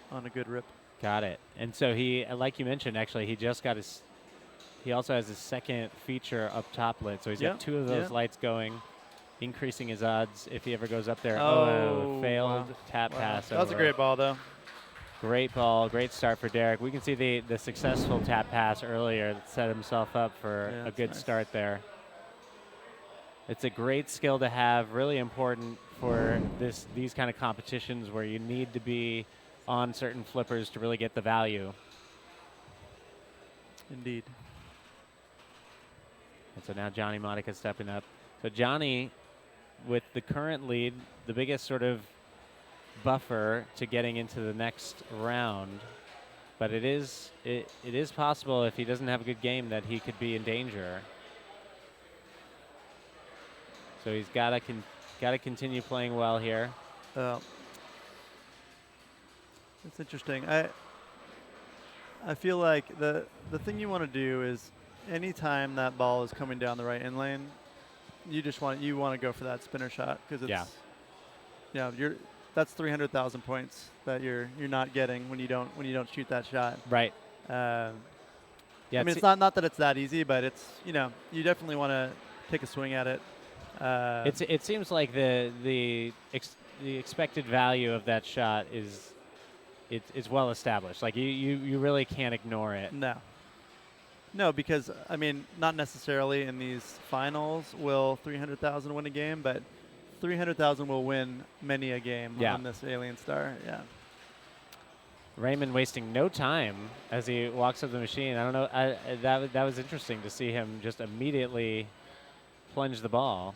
on a good rip. Got it. And so he, like you mentioned, actually, he also has his second feature up top lit. So he's got two of those lights going, increasing his odds if he ever goes up there. Failed tap pass. That was a great ball, though. Great ball. Great start for Derek. We can see the successful tap pass earlier that set himself up for a good start there. It's a great skill to have, really important for these kind of competitions where you need to be on certain flippers to really get the value. Indeed. And so now Johnny Monica stepping up. So Johnny, with the current lead, the biggest sort of buffer to getting into the next round. But it is possible if he doesn't have a good game that he could be in danger. So he's got to continue playing well here. It's interesting. I feel like the thing you want to do is anytime that ball is coming down the right in lane, you want to go for that spinner shot because it's that's 300,000 points that you're not getting when you don't shoot that shot. Right. I mean, it's not that it's that easy, but it's you definitely want to take a swing at it. It seems like the expected value of that shot is. It's well established. Like you really can't ignore it. No, because I mean, not necessarily in these finals will 300,000 win a game, but 300,000 will win many a game on this Alien Star. Yeah. Raymond wasting no time as he walks up the machine. I don't know. That was interesting to see him just immediately plunge the ball.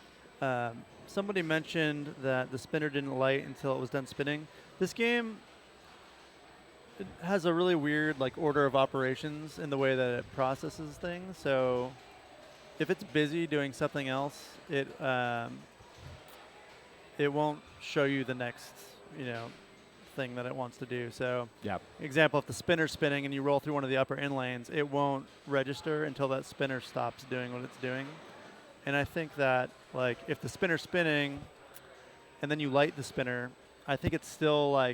Somebody mentioned that the spinner didn't light until it was done spinning. This game. It has a really weird order of operations in the way that it processes things. So if it's busy doing something else, it won't show you the next thing that it wants to do. So example, if the spinner's spinning and you roll through one of the upper in lanes, it won't register until that spinner stops doing what it's doing. And I think that if the spinner's spinning and then you light the spinner, I think it's still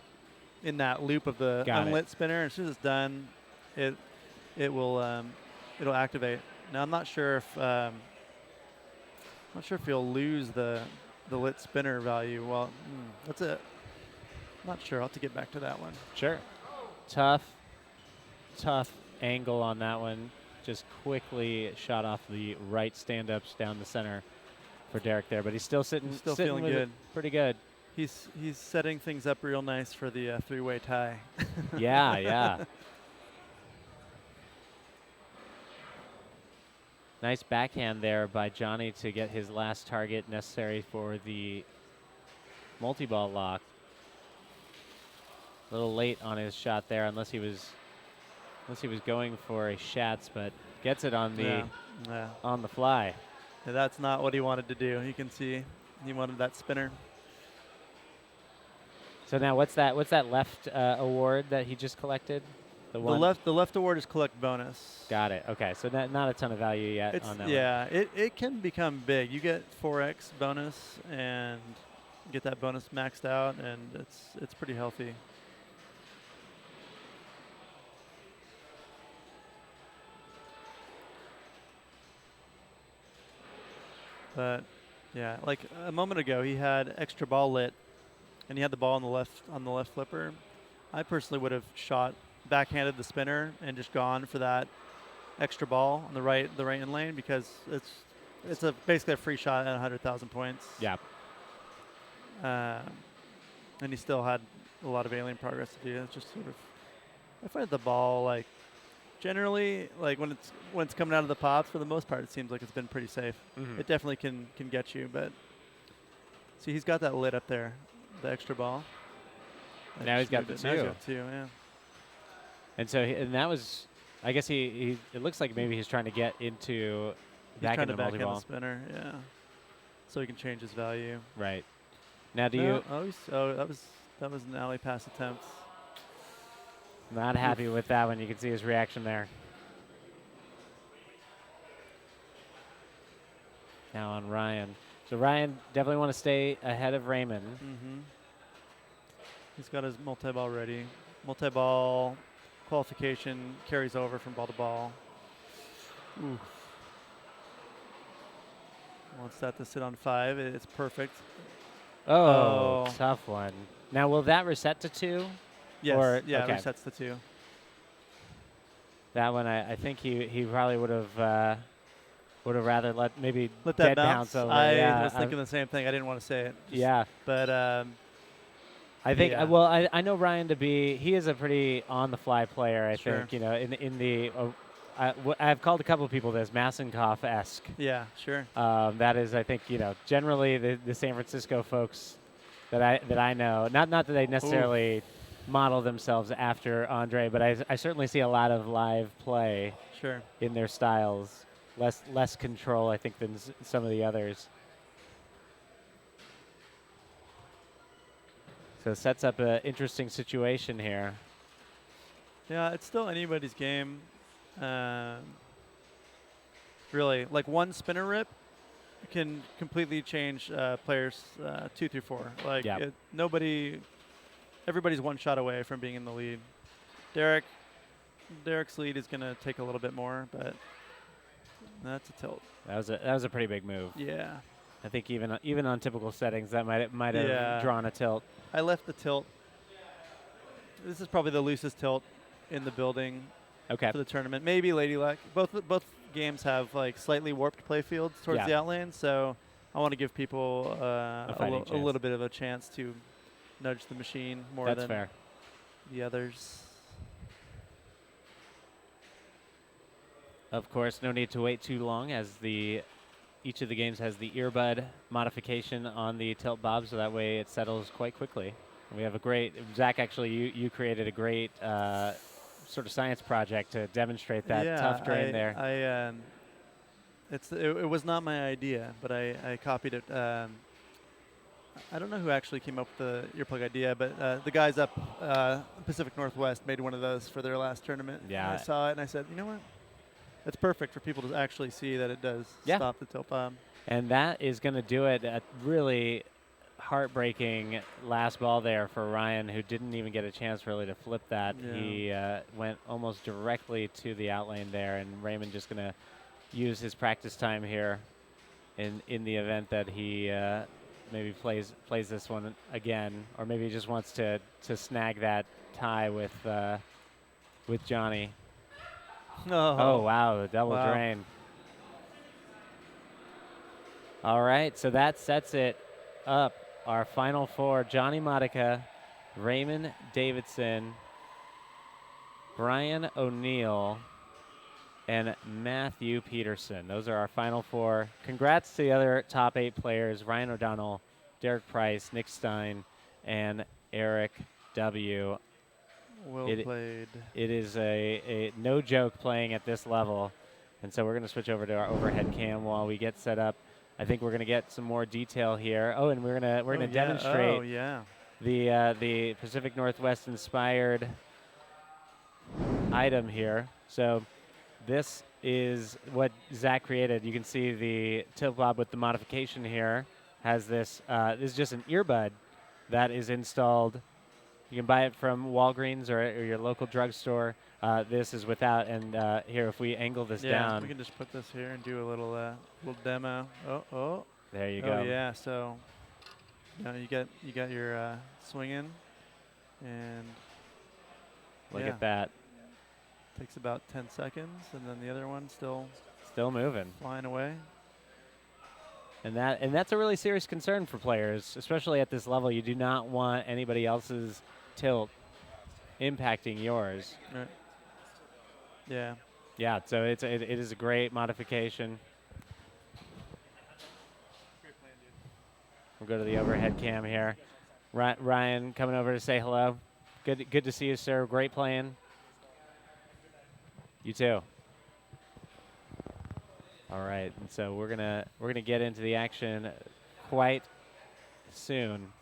in that loop of the unlit spinner. As soon as it's done, it'll activate. Now I'm not sure if you'll lose the lit spinner value. Well, that's it. Not sure. I'll have to get back to that one. Sure. Tough angle on that one. Just quickly shot off the right stand-ups down the center for Derek there, but he's still sitting feeling with good. It pretty good. He's setting things up real nice for the three-way tie. Yeah. Nice backhand there by Johnny to get his last target necessary for the multi-ball lock. A little late on his shot there, unless he was going for a Schatz, but gets it on the fly. Yeah, that's not what he wanted to do. You can see he wanted that spinner. So now what's that left award that he just collected? The left award is collect bonus. Got it. Okay, so not a ton of value yet on that. Yeah, it can become big. You get 4x bonus and get that bonus maxed out, and it's pretty healthy. But yeah, a moment ago, he had extra ball lit, and he had the ball on the left flipper. I personally would have shot backhanded the spinner and just gone for that extra ball on the right in lane, because it's basically a free shot at 100,000 points. Yeah. And he still had a lot of alien progress to do. It's just sort of, I find the ball, like, generally, like when it's coming out of the pops, for the most part, it seems like it's been pretty safe. Mhm. It definitely can get you, but see, he's got that lit up there, the extra ball. Now he's got the Now he's two. got two, yeah. And so, and that was, I guess he it looks like maybe he's trying to get into He's back trying into to backhand the multi-ball. spinner, yeah. So he can change his value. Right. Now, do No, you that was an alley pass attempt. not happy with that one? You can see his reaction there. Now on Ryan. So Ryan definitely want to stay ahead of Raymond. Mm-hmm. He's got his multi-ball ready. Multi-ball qualification carries over from ball to ball. Ooh. Wants that to sit on 5. It's perfect. Oh, Oh. tough one. Now, will that reset to 2? Yes. Or- yeah, okay. resets the 2. That one, I think he probably would have rather let maybe Let that dead bounce. over. I yeah, was thinking the same thing. I didn't want to say it. yeah. But I think yeah. well, I know Ryan to be. He is a pretty on the fly player. I Sure. think in the. I've called a couple of people this Massenkoff-esque. yeah, sure. That is, I think, generally the San Francisco folks that I know. Not that they necessarily model themselves after Andre, but I certainly see a lot of live play Sure. in their styles. Less control, I think, than some of the others. So it sets up an interesting situation here. Yeah, it's still anybody's game. Really, like one spinner rip can completely change players 2 through 4. Like Yep. everybody's one shot away from being in the lead. Derek's lead is going to take a little bit more, but that's a tilt. That was a pretty big move. Yeah, I think even on typical settings, that might have Yeah. drawn a tilt. I left the tilt. This is probably the loosest tilt in the building Okay. for the tournament. Maybe Lady Luck. Both games have like slightly warped play fields towards Yeah. the outlane, so I want to give people fighting a chance. little bit of a chance to nudge the machine more That's than fair. the others. Of course, no need to wait too long, as each of the games has the earbud modification on the tilt bob, so that way it settles quite quickly. And we have a great Zach. Actually, you created a great sort of science project to demonstrate that tough drain there. It was not my idea, but I copied it. I don't know who actually came up with the earplug idea, but the guys up Pacific Northwest made one of those for their last tournament. Yeah. And I saw it and I said, you know what? It's perfect for people to actually see that it does Yeah. stop the tilt bob. And that is going to do it. A really heartbreaking last ball there for Ryan, who didn't even get a chance really to flip that. Yeah. He went almost directly to the outlane there, and Raymond just going to use his practice time here in the event that he maybe plays this one again, or maybe he just wants to snag that tie with Johnny. Oh, wow, the double Wow. drain. All right, so that sets it up. Our final 4, Johnny Modica, Raymond Davidson, Brian O'Neill, and Matthew Peterson. Those are our final 4. Congrats to the other top 8 players, Ryan O'Donnell, Derek Price, Nick Stein, and Eric W. Well It- played. It is a no joke playing at this level. And so we're going to switch over to our overhead cam while we get set up. I think we're going to get some more detail here. Oh, and we're going to demonstrate Oh, yeah. the Pacific Northwest inspired item here. So this is what Zach created. You can see the tilt bob with the modification here has this. This is just an earbud that is installed. You can buy it from Walgreens or your local drugstore. This is without, and here, if we angle this Yeah, down, we can just put this here and do a little demo. Oh. there you Oh go. yeah, so you got your swinging, and Look Yeah. at that. Takes about 10 seconds, and then the other one still Still moving. flying away. And that's a really serious concern for players, especially at this level. You do not want anybody else's tilt impacting yours. Right. Yeah. Yeah, so it is a great modification. We'll go to the overhead cam here. Ryan coming over to say hello. Good to see you, sir. Great playing. You too. All right, and so we're gonna get into the action quite soon.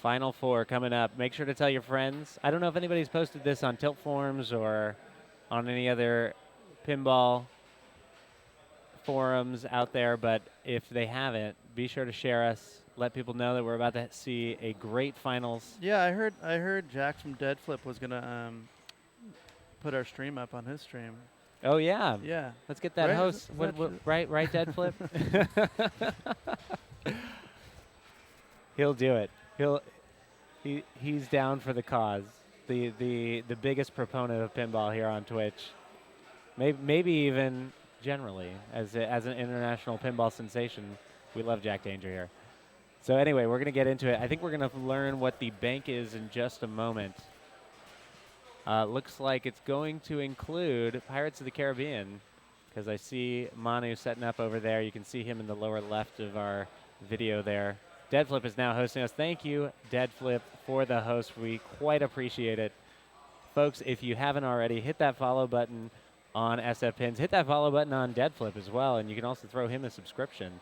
Final four coming up. Make sure to tell your friends. I don't know if anybody's posted this on Tilt Forums or on any other pinball forums out there, but if they haven't, be sure to share us. Let people know that we're about to see a great finals. Yeah, I heard Jax from Dead Flip was gonna put our stream up on his stream. Oh yeah, Yeah. let's get that Right, host. is that What, true? right, Dead Flip. He'll do it. He's down for the cause. The biggest proponent of pinball here on Twitch. Maybe even generally as an international pinball sensation. We love Jack Danger here. So anyway, we're gonna get into it. I think we're gonna learn what the bank is in just a moment. Looks like it's going to include Pirates of the Caribbean, because I see Manu setting up over there. You can see him in the lower left of our video there. Deadflip is now hosting us. Thank you, Deadflip, for the host. We quite appreciate it. Folks, if you haven't already, hit that follow button on SF Pins. Hit that follow button on Deadflip as well, and you can also throw him a subscription.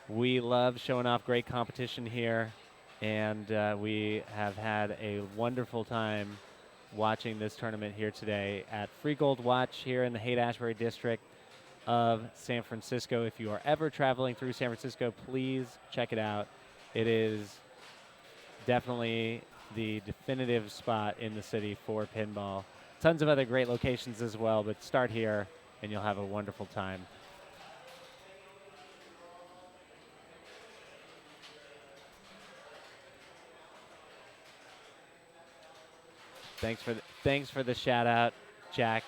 We love showing off great competition here, and we have had a wonderful time watching this tournament here today at Free Gold Watch here in the Haight-Ashbury district of San Francisco. If you are ever traveling through San Francisco, please check it out. It is definitely the definitive spot in the city for pinball. Tons of other great locations as well, but start here and you'll have a wonderful time. Thanks for the shout out, Jack.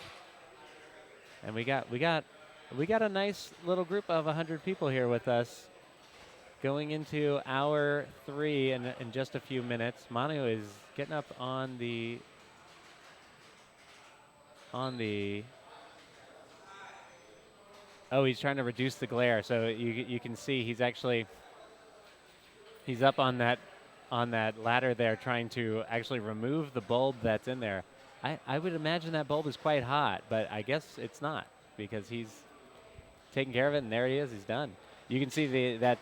And we got a nice little group of 100 people here with us. Going into hour 3 in just a few minutes. Manu is getting up on the oh, he's trying to reduce the glare, so you can see he's up on that ladder there, trying to actually remove the bulb that's in there. I would imagine that bulb is quite hot, but I guess it's not, because he's taking care of it, and there he is. He's done. You can see that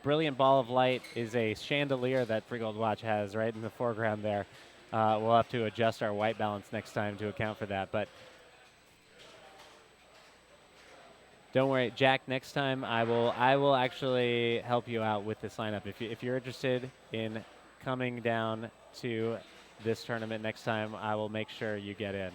brilliant ball of light is a chandelier that Free Gold Watch has right in the foreground there. We'll have to adjust our white balance next time to account for that, but don't worry, Jack. Next time I will actually help you out with this lineup. If you're interested in coming down to this tournament next time, I will make sure you get in.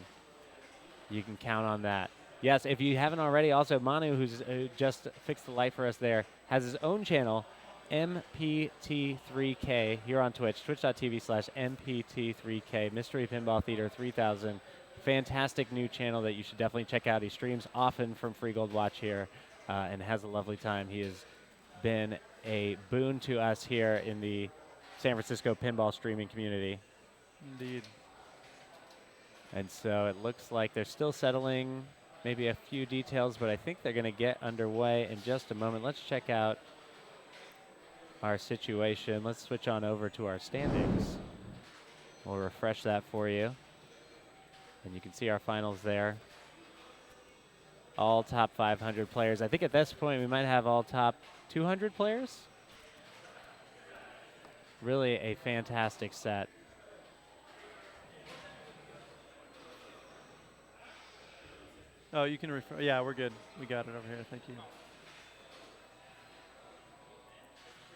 You can count on that. Yes, if you haven't already, also Manu, who just fixed the light for us there, has his own channel, MPT3K, here on Twitch, twitch.tv/MPT3K, Mystery Pinball Theater 3000. Fantastic new channel that you should definitely check out. He streams often from Free Gold Watch here and has a lovely time. He has been a boon to us here in the San Francisco pinball streaming community. Indeed. And so it looks like they're still settling maybe a few details, but I think they're going to get underway in just a moment. Let's check out our situation. Let's switch on over to our standings. We'll refresh that for you. And you can see our finals there. All top 500 players. I think at this point we might have all top 200 players. Really a fantastic set. Oh, you can refer. Yeah, we're good. We got it over here. Thank you.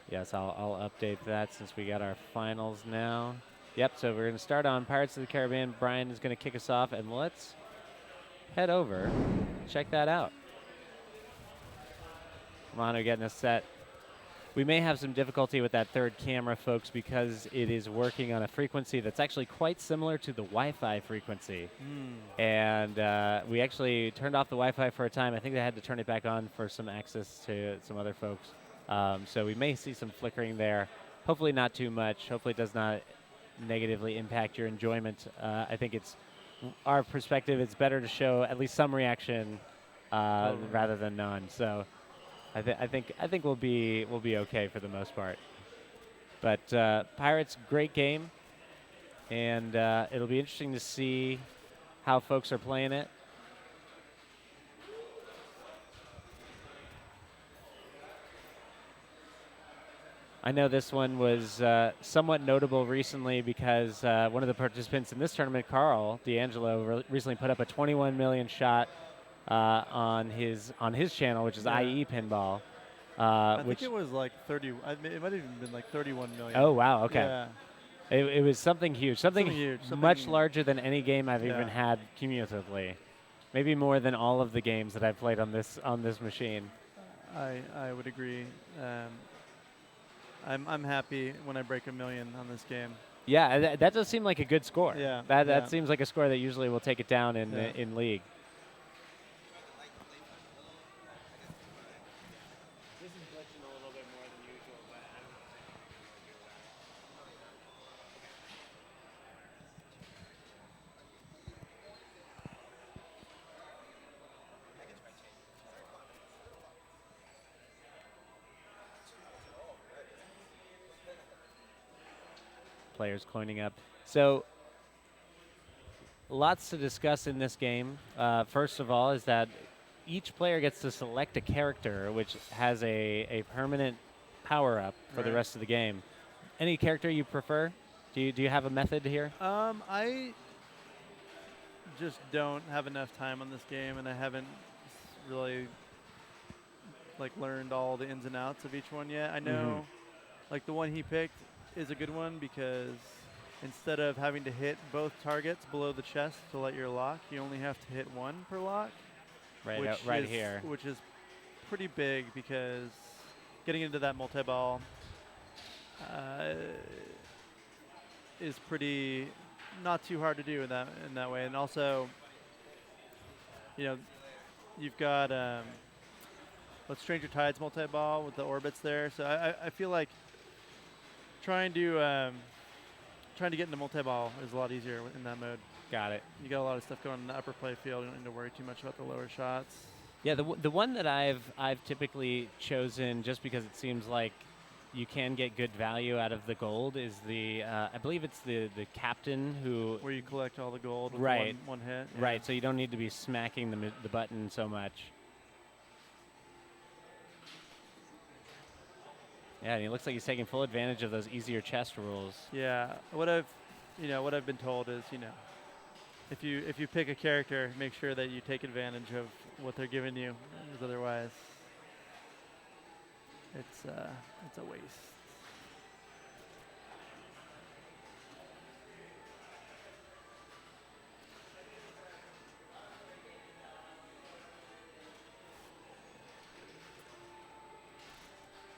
Yes, I'll update that since we got our finals now. Yep, so we're going to start on Pirates of the Caribbean. Brian is going to kick us off, and let's head over, check that out. Manu getting us set We may have some difficulty with that third camera, folks, because it is working on a frequency that's actually quite similar to the Wi-Fi frequency. And we actually turned off the Wi-Fi for a time. I think they had to turn it back on for some access to some other folks. So we may see some flickering there. Hopefully not too much. Hopefully it does not negatively impact your enjoyment. I think it's our perspective. It's better to show at least some reaction rather than none. So I think we'll be okay for the most part. But Pirates, great game, and it'll be interesting to see how folks are playing it. I know this one was somewhat notable recently because one of the participants in this tournament, Carl D'Angelo, recently put up a 21 million shot on his channel, which is IE Pinball. I Which think it was like 30. It might have even been like 31 million. oh wow, okay. Yeah. It was something huge, something huge, much something- larger than any game I've even Yeah. had cumulatively. Maybe more than all of the games that I've played on this machine. I would agree. I'm happy when I break 1 million on this game. Yeah, that does seem like a good score. Yeah, That yeah. seems like a score that usually will take it down in Yeah. in league. This is glitching a little bit more than usual, but I don't know. Players cleaning up. So lots to discuss in this game. First of all is that each player gets to select a character which has a permanent power-up for the Right. rest of the game. Any character you prefer? Do you have a method here? I just don't have enough time on this game, and I haven't really learned all the ins and outs of each one yet. I know, like the one he picked is a good one because instead of having to hit both targets below the chest to let your lock, you only have to hit one per lock. Right, which right is, here. Which is pretty big because getting into that multi-ball is pretty not too hard to do in that way. And also, you've got let's Stranger Tides multi-ball with the orbits there. So I feel like trying to get into multi-ball is a lot easier in that mode. Got it. You got a lot of stuff going in the upper play field. You don't need to worry too much about the lower shots. Yeah, the one that I've typically chosen just because it seems like you can get good value out of the gold is the I believe it's the captain who Where you collect all the gold with Right. one hit. Yeah. right. So you don't need to be smacking the button so much. Yeah, and he looks like he's taking full advantage of those easier chest rules. Yeah. What I've been told is, if you pick a character, make sure that you take advantage of what they're giving you, because otherwise, it's a waste.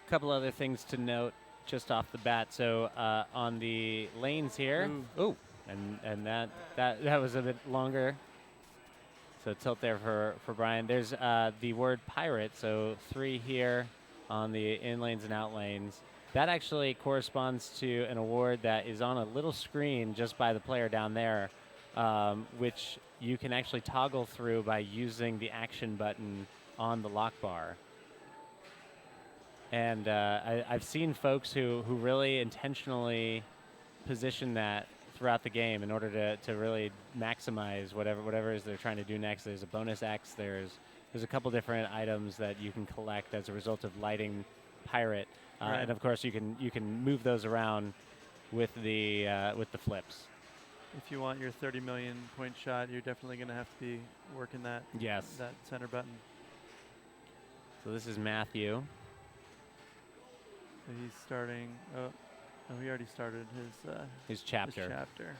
Couple other things to note just off the bat. So on the lanes here, Ooh. and that was a bit longer. So tilt there for Brian. There's the word pirate. So 3 here on the in lanes and out lanes. That actually corresponds to an award that is on a little screen just by the player down there, which you can actually toggle through by using the action button on the lock bar. And I've seen folks who really intentionally position that throughout the game in order to really maximize whatever it is they're trying to do next. There's a bonus X. There's a couple different items that you can collect as a result of lighting pirate, Right. and of course you can move those around with the flips. If you want your 30 million point shot, you're definitely going to have to be working that Yes. that center button. So this is Matthew. So he's starting. Oh, he already started His his chapter. chapter.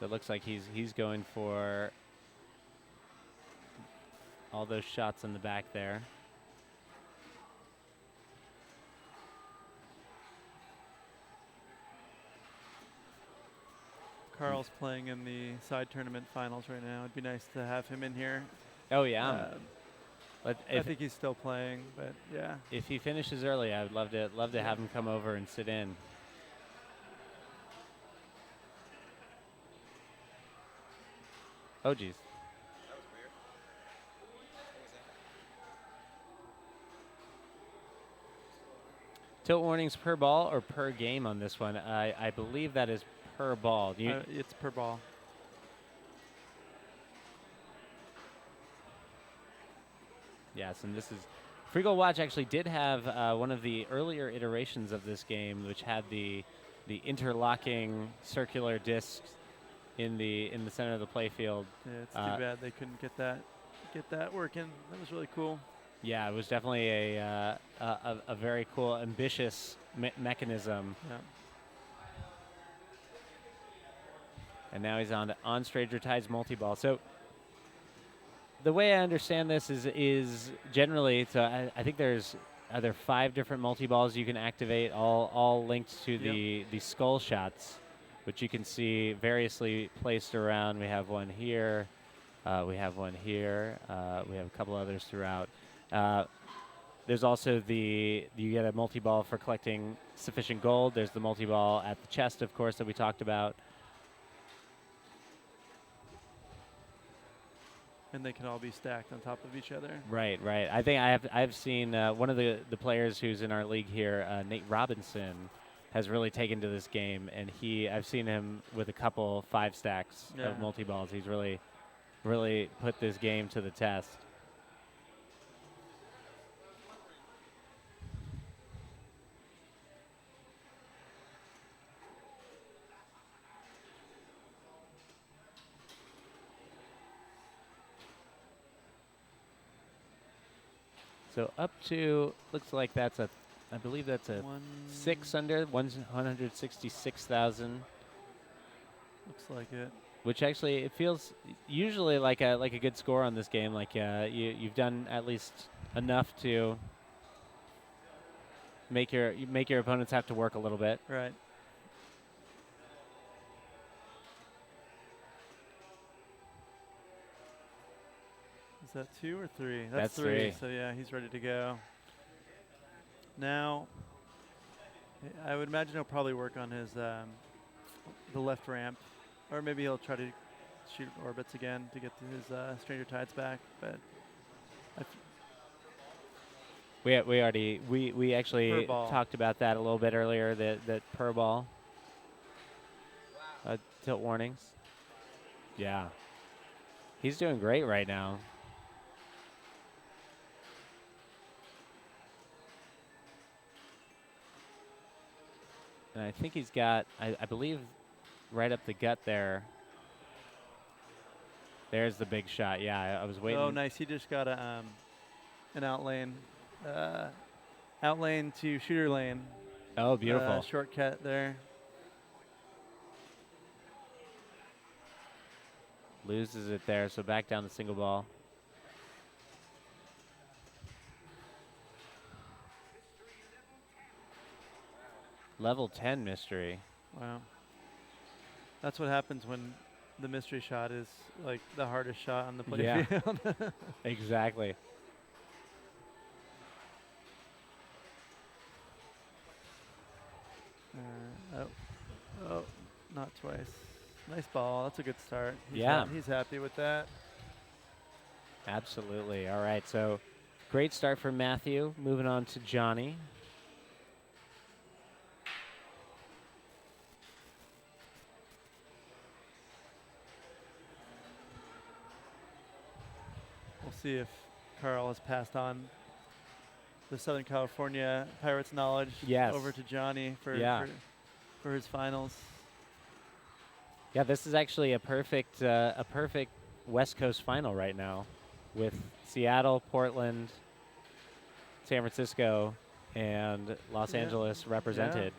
So it looks like he's going for all those shots in the back there. Carl's playing in the side tournament finals right now. It'd be nice to have him in here. Oh yeah. Um, But I think he's still playing, but yeah. if he finishes early, I would love to have him come over and sit in. Oh geez. Tilt warnings per ball or per game on this one? I believe that is per ball. Do you, It's per ball. yes, and this is Freegold Watch actually did have one of the earlier iterations of this game, which had the interlocking circular discs in the center of the playfield. Yeah, it's too bad they couldn't get that working. That was really cool. Yeah, it was definitely a very cool, ambitious mechanism. Yeah. And now he's on Stranger Tides multi-ball. So the way I understand this is generally, so I think are there 5 different multi-balls you can activate, all linked to the skull shots, which you can see variously placed around. We have one here, we have one here, we have a couple others throughout. There's also you get a multi-ball for collecting sufficient gold. There's the multi-ball at the chest, of course, that we talked about. And they can all be stacked on top of each other. Right. I think I've seen one of the players who's in our league here, Nate Robinson, has really taken to this game, and I've seen him with a couple 5 stacks of multi-balls. He's really put this game to the test. So up to, looks like I believe that's a 6 under, 166,000. Looks like it. Which actually, it feels usually like a good score on this game. Like you've done at least enough to make your opponents have to work a little bit. Right. Is that 2 or 3? That's 3. 3. So yeah, he's ready to go. Now, I would imagine he'll probably work on his the left ramp, or maybe he'll try to shoot orbits again to get to his Stranger Tides back. But we actually Per ball. talked about that a little bit earlier. That per ball tilt warnings. Yeah, he's doing great right now. And I think he's got, I believe, right up the gut there. There's the big shot. Yeah, I was waiting. Oh, nice. He just got an outlane to shooter lane. Oh, beautiful. Shortcut there. Loses it there, so back down the single ball. Level 10 mystery. Wow. That's what happens when the mystery shot is like the hardest shot on the playfield. Yeah. Exactly. Oh, not twice. Nice ball. That's a good start. He's happy with that. Absolutely. All right, so great start for Matthew. Moving on to Johnny. We'll see if Carl has passed on the Southern California Pirates knowledge over to Johnny for his finals. Yeah, this is actually a perfect West Coast final right now, with Seattle, Portland, San Francisco, and Los Angeles represented.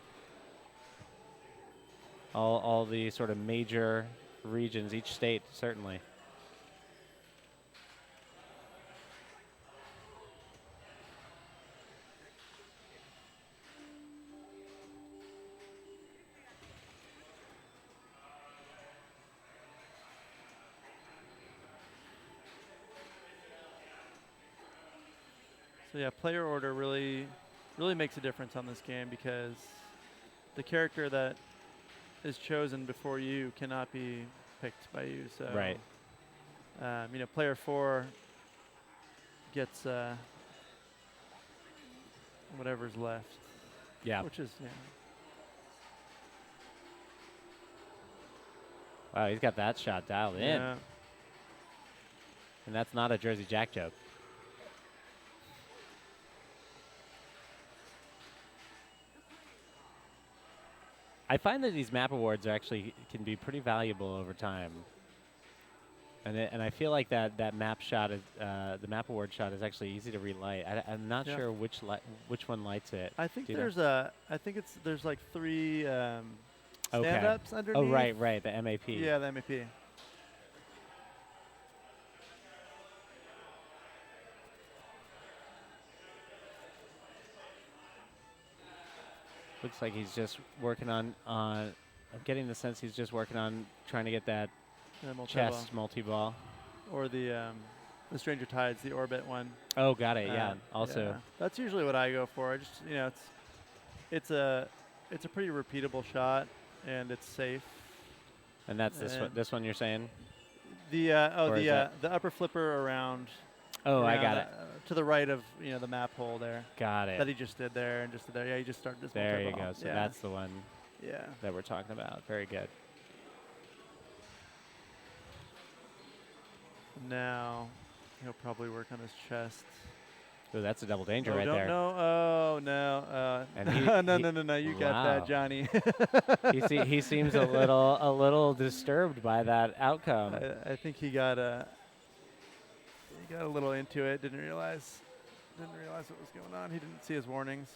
All the sort of major regions, each state certainly. So yeah, player order really makes a difference on this game because the character that is chosen before you cannot be picked by you. So Right. Player 4 gets whatever's left. Yeah. Which is Wow, he's got that shot dialed in. yeah. And that's not a Jersey Jack joke. I find that these map awards can be pretty valuable over time. And I feel like that map shot is the map award shot is actually easy to relight. I'm not Yeah. sure which one lights it. I think Do you know? there's like 3 Okay. stand-ups underneath. Oh right, the MAP. Yeah, the MAP. Looks like he's just working on. I'm getting the sense he's just working on trying to get that chess multi-ball. Or the Stranger Tides, the orbit one. Oh, got it. Yeah. Also, yeah. That's usually what I go for. I just it's a pretty repeatable shot and it's safe. and that's this one you're saying. The Or is that- the upper flipper around. Oh, I around, got it. To the right of the map hole there. Got it. That he just did there and just did there. Yeah, he just started this. There you multi-ball. go. So yeah. that's the one yeah. that we're talking about. Very good. Now he'll probably work on his chest. Oh, that's a double danger Oh, right don't there. know. Oh no. And he- no. You got Wow. that, Johnny. he seems a little disturbed by that outcome. I think he got a little into it. Didn't realize what was going on. He didn't see his warnings.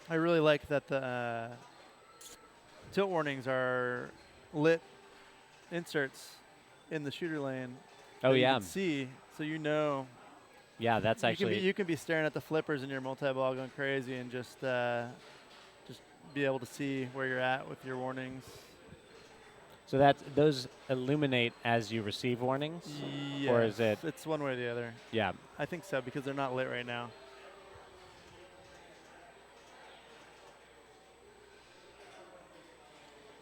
I really like that the tilt warnings are lit inserts in the shooter lane. Oh that you yeah, can see, so yeah. That's actually you can be staring at the flippers in your multi-ball going crazy and just be able to see where you're at with your warnings. so that those illuminate as you receive warnings. Yes, Or is it- It's one way or the other. Yeah. I think so because they're not lit right now.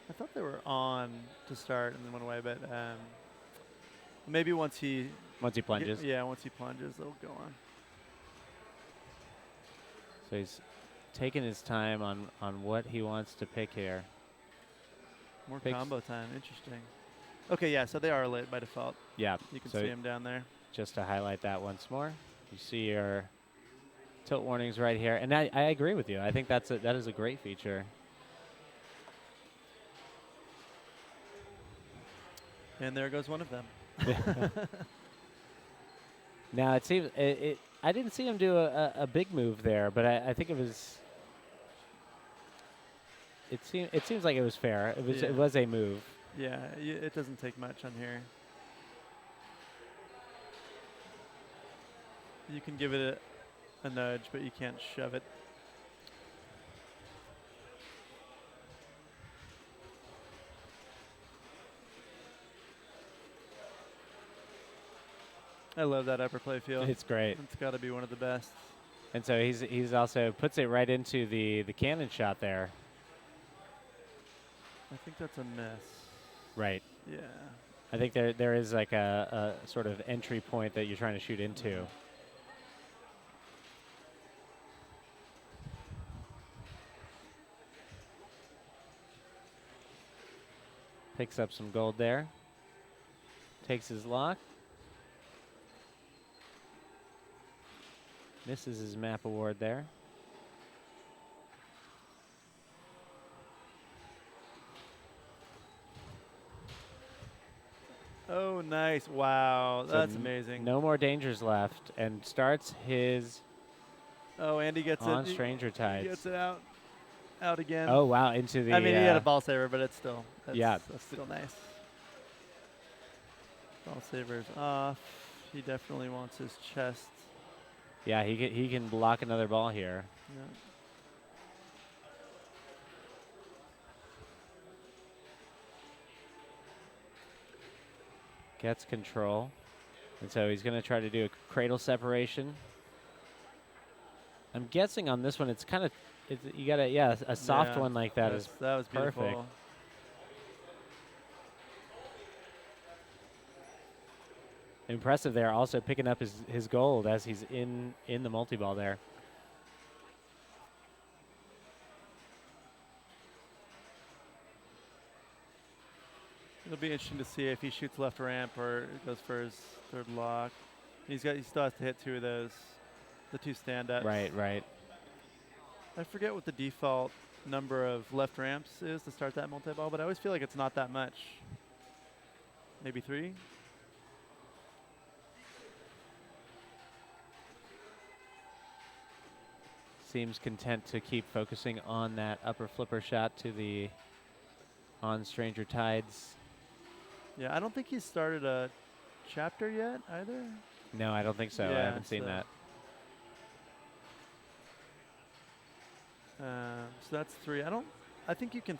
I thought they were on to start and then went away, but maybe once he Once he plunges. once he plunges, they'll go on. So he's taking his time on what he wants to pick here. More Picks. combo time. Interesting. Okay, yeah, so they are lit by default. Yeah. You can so see them down there. just to highlight that once more, you see your tilt warnings right here, and I agree with you. I think that is a great feature. And there goes one of them. Now it seems I didn't see him do a big move there, but I think it was. It seems like it was fair. It Yeah. was a move. Yeah, it doesn't take much on here. You can give it a nudge, but you can't shove it. I love that upper play field. It's great, It's got to be one of the best. and so he's also puts it right into the cannon shot there. I think that's a miss. Right. Yeah. I think there is like a sort of entry point that you're trying to shoot into. Picks up some gold there. Takes his lock. Misses his map award there. Oh, nice. Wow. So That's amazing. No more dangers left, and starts his Oh, Andy gets on it. Stranger He Tides. gets it out again. Oh wow, into the. I mean, he had a ball saver, but it's still. Yeah. That's still nice. Ball saver's off. He definitely wants his chest. Yeah, he can block another ball here. Yeah. Gets control, And so he's going to try to do a cradle separation. I'm guessing on this one, it's kind of, you got a soft Yeah, one like that is that was beautiful. perfect. Impressive there, also picking up his gold as he's in the multi-ball there. It'll be interesting to see if he shoots left ramp or goes for his third lock. He still has to hit 2 of those, the 2 stand-ups. Right. I forget what the default number of left ramps is to start that multi-ball, but I always feel like it's not that much. Maybe 3? Seems content to keep focusing on that upper flipper shot to the on Stranger Tides. Yeah, I don't think he's started a chapter yet either. No, I don't think so. I Yeah, haven't seen so- that. So that's 3. I think you can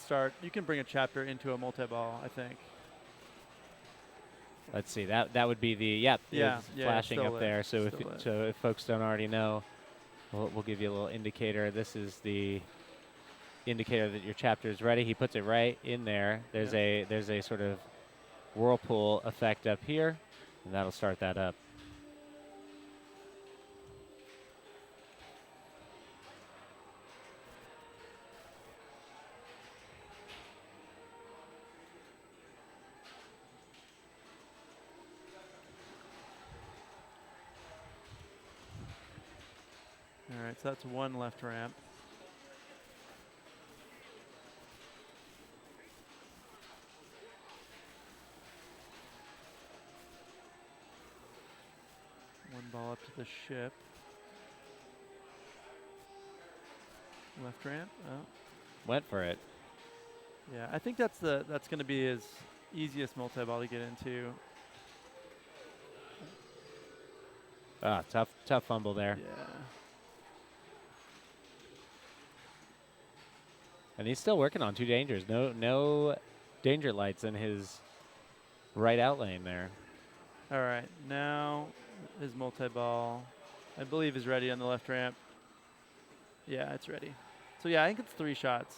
bring a chapter into a multi-ball, I think. Let's see. That would be the Yeah, it's yeah, it's flashing still up lit, there. So still lit. if folks don't already know, we'll give you a little indicator. This is the indicator that your chapter is ready. He puts it right in there. There's a sort of whirlpool effect up here, and that'll start that up. All right, so that's 1 left ramp. One ball up to the ship. Left ramp. Oh, Went for it. yeah. I think that's going to be his easiest multi-ball to get into. Ah, tough fumble there. Yeah. And he's still working on 2 dangers. No danger lights in his right out lane there. All right, now his multi-ball, I believe, is ready on the left ramp. Yeah, it's ready. So yeah, I think it's 3 shots.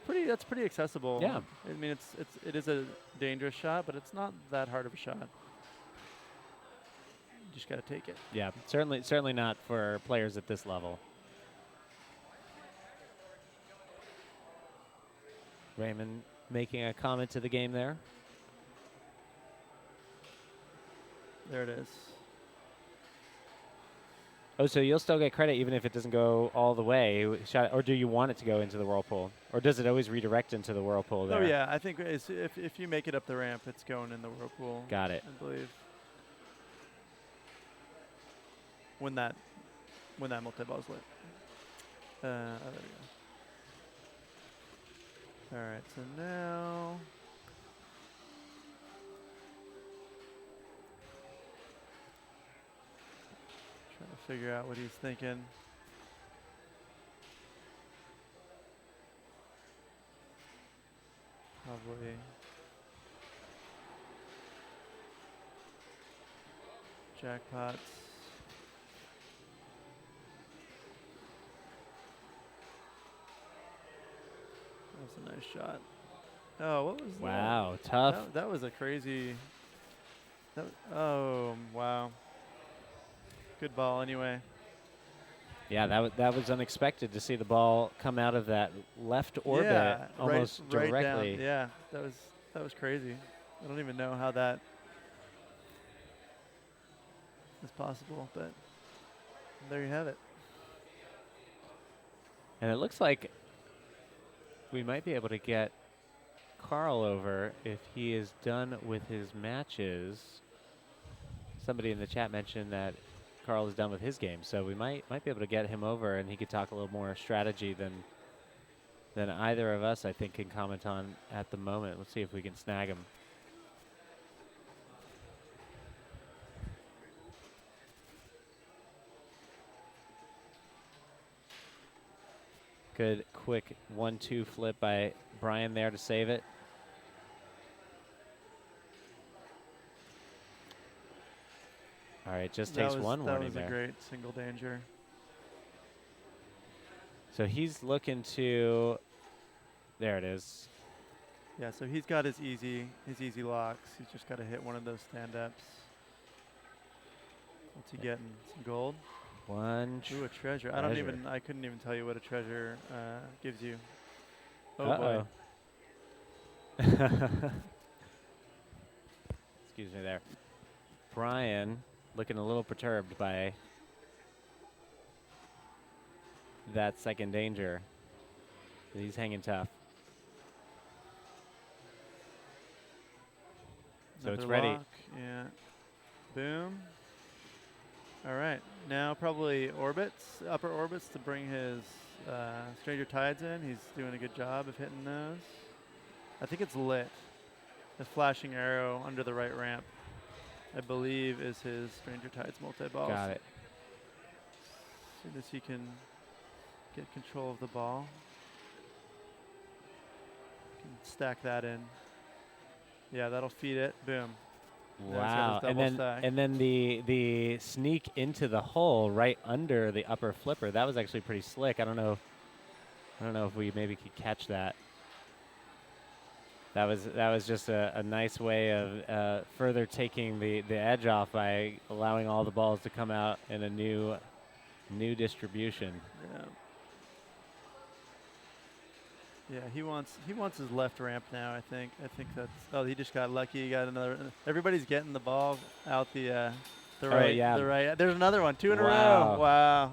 That's pretty accessible. Yeah. I mean, it is a dangerous shot, but it's not that hard of a shot. You just got to take it. Yeah, certainly not for players at this level. Raymond making a comment to the game there. There it is. Oh, so you'll still get credit even if it doesn't go all the way. Or do you want it to go into the whirlpool? Or does it always redirect into the whirlpool there? Oh yeah, I think if you make it up the ramp, it's going in the whirlpool. Got it. I believe. When that multi-ball is lit. Oh, there we go. All right, so now trying to figure out what he's thinking. Probably jackpots. That was a nice shot. Oh, what was that? Wow, tough. That was a crazy. Oh, wow. Good ball anyway. Yeah, that was unexpected to see the ball come out of that left orbit Yeah, almost right directly. down. Yeah, that was crazy. I don't even know how that is possible, but there you have it. And it looks like we might be able to get Carl over if he is done with his matches. Somebody in the chat mentioned that Carl is done with his game, so we might be able to get him over, and he could talk a little more strategy than either of us, I think, can comment on at the moment. Let's see if we can snag him. Good quick 1-2 flip by Brian there to save it. All right, just That takes was, one that warning was there. a great single danger. So he's looking to. There it is. Yeah, so he's got his easy locks. He's just got to hit one of those stand-ups. What's he getting? Some gold? Ooh, a treasure. I couldn't even tell you what a treasure gives you. Oh boy. Excuse me there. Brian looking a little perturbed by that second danger. He's hanging tough. So it's Another ready. lock, yeah. Boom. All right. Now probably orbits, upper orbits to bring his Stranger Tides in. He's doing a good job of hitting those. I think it's lit. The flashing arrow under the right ramp, I believe, is his Stranger Tides multi-ball. Got it. As soon as he can get control of the ball, can stack that in. Yeah, that'll feed it. Boom. Now he's got his Wow. double stack. And then the sneak into the hole right under the upper flipper. That was actually pretty slick. I don't know if we maybe could catch that. That was just a nice way of further taking the edge off by allowing all the balls to come out in a new distribution. Yeah. Yeah, he wants his left ramp now. I think that's. Oh, he just got lucky. He got another. Everybody's getting the ball out the right. yeah. The right. There's another one. 2 in a Wow. row. Wow.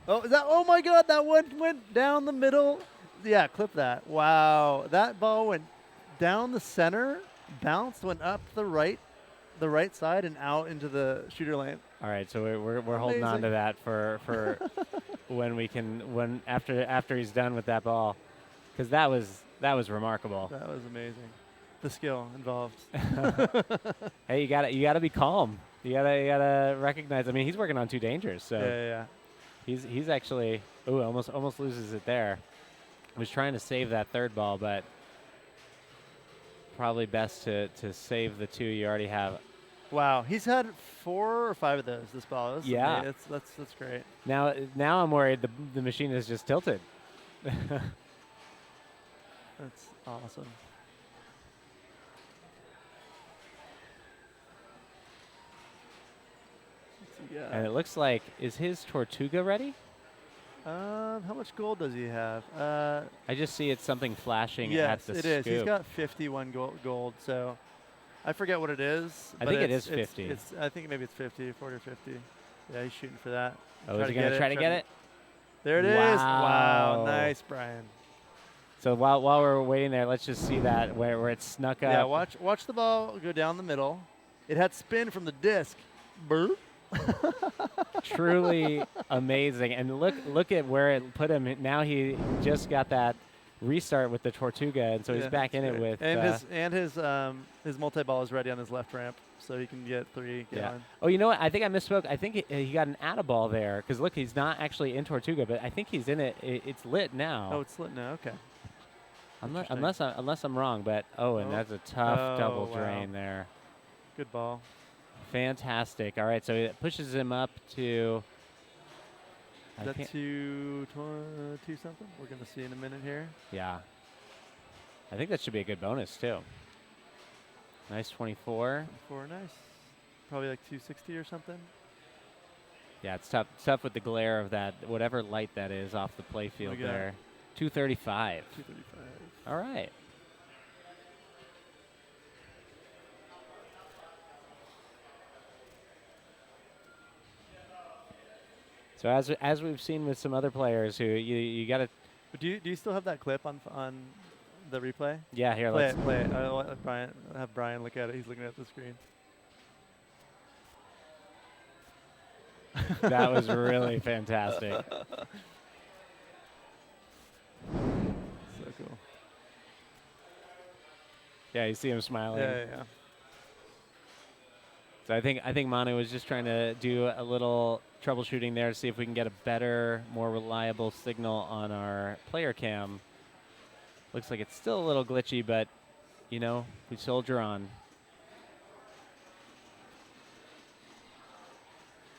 Oh, is that? Oh my God! That one went down the middle. Yeah, clip that. Wow, that ball went down the center, bounced, went up the right side, and out into the shooter lane. All right, so we're holding on to that for when after he's done with that ball, because that was remarkable. That was amazing. The skill involved. Hey, you gotta be calm. You gotta recognize. I mean, he's working on 2 dangers, so Yeah. he's actually almost loses it there. Was trying to save that third ball, but probably best to save the 2 you already have. Wow, he's had 4 or 5 of those. This ball. That's Yeah. amazing. That's great. Now I'm worried the machine is just tilted. That's awesome. What's he got? And it looks like, is his Tortuga ready? How much gold does he have? I just see it's something flashing Yes, at the it is. He's scoop. got 51 gold. So I forget what it is. I but think it it's- is 50. I think maybe it's 50, 40 or 50. Yeah, he's shooting for that. Oh, is he going to try to get it? There it is. Wow. Wow, nice, Brian. So while we're waiting there, let's just see that where it snuck up. Yeah, watch the ball go down the middle. It had spin from the disc. Burp. Truly amazing. And look at where it put him. Now he just got that restart with the Tortuga, and so he's Yeah, back in that's it great. with. And his multi-ball is ready on his left ramp, so he can get 3 Yeah. gallon. Oh, you know what? I think I misspoke. I think he got an Atta-ball there, because look, he's not actually in Tortuga, but I think he's in it. It's lit now. Oh, it's lit now. Okay. Unless I'm wrong, but and that's a tough double wow. drain there. Good ball. Fantastic. All right, so it pushes him up to. Is that 2 something? We're gonna see in a minute here. Yeah. I think that should be a good bonus too. Nice 24. 4, nice. Probably like 260 or something. Yeah, it's tough. It's tough with the glare of that, whatever light that is off the play field we got? there. 235. 235. All right. So as we've seen with some other players who you got to. But do you still have that clip on the replay? Yeah, here, Play let's. it. Play it. I'll let Brian look at it. He's looking at the screen. That was really fantastic. So cool. Yeah, you see him smiling. Yeah. So I think Manu was just trying to do a little troubleshooting there to see if we can get a better, more reliable signal on our player cam. Looks like it's still a little glitchy, but we soldier on.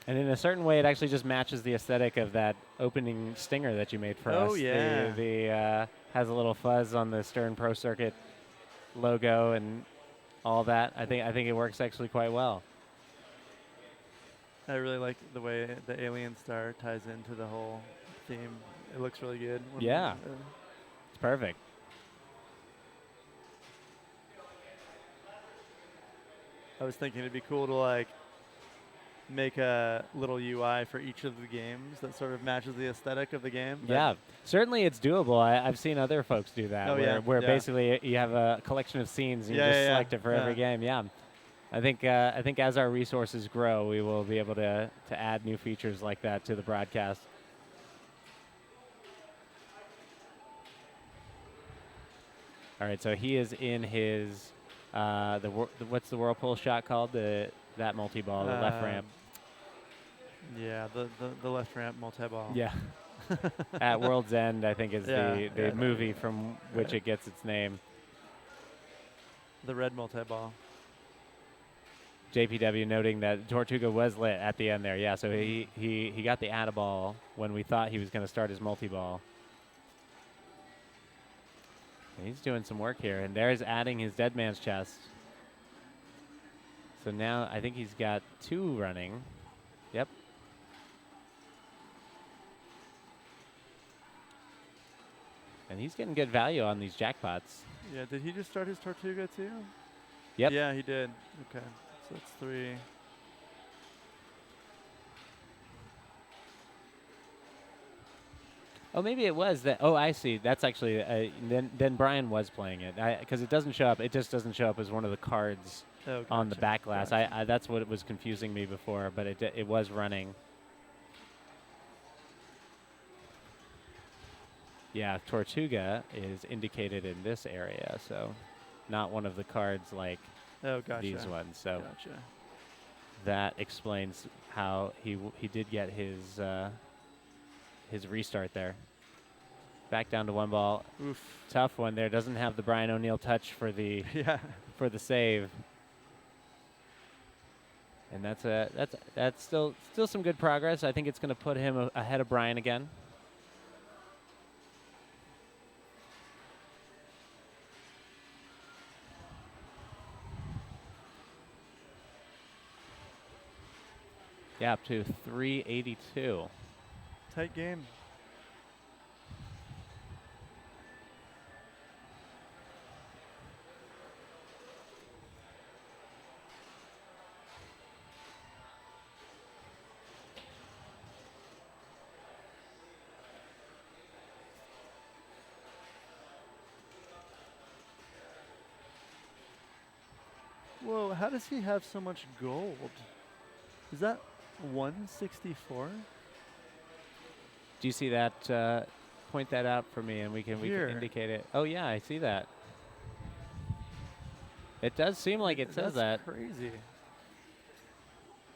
And in a certain way, it actually just matches the aesthetic of that opening stinger that you made for us. Oh, yeah. The has a little fuzz on the Stern Pro Circuit logo and all that. I think it works actually quite well. I really like the way the alien star ties into the whole theme. It looks really good. Yeah. It's perfect. I was thinking it'd be cool to like make a little UI for each of the games that sort of matches the aesthetic of the game. Yeah, certainly it's doable. I've seen other folks do that, Oh, where, yeah, where yeah. basically you have a collection of scenes and you Yeah, just yeah, yeah, select it for every yeah. game. Yeah, I think as our resources grow, we will be able to add new features like that to the broadcast. All right, so he is in his what's the whirlpool shot called? That multi-ball, the left ramp. Yeah, the left ramp multi-ball. Yeah. At World's End, I think is Yeah, the yeah, movie from which it gets its name. The red multi-ball. JPW noting that Tortuga was lit at the end there. Yeah, so he got the add-a-ball when we thought he was going to start his multi-ball. And he's doing some work here, and there's adding his dead man's chest. So now I think he's got 2 running. Yep. And he's getting good value on these jackpots. Yeah, did he just start his Tortuga too? Yep. Yeah, he did. Okay, so that's 3. Oh, maybe it was that. Oh, I see. That's actually then Brian was playing it because it doesn't show up. It just doesn't show up as one of the cards Oh, on the gotcha, back glass. gotcha. I that's what was confusing me before, but it was running. Yeah, Tortuga is indicated in this area, so not one of the cards like Oh, gotcha. these ones. So Gotcha. that explains how he did get his restart there. Back down to 1 ball. Oof. Tough one there. Doesn't have the Brian O'Neill touch for the Yeah. for the save. And that's still some good progress. I think it's going to put him ahead of Brian again. Yeah, up to 382. Tight game. Whoa, how does he have so much gold? Is that 164? Do you see that? Point that out for me, and we can Here. indicate it. Oh yeah, I see that. It does seem like it says that. That's crazy.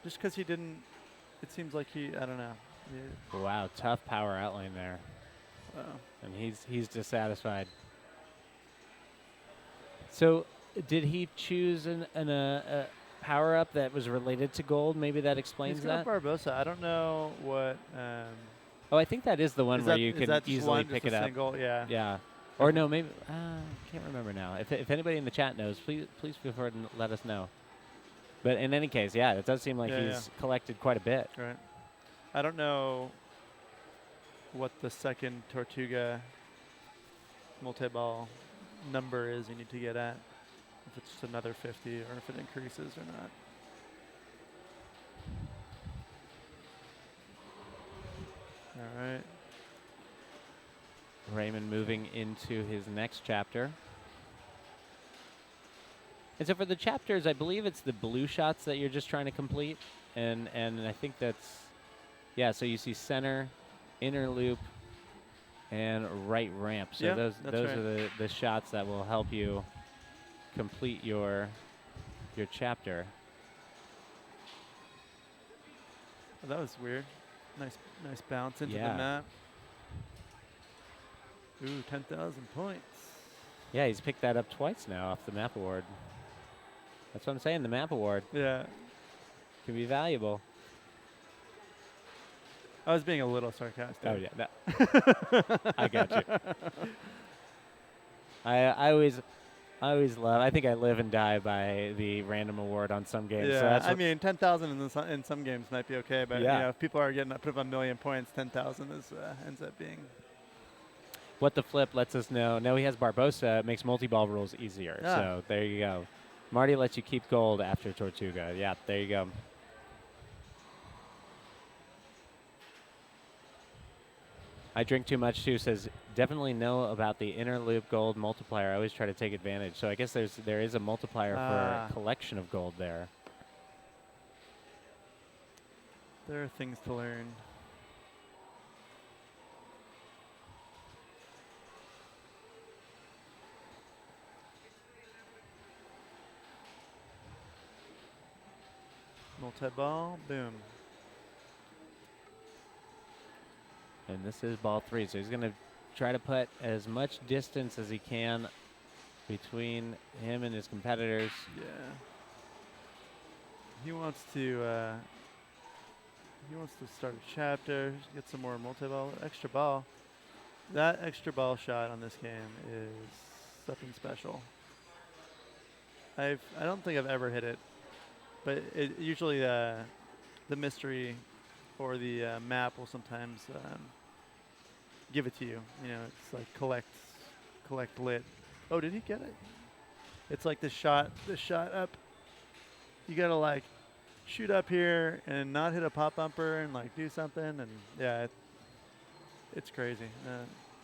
Just because he didn't, it seems like he, I don't know. Yeah. Wow, tough power outline there, Wow. and he's dissatisfied. So, did he choose a power up that was related to gold? Maybe that explains He's got that. Barbosa. I don't know what. Oh, I think that is the one Is where that- you is can that just easily one, pick just it a up. Single? Yeah. Yeah. Or no, maybe can't remember now. If anybody in the chat knows, please feel free to let us know. But in any case, yeah, it does seem like Yeah, he's collected quite a bit. Right. I don't know what the second Tortuga multi-ball number is you need to get at. If it's just another 50 or if it increases or not. All right. Raymond moving into his next chapter. And so for the chapters, I believe it's the blue shots that you're just trying to complete. And I think that's, yeah, so you see center, inner loop, and right ramp. So Yeah, those that's right. are the shots that will help you complete your chapter. Oh, that was weird. Nice bounce into Yeah. the map. Ooh, 10,000 points. Yeah, he's picked that up twice now off the map award. That's what I'm saying, the map award Yeah. can be valuable. I was being a little sarcastic. Oh yeah, I got you. I always love. I think I live and die by the random award on some games. So Yeah, that's I what- mean, 10,000 in some games might be okay, but Yeah. if people are getting put up a million points, 10,000 is ends up being. what the flip lets us know. No, he has Barbosa. It makes multi-ball rules easier. Ah. So there you go. Marty lets you keep gold after Tortuga. Yeah, there you go. I drink too much too. Says definitely know about the inner loop gold multiplier. I always try to take advantage. So I guess there is a multiplier Ah. for collection of gold there. There are things to learn. Multi-ball, boom. And this is ball 3. So he's going to try to put as much distance as he can between him and his competitors. Yeah. He wants to start a chapter, get some more multi-ball, extra ball. That extra ball shot on this game is something special. I don't think I've ever hit it, but it usually the mystery or the map will sometimes give it to you. You know, it's like collect lit. Oh, did he get it? It's like the shot up. You gotta like shoot up here and not hit a pop bumper and like do something, and yeah, it's crazy.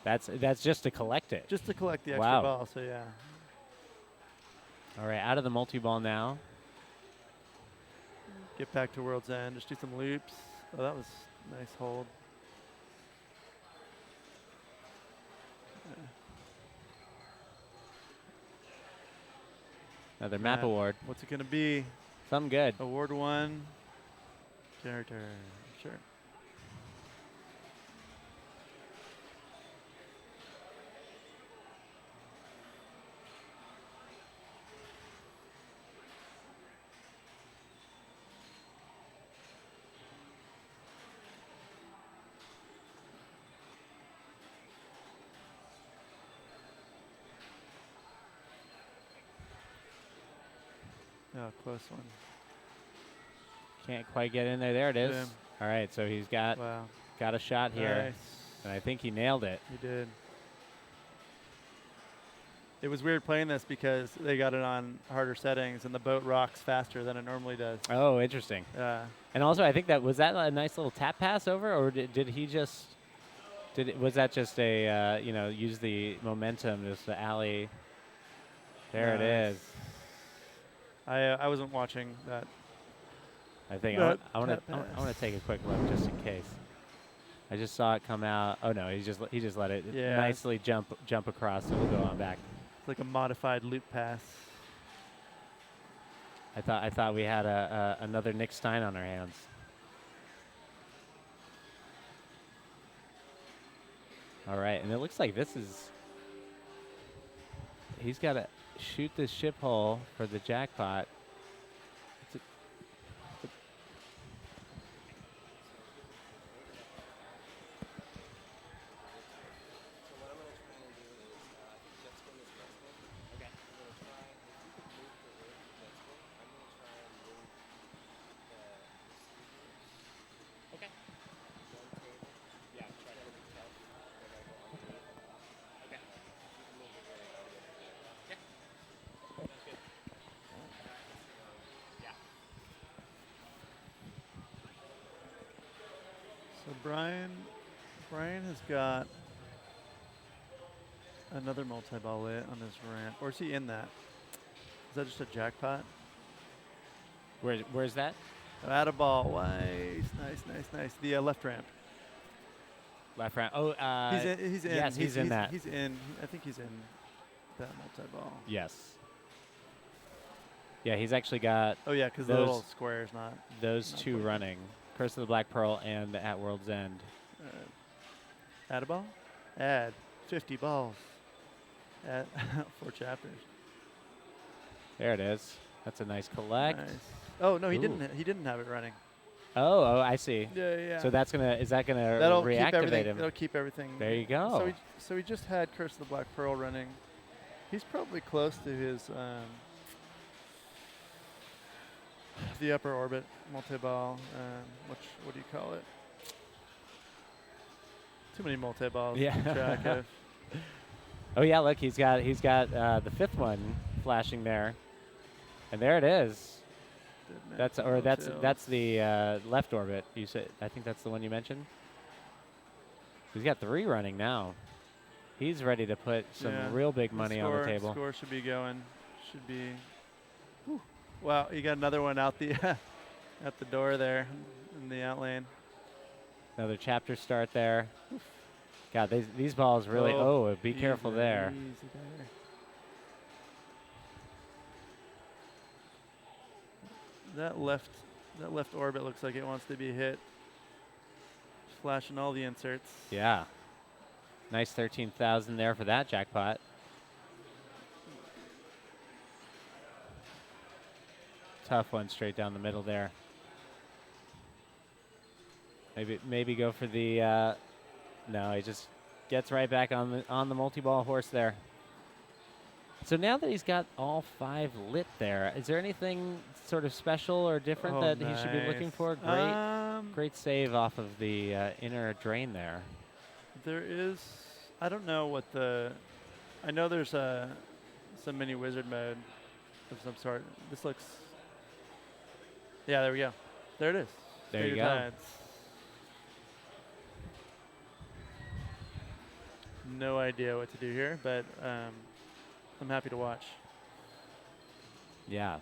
That's just to collect it. Just to collect the extra Wow. ball. So yeah. All right, out of the multi-ball now. Get back to World's End. Just do some loops. Oh, that was a nice hold. Another map Map. award. What's it gonna be? Something good. Award 1. Character. Sure. Oh, close one. Can't quite get in there. There it is. Yeah. All right, so he's got Wow. a shot here, Nice. and I think he nailed it. He did. It was weird playing this because they got it on harder settings and the boat rocks faster than it normally does. Oh, interesting. Yeah. And also, I think was that a nice little tap pass over, or did he just was that just a use the momentum, just the alley? There it Nice. is. I wasn't watching that. I think That I want tap to pass. take a quick look just in case. I just saw it come out. Oh no, he just let it Yeah. nicely jump across. So we'll go on back. It's like a modified loop pass. I thought we had another Nick Stein on our hands. All right, and it looks like he's got to shoot this ship hole for the jackpot. So Brian has got another multi-ball lit on his ramp. Or is he in that? Is that just a jackpot? Where's that? Add a ball. Nice. The left ramp. Left round. Oh, He's in. yes, he's in that. He's in. I think he's in that multi-ball. Yes. Yeah, he's actually got Oh yeah, because the Those- little square is not. those Not two quite. running. Curse of the Black Pearl and At World's End. Add a ball. Add 50 balls. Add 4 chapters. There it is. That's a nice collect. Nice. Oh no, he Ooh. didn't. He didn't have it running. Oh, I see. Yeah, yeah. So is that gonna That'll keep reactivate everything. him? It'll keep everything. There you go. So he just had Curse of the Black Pearl running. He's probably close to his the upper orbit multi-ball. What do you call it? Too many multi-balls to Yeah. keep track of. Oh yeah, look, he's got the 5th one flashing there, and there it is. That's the left orbit. You said, I think that's the one you mentioned. He's got 3 running now. He's ready to put some real big money on the table. Score should be going. Should be. Whew. Wow, you got another one out the at the door there in the out lane. Another chapter start there. God, these balls really. Oh, be careful there. Easy there. That left orbit looks like it wants to be hit. Flashing all the inserts. Yeah. Nice 13,000 there for that jackpot. Tough one straight down the middle there. Maybe go for the. No, he just gets right back on the multi-ball horse there. So now that he's got all 5 lit there, is there anything sort of special or different that he should be looking for? Great save off of the inner drain there. There is. I don't know what the. I know there's some mini wizard mode of some sort. This looks. Yeah, there we go. There it is. There you Stranger go. Tides. No idea what to do here, but I'm happy to watch. Yeah,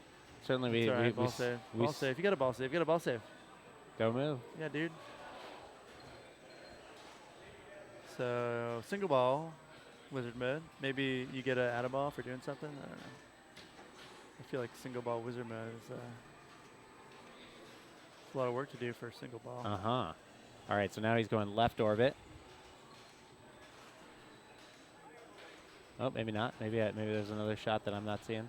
certainly It's all right, ball save. Ball save. You got a ball save. You got a ball save. Go move. Yeah, dude. So single ball, wizard mode. Maybe you get an add a ball for doing something. I don't know. I feel like single ball wizard mode is a lot of work to do for a single ball. All right, so now he's going left orbit. Oh, maybe not. Maybe there's another shot that I'm not seeing.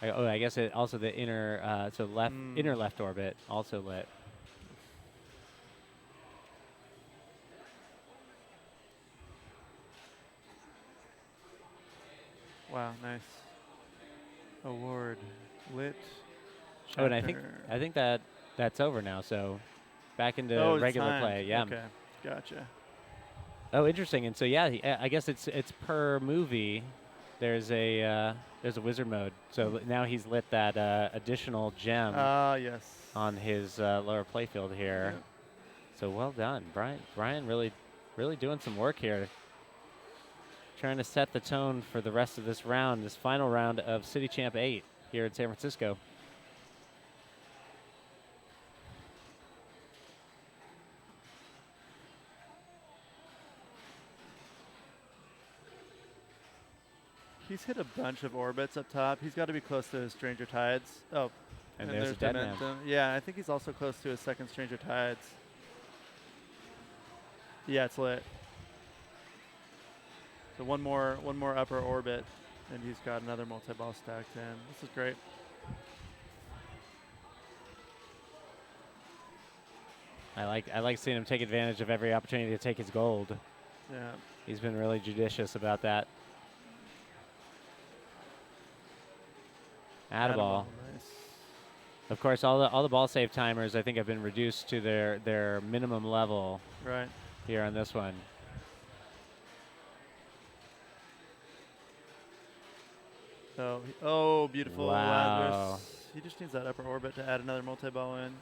I guess it also the inner inner left orbit also lit. Wow, nice. Award lit. Oh, and I think chapter. that's over now. So back into it's regular timed. play. Yeah. Okay, gotcha. Oh, interesting. And so yeah, I guess it's per movie. There's a wizard mode. So now he's lit that additional gem Yes. on his lower playfield here. Yep. So well done, Brian. Brian really doing some work here. Trying to set the tone for the rest of this round, this final round of City Champ 8 here in San Francisco. He's hit a bunch of orbits up top. He's got to be close to his Stranger Tides. Oh, And there's a dead man. Momentum. Yeah, I think he's also close to his second Stranger Tides. Yeah, it's lit. So one more upper orbit, and he's got another multi-ball stacked in. This is great. I like seeing him take advantage of every opportunity to take his gold. Yeah. He's been really judicious about that. Add a ball. Nice. Of course, all the ball save timers I think have been reduced to their minimum level Right. here on this one. Oh, beautiful. Wow. Lazarus. He just needs that upper orbit to add another multi-ball in.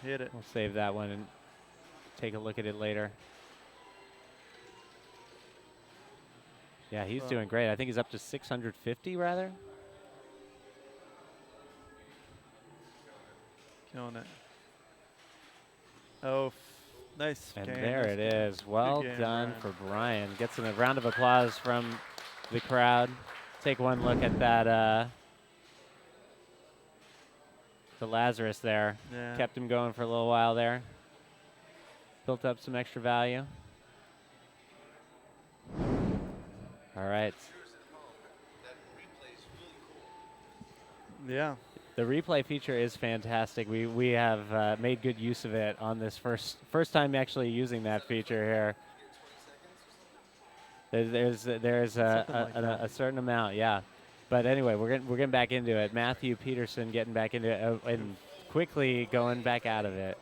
Hit it. We'll save that one and take a look at it later. Yeah, he's doing great. I think he's up to 650 rather. Killing it. Oh, nice And game. there Nice it game. is. Well game, done Brian. for Brian. Gets a round of applause from the crowd. Take one look at that. The Lazarus there. Yeah. Kept him going for a little while there. Built up some extra value. All right. Yeah. The replay feature is fantastic. We have made good use of it on this first time actually using that feature here. There's Something like that. a certain amount, yeah. But anyway, we're getting back into it. Matthew Peterson getting back into it and quickly going back out of it.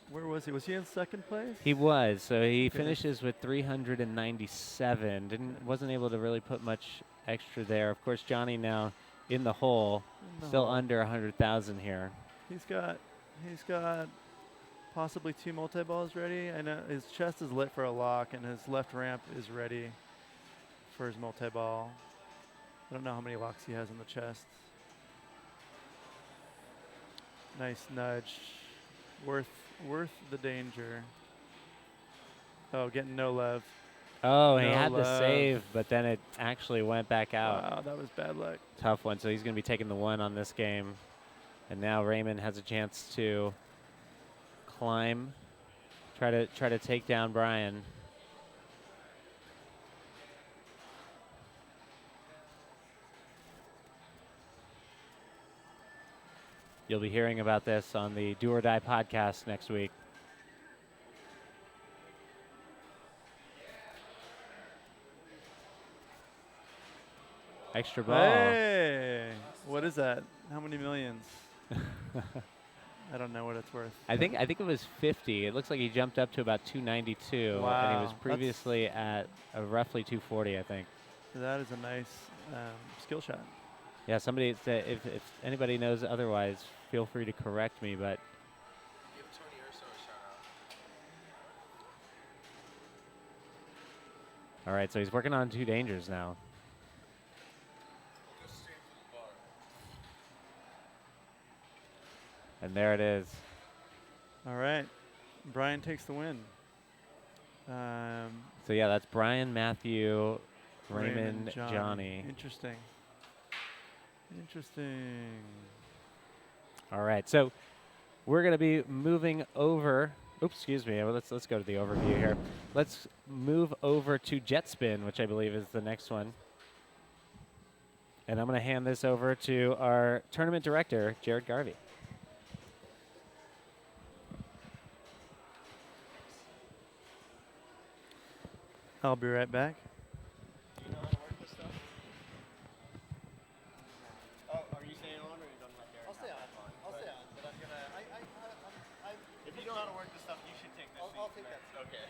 Where was he? Was he in second place? He was. So he Okay. finishes with 397. Wasn't able to really put much extra there. Of course, Johnny now in the hole, In the still hole. under 100,000 here. He's got possibly 2 multi-balls ready. I know his chest is lit for a lock, and his left ramp is ready for his multi-ball. I don't know how many locks he has in the chest. Nice nudge. Worth the danger. Oh, getting no love. Oh, he No had the love. save, but then it actually went back out. Wow, that was bad luck. Tough one. So he's going to be taking the one on this game. And now Raymond has a chance to climb, try to take down Brian. You'll be hearing about this on the Do or Die podcast next week. Extra ball. Hey, what is that? How many millions? I don't know what it's worth. I think it was 50. It looks like he jumped up to about 292, and he was Wow, that's- previously at roughly 240, I think. That is a nice skill shot. Yeah, somebody said if anybody knows otherwise, feel free to correct me. But Give Tony Urso a shout out. all right, so he's working on 2 dangers now. Go straight for the bar. And there it is. All right, Brian takes the win. So yeah, that's Brian, Matthew, Raymond, Johnny. Interesting. Interesting. All right, so we're going to be moving over. Oops, excuse me. Well, let's go to the overview here. Let's move over to Jet Spin, which I believe is the next one. And I'm going to hand this over to our tournament director, Jared Garvey. I'll be right back. Oh, are you staying on, or are you done like there? I'll stay on. I'll stay on, but I'm gonna. If you know how to work this stuff, you should take this. I'll take that. Okay.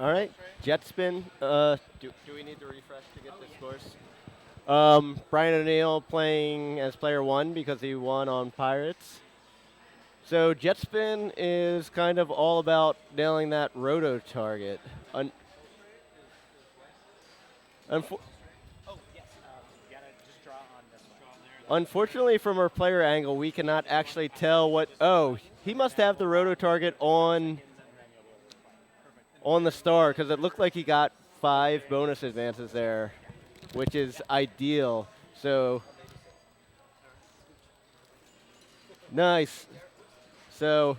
All right, jet spin. Do we need to refresh to get the scores? Brian O'Neill playing as player 1 because he won on Pirates. So jet spin is kind of all about nailing that roto target. Unfo- Oh yes, you gotta just draw on this one. Unfortunately, from our player angle, we cannot actually tell what. Oh, he must have the roto target on the star because it looked like he got 5 bonus advances there, which is ideal. So nice. So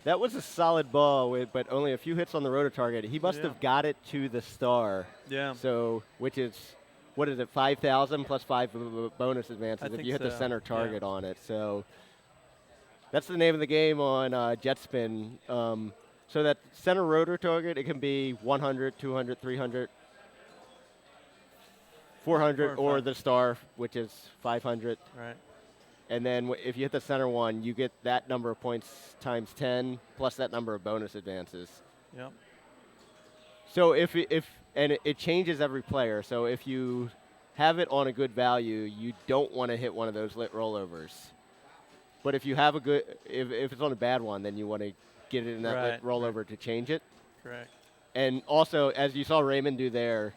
that was a solid ball with, but only a few hits on the rotor target. He must Yeah. have got it to the star. Yeah. So, which is, what is it, 5,000 plus 5 bonus advances I if think you hit the so, center yeah. target on it. So that's the name of the game on jet spin. So that center rotor target, it can be 100, 200, 300, 400, Four or or five. the star, which is 500. Right. And then if you hit the center one, you get that number of points times 10 plus that number of bonus advances. Yep. So it changes every player. So if you have it on a good value, you don't want to hit one of those lit rollovers. But if you have a good, if it's on a bad one, then you want to get it in that lit Right, rollover to change it. Correct. And also, as you saw Raymond do there,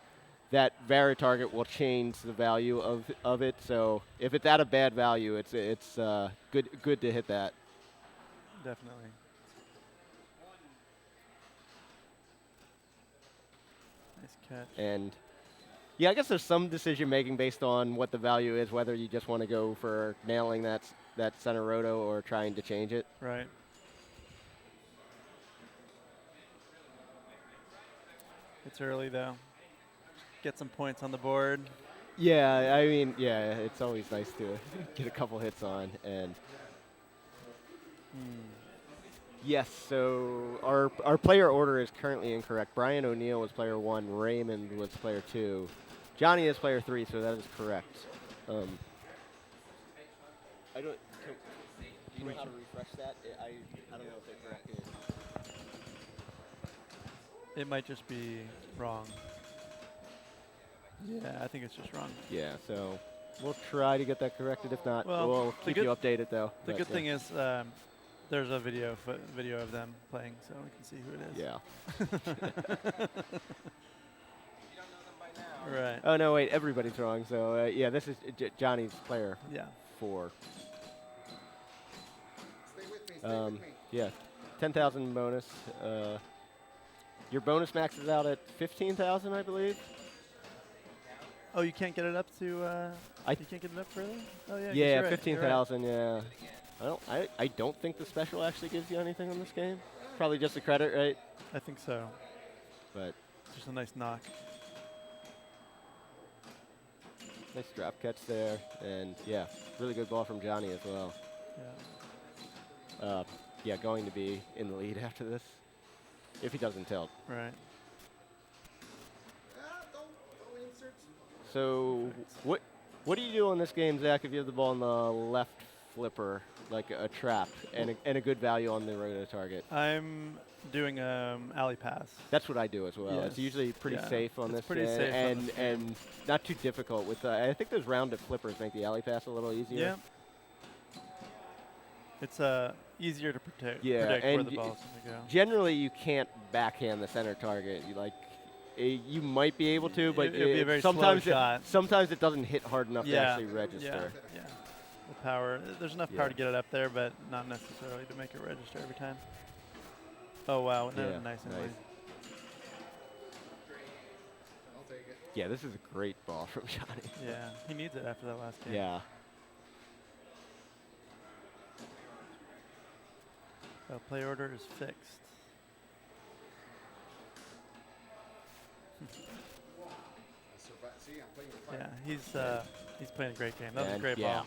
that vari target will change the value of it. So if it's at a bad value, it's good to hit that. Definitely. Nice catch. And yeah, I guess there's some decision making based on what the value is, whether you just want to go for nailing that center roto or trying to change it. Right. It's early though. Get some points on the board. Yeah, I mean, yeah, it's always nice to get a couple hits on. And yes, so our player order is currently incorrect. Brian O'Neill was player 1, Raymond was player 2. Johnny is player 3, so that is correct. I don't. Do you know how to refresh that? I don't know if they're corrected. It might just be wrong. Yeah, I think it's just wrong. Yeah, so we'll try to get that corrected. If not, Well, we'll the keep you updated though. The But, good yeah. thing is there's a video of them playing, so we can see who it is. Yeah. Right. Oh no, wait, everybody's wrong. So yeah, this is Johnny's player Yeah. 4. Yeah, 10,000 bonus. Your bonus maxes out at 15,000, I believe. Oh, you can't get it up to. I- You can't get it up further. Oh yeah. I guess Yeah, you're right, 15,000. Yeah. I don't think the special actually gives you anything on this game. Probably just a credit, right? I think so. But It's just a nice knock. nice drop catch there, and yeah, really good ball from Johnny as well. Yeah. Yeah, going to be in the lead after this, if he doesn't tilt. Right. So what do you do in this game, Zach, if you have the ball on the left flipper, like a trap, and a good value on the roto target? I'm doing alley pass. That's what I do as well. It's Yes. usually pretty Yeah. safe on It's this, pretty safe on this and not too difficult. With I think those rounded flippers make the alley pass a little easier. Yeah. It's easier to predict Yeah, where and the ball's going to go. Generally, you can't backhand the center target. You might be able to, but It'd be a very slow sometimes shot. sometimes it doesn't hit hard enough to Yeah. actually register. Yeah. The power. There's enough Yeah. power to get it up there, but not necessarily to make it register every time. Oh wow! No, Yeah, nice and nice. late. Yeah, this is a great ball from Johnny. Yeah, he needs it after that last game. Yeah. Play order is fixed. Yeah, he's playing a great game. That was a And great yeah. ball.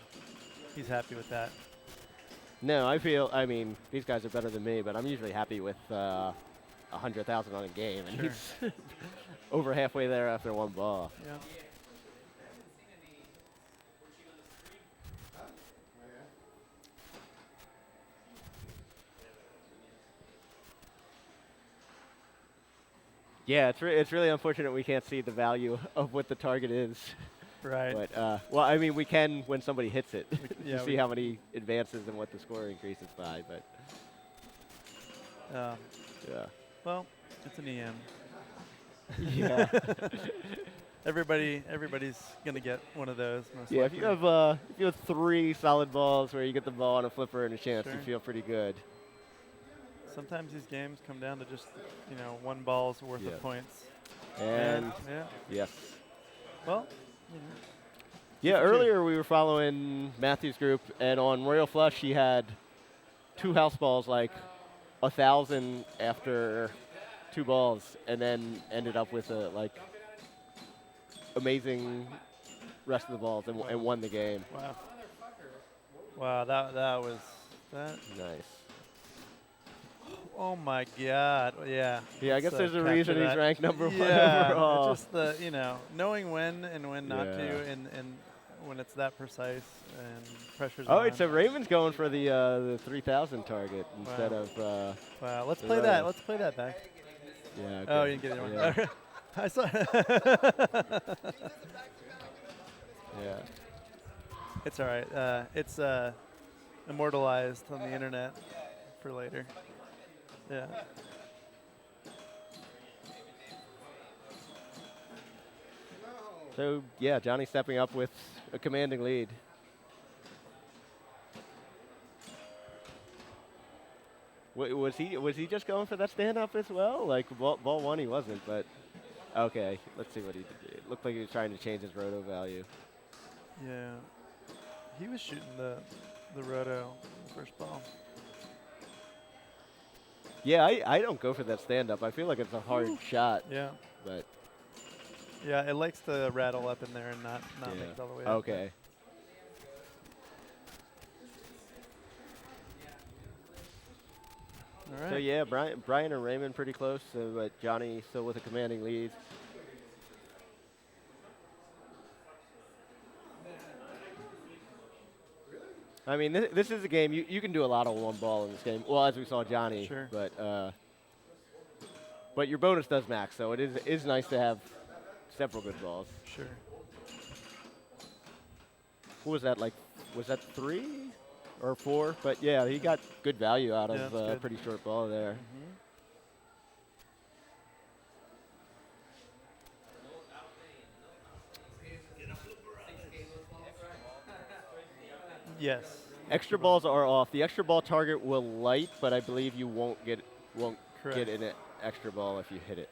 He's happy with that. No, I mean, these guys are better than me, but I'm usually happy with 100,000 on a game, and Sure. he's over halfway there after one ball. Yeah. Yeah, it's really unfortunate we can't see the value of what the target is. Right. But well, I mean, we can when somebody hits it. yeah, to see how many advances and what the score increases by. But yeah. Well, it's an EM. Yeah. Everybody's gonna get one of those. Most Yeah, if likely. you have 3 solid balls where you get the ball on a flipper and a chance, you Sure. feel pretty good. Sometimes these games come down to just one ball's worth Yeah. of points. And yeah. yes. Well, Yeah, True. earlier we were following Matthew's group, and on Royal Flush he had 2 house balls like 1,000 after 2 balls, and then ended up with a amazing rest of the balls and won the game. wow. Wow, that was that. Nice. Oh my God! Yeah. Yeah, I let's, guess there's a capture reason he's that. ranked number 1 Yeah, overall. just the knowing when and when not Yeah. to, and when it's that precise and pressure's Oh, on. wait, so Raymond's going for the 3,000 target instead Wow. of. Wow, let's the play that. Royals. Let's play that back. Yeah. Oh, okay. you didn't get it. Yeah. One. I saw. Yeah. It's all right. It's immortalized on the internet for later. Yeah. So yeah, Johnny stepping up with a commanding lead. Was he just going for that stand up as well? Like ball 1 he wasn't, but okay. Let's see what he did. It looked like he was trying to change his roto value. Yeah. He was shooting the roto the first ball. Yeah, I don't go for that stand up. I feel like it's a hard shot, Yeah. but Yeah, it likes to rattle up in there and not yeah. make it all the way up. Okay. All right. So yeah, Brian and Raymond pretty close, but Johnny still with a commanding lead. I mean, this is a game you can do a lot of 1 ball in this game. Well, as we saw Johnny, Sure. but your bonus does max, so it is nice to have several good balls. Sure. What was that like? Was that 3 or 4? But yeah, he got good value out Yeah, of that's a good. pretty short ball there. Mm-hmm. Yes. Extra balls are off. The extra ball target will light, but I believe you won't get Correct. an extra ball if you hit it.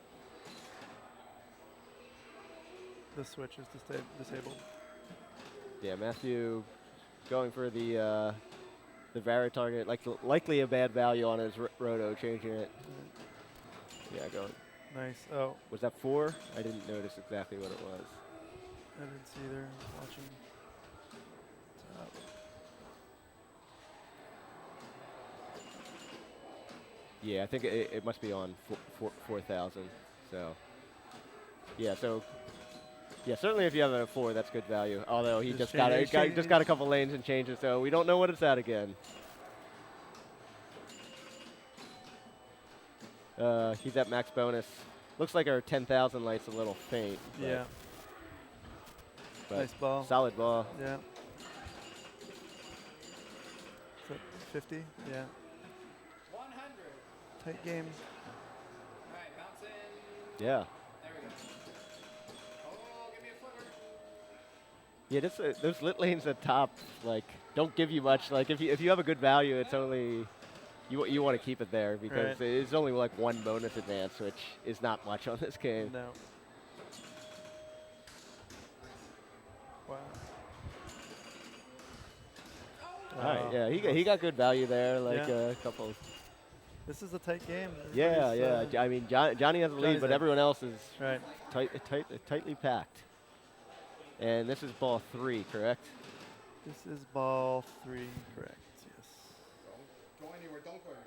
The switch is disabled. Yeah, Matthew going for the Vara target, likely a bad value on his roto, changing it. Yeah, going. Nice. Oh, Was that 4? I didn't notice exactly what it was. I didn't see either. Watching. Top. Yeah, I think it must be on 4,000. So, yeah, certainly if you have a 4, that's good value. Although he Just just got a couple lanes and changes, so we don't know what it's at again. He's at max bonus. Looks like our 10,000 light's a little faint. Yeah. But Nice ball. solid ball. Yeah. Is that 50? Yeah. 100. Tight game. All right, bounce in. Yeah. There we go. Oh, give me a flipper. Yeah, those lit lanes at top, don't give you much. Like, if you have a good value, it's only, you want to keep it there because Right. it's only 1 bonus advance, which is not much on this game. No. Wow. All right, yeah, he got good value there, Yeah. a couple. This is a tight game. Yeah, Everybody's, I mean, Johnny has the lead, Johnny's but in. everyone else is Right. tightly packed. And this is ball 3, correct? This is ball 3, correct? Yes. Don't go anywhere. Don't go anywhere.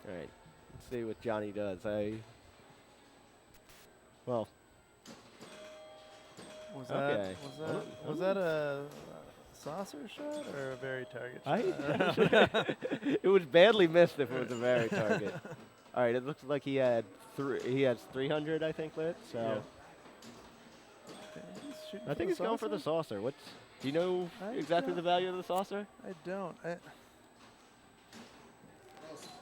All right, let's see what Johnny does. Well, Was Okay. that a saucer shot or a very target I shot? it was badly missed if it was a very target. All right, it looks like he had he has 300, I think, lit. So Yeah. He's shooting I think he's going for the saucer. What's do you know I exactly the don't- value of the saucer? I don't.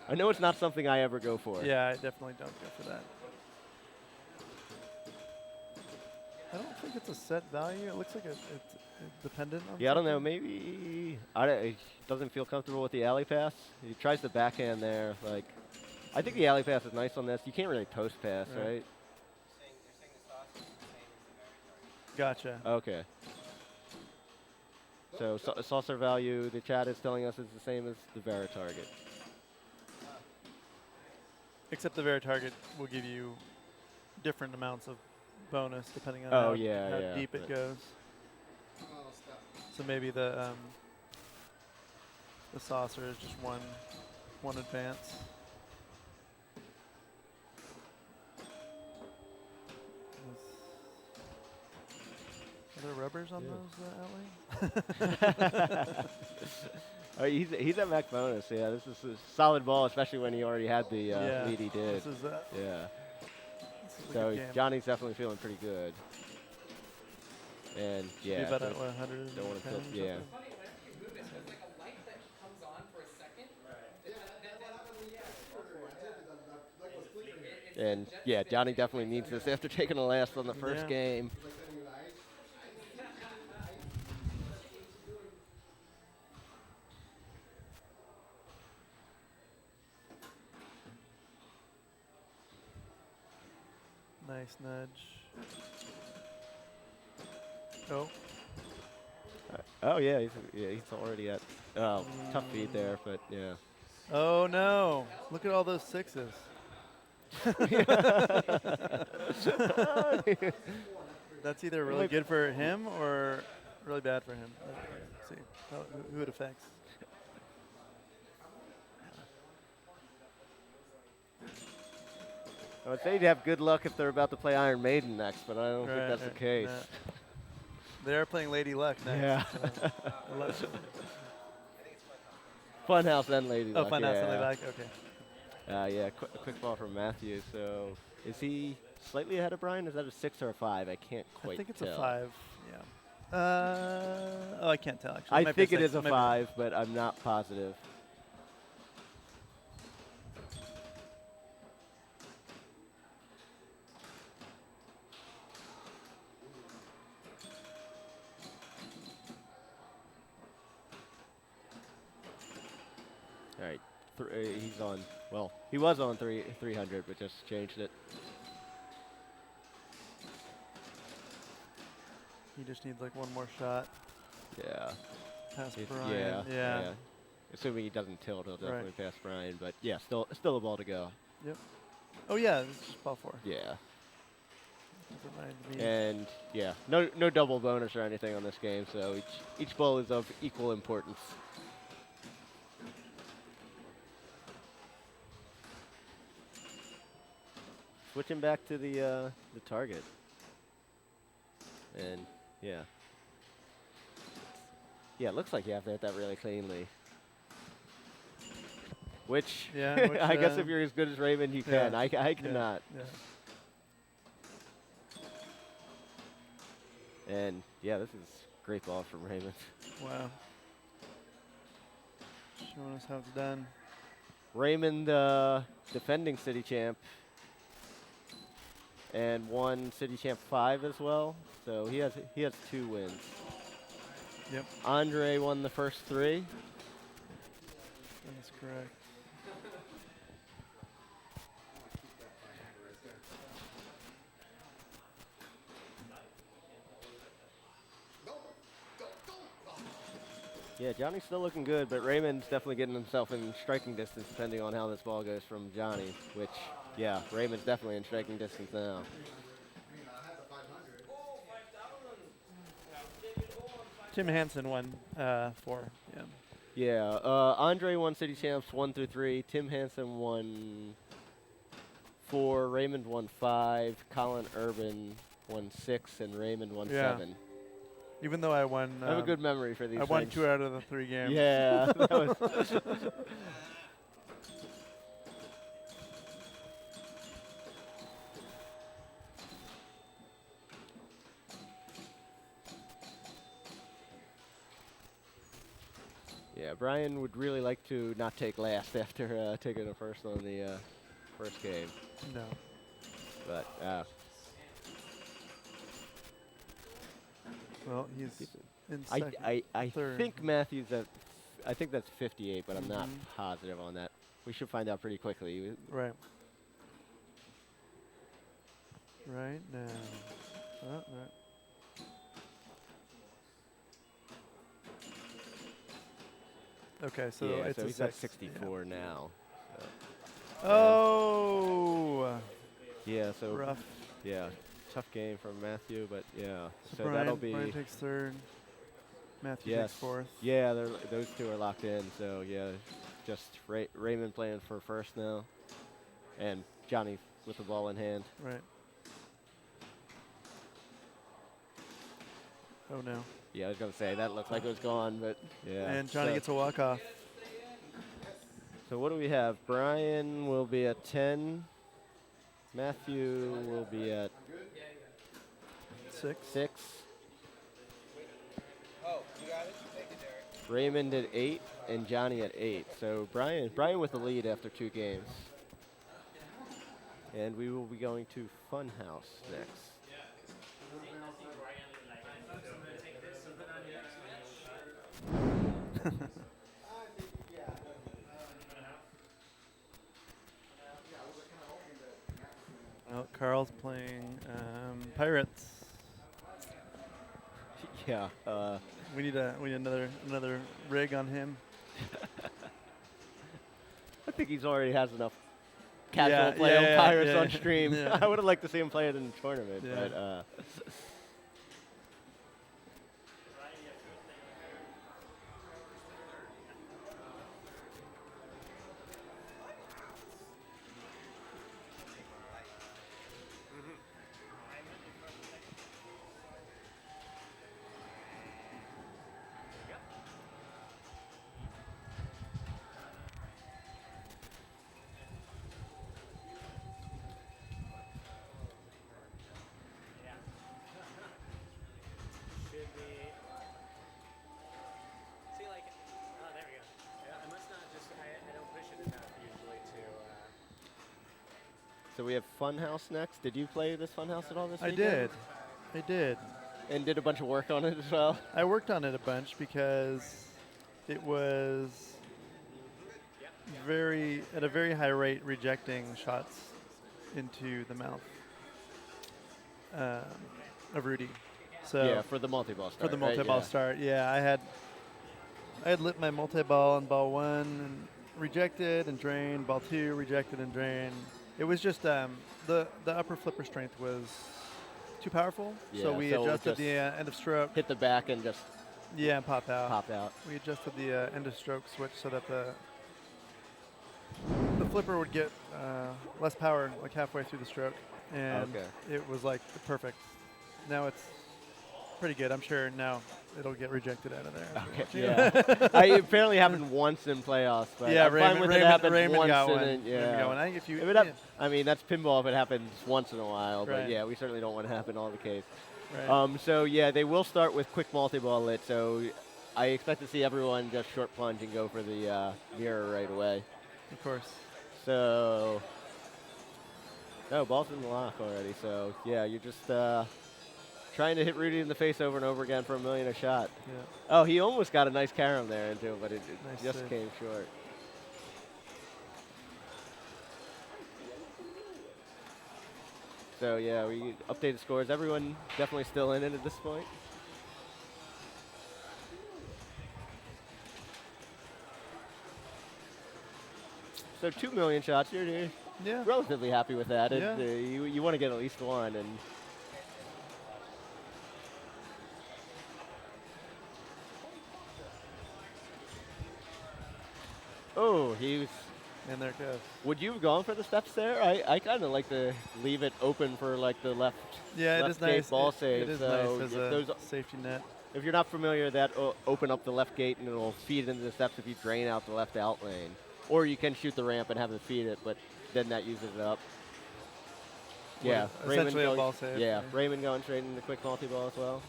I know it's not something I ever go for. Yeah, I definitely don't go for that. I don't think it's a set value. It looks like it's dependent on. Yeah, I don't know. something. Maybe he doesn't feel comfortable with the alley pass. He tries the backhand there. Like, I think the alley pass is nice on this. You can't really post pass, Right. right? Gotcha. Okay. So saucer value, the chat is telling us is the same as the Vera target. Except the very target will give you different amounts of bonus depending on Oh, how, yeah, how yeah, deep it but- goes. So maybe the saucer is just one advance. Are there rubbers on those outlays? Oh, he's at max bonus. Yeah, this is a solid ball, especially when he already had the Yeah, lead he did. This is Yeah. a So good game. Johnny's definitely feeling pretty good. And Be yeah, about so at 100. don't want to tilt. Yeah. And yeah, Johnny definitely needs this after taking a last on the first Yeah. game. Nice nudge. Oh, Oh yeah, he's already at tough feed there, but yeah. oh no! Look at all those sixes. That's either really Like- good for him or really bad for him. Let's see who it affects. I would say you'd have good luck if they're about to play Iron Maiden next, but I don't think Right, that's the right, case. yeah. They are playing Lady Luck next. Yeah. so unless- Funhouse and Lady oh, Luck. Funhouse yeah. and Lady Luck. Okay. Yeah, a quick ball from Matthew. So is he slightly ahead of Brian? Is that a 6 or a 5? I can't quite I think it's tell. a 5. Yeah. Oh, I can't tell actually. I Might be think it six, is a maybe. 5, but I'm not positive. All right, he's on. Well, he was on 300, but just changed it. He just needs like one more shot. Yeah. Past If- Brian. yeah. Assuming he doesn't tilt, he'll definitely Right. pass Brian. But yeah, still a ball to go. Oh yeah, this is just ball 4. Yeah. That reminds me. And yeah, no double bonus or anything on this game, so each ball is of equal importance. Switching back to the target. And yeah. Yeah, it looks like you have to hit that really cleanly. Which, Yeah, which, I guess if you're as good as Raymond, you yeah, can. I yeah, cannot. Yeah. And yeah, this is great ball from Raymond. Wow. Showing us how it's done. Raymond, defending city champ, and won city champ 5 as well. So he has 2 wins. Yep, Andre won the first 3. that's correct. Yeah, Johnny's still looking good, but Raymond's definitely getting himself in striking distance depending on how this ball goes from Johnny, which, yeah, Raymond's definitely in striking distance now. Tim Hansen won 4. Yeah. Yeah, Andre won city champs 1 through 3. Tim Hansen won 4. Raymond won 5. Colin Urban won 6, and Raymond won Yeah. 7. Even though I won, I have a good memory for these I won things. 2 out of the 3 games. Yeah, that was. Yeah, Brian would really like to not take last after taking a first on the first game, No. but Well, he's in I, second. I third. think Matthews at, I think that's 58, but I'm not Mhm. positive on that. We should find out pretty quickly. Right. Right now. Oh, right. Okay, so yeah, it's so a he's at 6. 64 now. Yeah. Oh, Yeah, so rough. yeah, tough game from Matthew, but yeah, so Brian, that'll be. Brian takes third. Matthew Yes. takes fourth. Yeah, those two are locked in. So yeah, just Raymond playing for first now, and Johnny with the ball in hand. Right. Oh no. Yeah, I was gonna say that looked like it was gone, but yeah. And Johnny so, gets a walk off. So what do we have? Brian will be at 10. Matthew will be at 6. 6. Oh, you got it? Thank you, Derek. Raymond at 8, and Johnny at 8. So Brian with the lead after 2 games. And we will be going to Funhouse next. Well, Carl's playing Pirates. Yeah. We need another rig on him. I think he's already has enough casual Yeah, play yeah, on yeah, Pirates yeah, on stream. yeah. I would have liked to see him play it in the tournament, Yeah. but Should be. See, like, oh, there we go. Yeah, I must not just, I don't push it enough usually to. so we have Funhouse next. Did you play this Funhouse at all this I weekend? did. I did. And did a bunch of work on it as well? I worked on it a bunch because it was at a very high rate rejecting shots into the mouth of Rudy. So Yeah, for the multi-ball start. for the right? multi-ball Yeah. start, yeah, I had lit my multi-ball on ball 1 and rejected and drained, ball 2 rejected and drained. It was just the upper flipper strength was too powerful, so Yeah, we so adjusted just the end of stroke. Hit the back and just Yeah, and pop out. pop out. We adjusted the end of stroke switch so that the flipper would get less power like halfway through the stroke, and Okay. it was like perfect. Now it's pretty good. I'm sure now it'll get rejected out of there. Okay. Yeah. It apparently happened once in playoffs, but Yeah, I'm fine with it happens Raymond once. got and one. then- yeah. Raymond got one. I think if you, If it hap- I mean, that's pinball if it happens once in a while, but Right. yeah, we certainly don't want to happen all the case. right. So yeah, they will start with quick multi-ball lit, so I expect to see everyone just short plunge and go for the mirror right away. Of course. So, no, ball's in the lock already, so yeah, you're just trying to hit Rudy in the face over and over again for $1 million a shot. Yeah. Oh, he almost got a nice carom there into it, but it Nice just save. came short. So yeah, we updated scores. Everyone definitely still in it at this point. So 2 million shots. You're Yeah. relatively happy with that. Yeah. You want to get at least one, and oh, he's. And there it goes. Would you have gone for the steps there? I kind of like to leave it open for like the left. Yeah, it left is gate nice. ball it save. is so nice as if a those safety net. if you're not familiar, that open up the left gate and it'll feed into the steps if you drain out the left out lane. Or you can shoot the ramp and have it feed it, but then that uses it up. Yeah, Essentially a ball save. Yeah, Raymond going straight into quick multi-ball as well.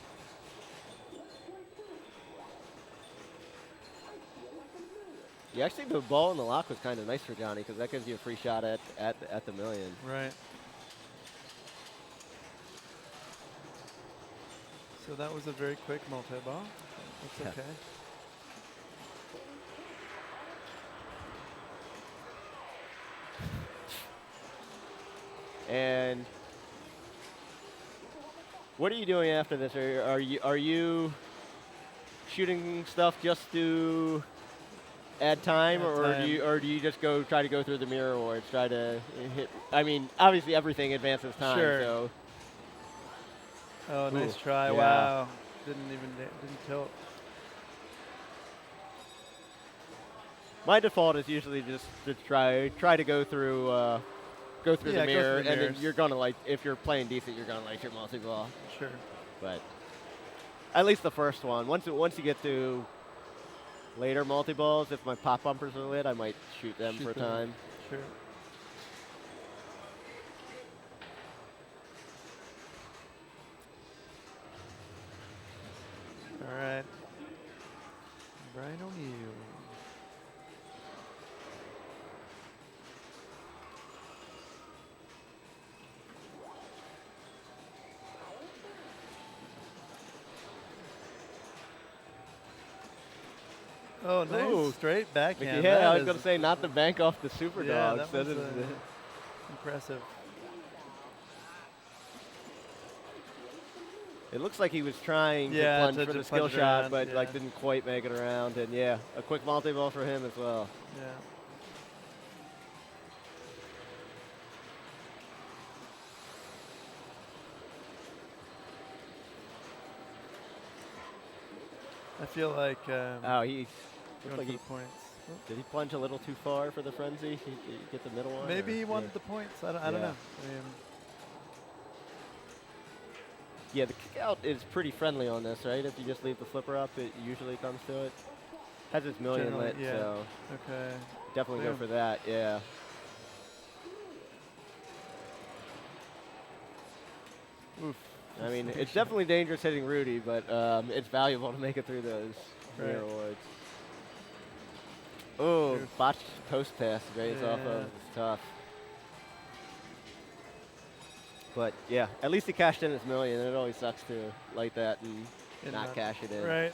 Yeah, actually the ball in the lock was kind of nice for Johnny because that gives you a free shot at the million. Right. So that was a very quick multi-ball. That's Yeah. okay. And what are you doing after this? Are you shooting stuff just to add time, Add or time. do you just try to go through the mirror awards, try to hit? I mean, obviously everything advances time. Sure. So Oh, nice try. yeah. Wow. Didn't tilt. my default is usually just to try to go through Yeah, go the through mirror, the and then mirrors. you're gonna like if you're playing decent, you're gonna light your multi ball. Sure. But at least the first one. Once you get to later multi balls, if my pop bumpers are lit, I might shoot them Shoot for a them. time. Sure. All right. Brian O'Neill. Oh, nice. Ooh. Straight backhand. Yeah, That I was is- gonna say not to bank off the super Yeah, dogs. that That was is impressive. it looks like he was trying Yeah, to plunge to for the punch skill it shot, around, but like yeah. didn't quite make it around. And yeah, a quick multi ball for him as well. Yeah. I feel like Oh, he going looks like for he the points. did he plunge a little too far for the frenzy? Did he get the middle one? Maybe or- he wanted yeah. the points. I don't Yeah. know. I mean, Yeah, the kick out is pretty friendly on this, right? If you just leave the flipper up, it usually comes to it. Has its million Generally, lit, yeah. so okay. definitely go Boom. for that. Yeah. Oof. I mean, it's definitely dangerous hitting Rudy, but it's valuable to make it through those Right. mirror awards. Oh, True. botched post pass raise off Yeah. of. It's tough. But yeah, at least he cashed in his million. It always sucks to light that and And not cash it in. Right.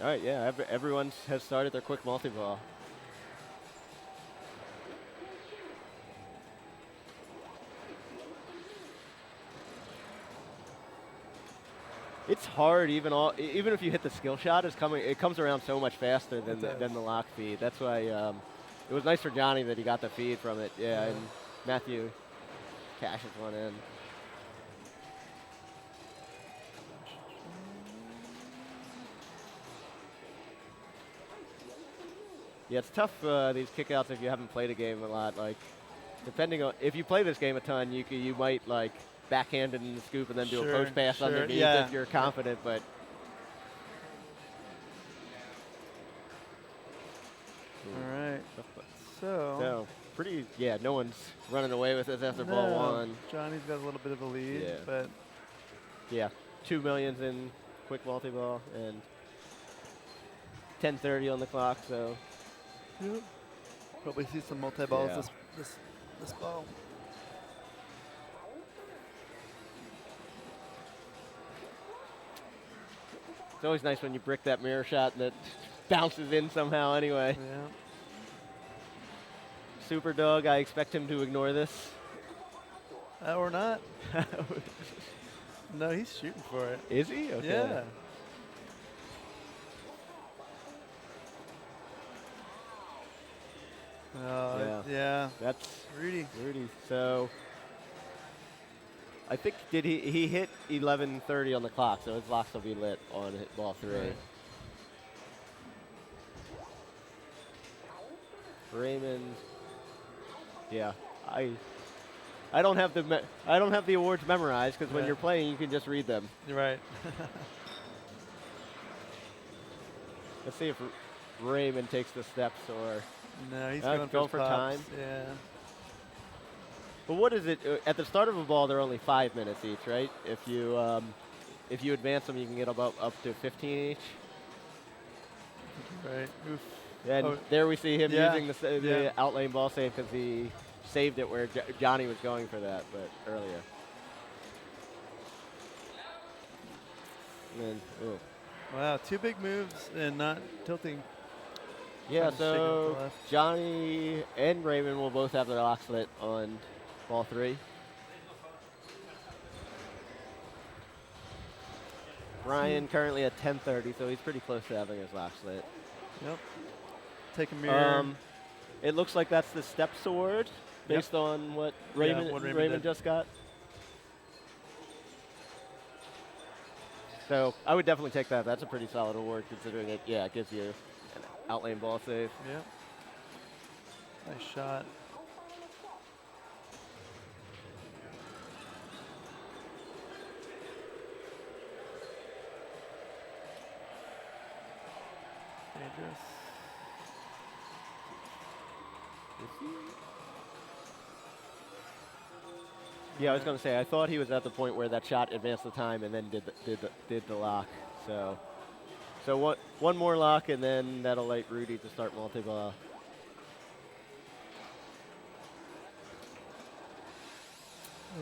All right, yeah, everyone has started their quick multi-ball. It's hard, even if you hit the skill shot, it comes around so much faster It does. than the lock feed. That's why it was nice for Johnny that he got the feed from it. Yeah, Yeah. and Matthew cashes one in. Yeah, it's tough these kickouts if you haven't played a game a lot. Like, depending on if you play this game a ton, you might like backhand it in the scoop and then do a Sure, post pass sure, underneath yeah. if you're confident. But All right. So. so pretty, yeah. No one's running away with this after ball no, one. Johnny's got a little bit of a lead, Yeah. but Yeah, 2 millions in quick multi-ball and 10:30 on the clock. So probably see some multi-balls Yeah. this ball. it's always nice when you brick that mirror shot and it bounces in somehow. Anyway, Yeah. Super Dog. I expect him to ignore this. Or not. No, he's shooting for it. Is he? Okay. Yeah. Yeah. That's Rudy. Rudy. So I think he hit 11:30 on the clock, so his locks will be lit on hit ball 3. Right. Raymond. Yeah, I don't have I don't have the awards memorized because when Yeah. you're playing, you can just read them. You're right. Let's see if Raymond takes the steps or. No, he's Going going for for, his pops. time. Yeah. But what is it? At the start of a ball, they're only 5 minutes each, right? If you advance them, you can get about up to 15 each. Right. Oof. And Oh. there we see him Yeah. using the Yeah. outlane ball save because he saved it where Johnny was going for that, but earlier. And then, ooh. Wow, 2 big moves and not tilting. Yeah, Trying to signal to the so left. Johnny and Raymond will both have their locks lit on ball 3. Ryan currently at 10:30, so he's pretty close to having his locks lit. Yep. Take a mirror. It looks like that's the step sword based on what Raymond, what Raymond, Raymond did. just got. So I would definitely take that. That's a pretty solid award considering it, it gives you an outlane ball save. Yep. Nice shot. Dangerous. Yeah, I was going to say, I thought he was at the point where that shot advanced the time and then did the lock. So one more lock and then that'll let Rudy to start multi-ball.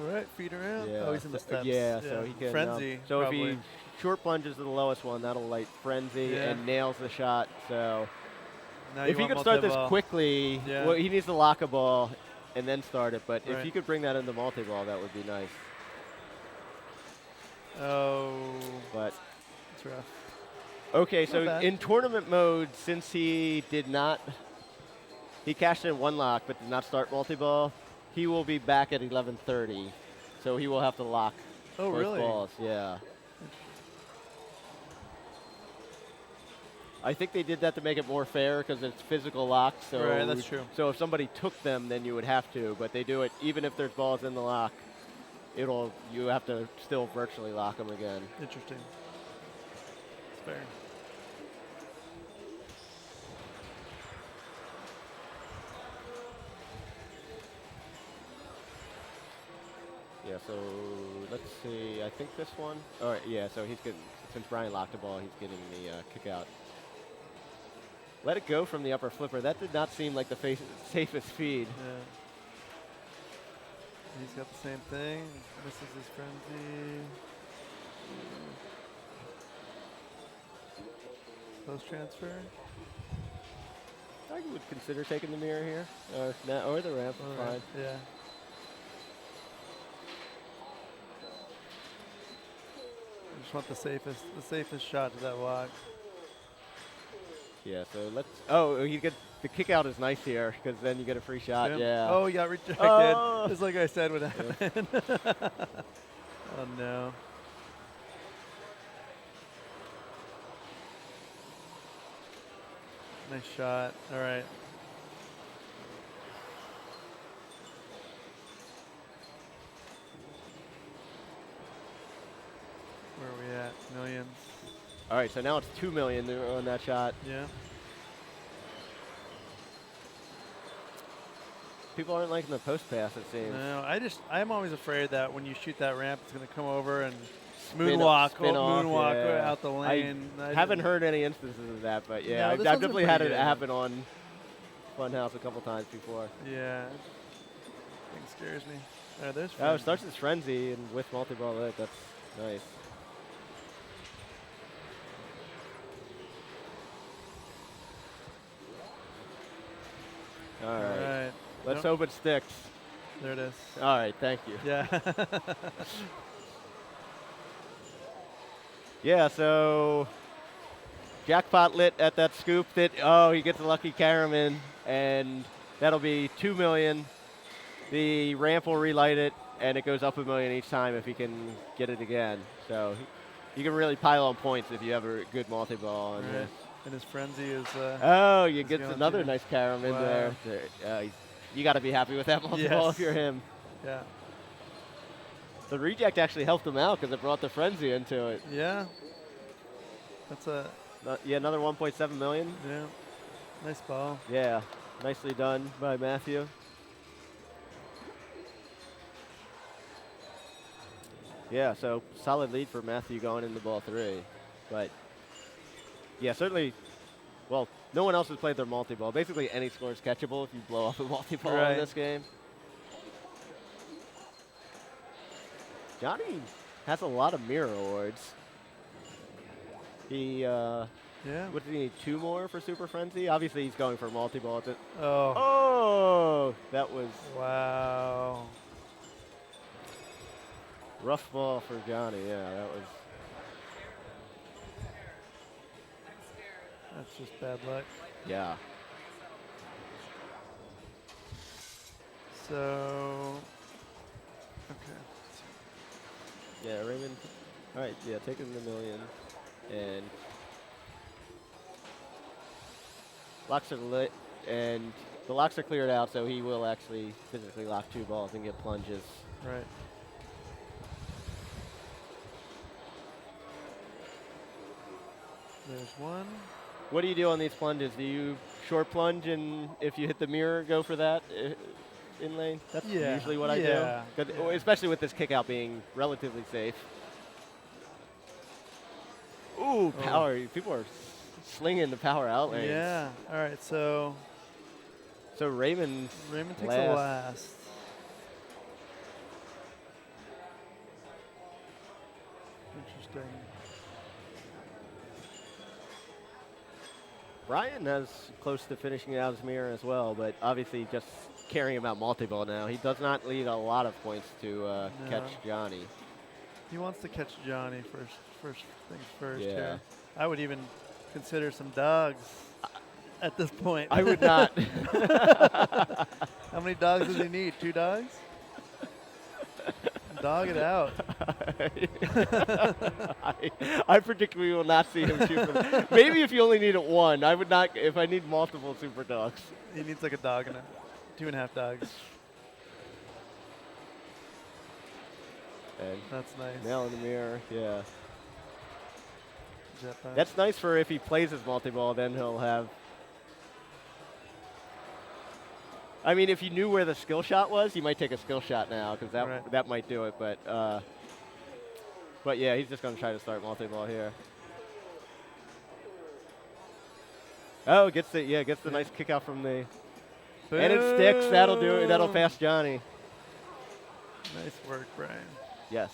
All right, feet around. Yeah, Oh, he's in the so- steps. yeah, so he can. Frenzy. So probably. if he short plunges to the lowest one, that'll light Frenzy Yeah. and nails the shot. So Now if you he want could start this multi-ball. quickly, Yeah. well, he needs to lock a ball and then start it. But if Right. he could bring that into multi-ball, that would be nice. Oh, But it's rough. okay, Not so bad. in tournament mode, since he cashed in one lock but did not start multi-ball, he will be back at 11:30. So he will have to lock Oh, both really? balls. Yeah. I think they did that to make it more fair because it's physical locks. So Right, that's true. So if somebody took them, then you would have to. But they do it even if there's balls in the lock. You have to still virtually lock them again. Interesting. It's fair. Yeah. So let's see. I think this one. All right. Yeah. So he's getting, since Brian locked the ball, he's getting the kick out. Let it go from the upper flipper. That did not seem like the safest feed. Yeah. He's got the same thing. Misses his frenzy. Post transfer. I would consider taking the mirror here, or the ramp. All right. Fine. Yeah. I just want the safest shot to that lock. Yeah. So let's. Oh, you get the kick out is nice here because then you get a free shot. Yep. Yeah. Oh, he got rejected. Oh. Just like I said would happen. Oh no. Nice shot. All right. Where are we at? Millions. All right. So now it's 2 million on that shot. Yeah. People aren't liking the post pass. It seems. No, I'm always afraid that when you shoot that ramp, it's going to come over and Spin moonwalk, off, moonwalk yeah. out the lane. Haven't heard any instances of that, but yeah, No, I've this one's been definitely had it pretty good. happen on Funhouse a couple times before. Yeah. Thing scares me. There's Oh, it Frenzy. starts as frenzy and with multi-ball lit. That's nice. All All right. right. Let's Nope. hope it sticks. There it is. All right. Thank you. Yeah. Yeah. So jackpot lit at that scoop. He gets a lucky Caraman, and that'll be 2 million. The ramp will relight it, and it goes up $1 million each time if he can get it again. So you can really pile on points if you have a good multi-ball. On Right. this. And his frenzy is. Oh, you He's get going another to- nice Caraman Wow. there. You got to be happy with that multi-ball Yes. if you're him. Yeah. The reject actually helped him out because it brought the frenzy into it. Yeah. That's a Yeah, another 1.7 million. yeah. Nice ball. Yeah, nicely done by Matthew. Yeah, so solid lead for Matthew going into ball 3. But yeah, certainly, well, no one else has played their multi-ball. Basically any score is catchable if you blow up a multi-ball Right. in this game. Johnny has a lot of mirror awards. He, Yeah. what did he need, 2 more for Super Frenzy? Obviously he's going for multi-ball. Oh. Oh, that was Wow. rough ball for Johnny. Yeah, that was. That's just bad luck. Yeah. So. Okay. Yeah, Raymond. All right, yeah, taking the million. And locks are lit, and the locks are cleared out, so he will actually physically lock 2 balls and get plunges. Right. There's one. What do you do on these plunges? Do you short plunge, and if you hit the mirror, go for that in lane? That's Yeah, usually what I yeah, do. 'Cause- yeah. Especially with this kick out being relatively safe. Ooh, power. People are slinging the power out lanes. Yeah. All right. So So Raymond Raymond takes last. the last. Interesting. Brian is close to finishing out his mirror as well, but obviously just carrying him out multi-ball now. He does not lead a lot of points to catch Johnny. He wants to catch Johnny first. First things first. Yeah. Here. I would even consider some dogs at this point. I would not. How many dogs does he need? 2 dogs? Dog it out. I predict we will not see him shoot. Maybe if you only need it 1. I would not. If I need multiple super dogs. He needs like a dog and 2.5 dogs. And That's nice. nail in the mirror. Yeah. Jetpack. That's nice for if he plays his multi-ball, then he'll have. I mean, if you knew where the skill shot was, you might take a skill shot now, because that Right. that might do it. But yeah, he's just going to try to start multi-ball here. Oh, gets the nice kick out from the, and it sticks. That'll do it. That'll Boom. pass Johnny. Nice work, Brian. Yes.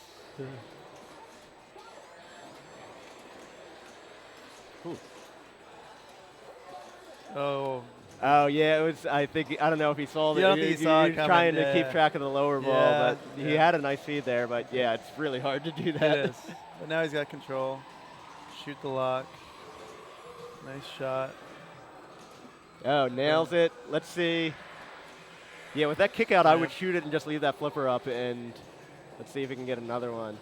Ooh. Oh, Oh yeah, it was. I don't know if he saw the. Yeah, I don't think he saw it was coming, trying to yeah. keep track of the lower ball, Yeah, but he yeah. had a nice feed there. But yeah, it's really hard to do that. it is. But now he's got control. Shoot the lock. Nice shot. Oh, nails it. Let's see. Yeah, with that kick out, I Yeah. would shoot it and just leave that flipper up, and let's see if we can get another one.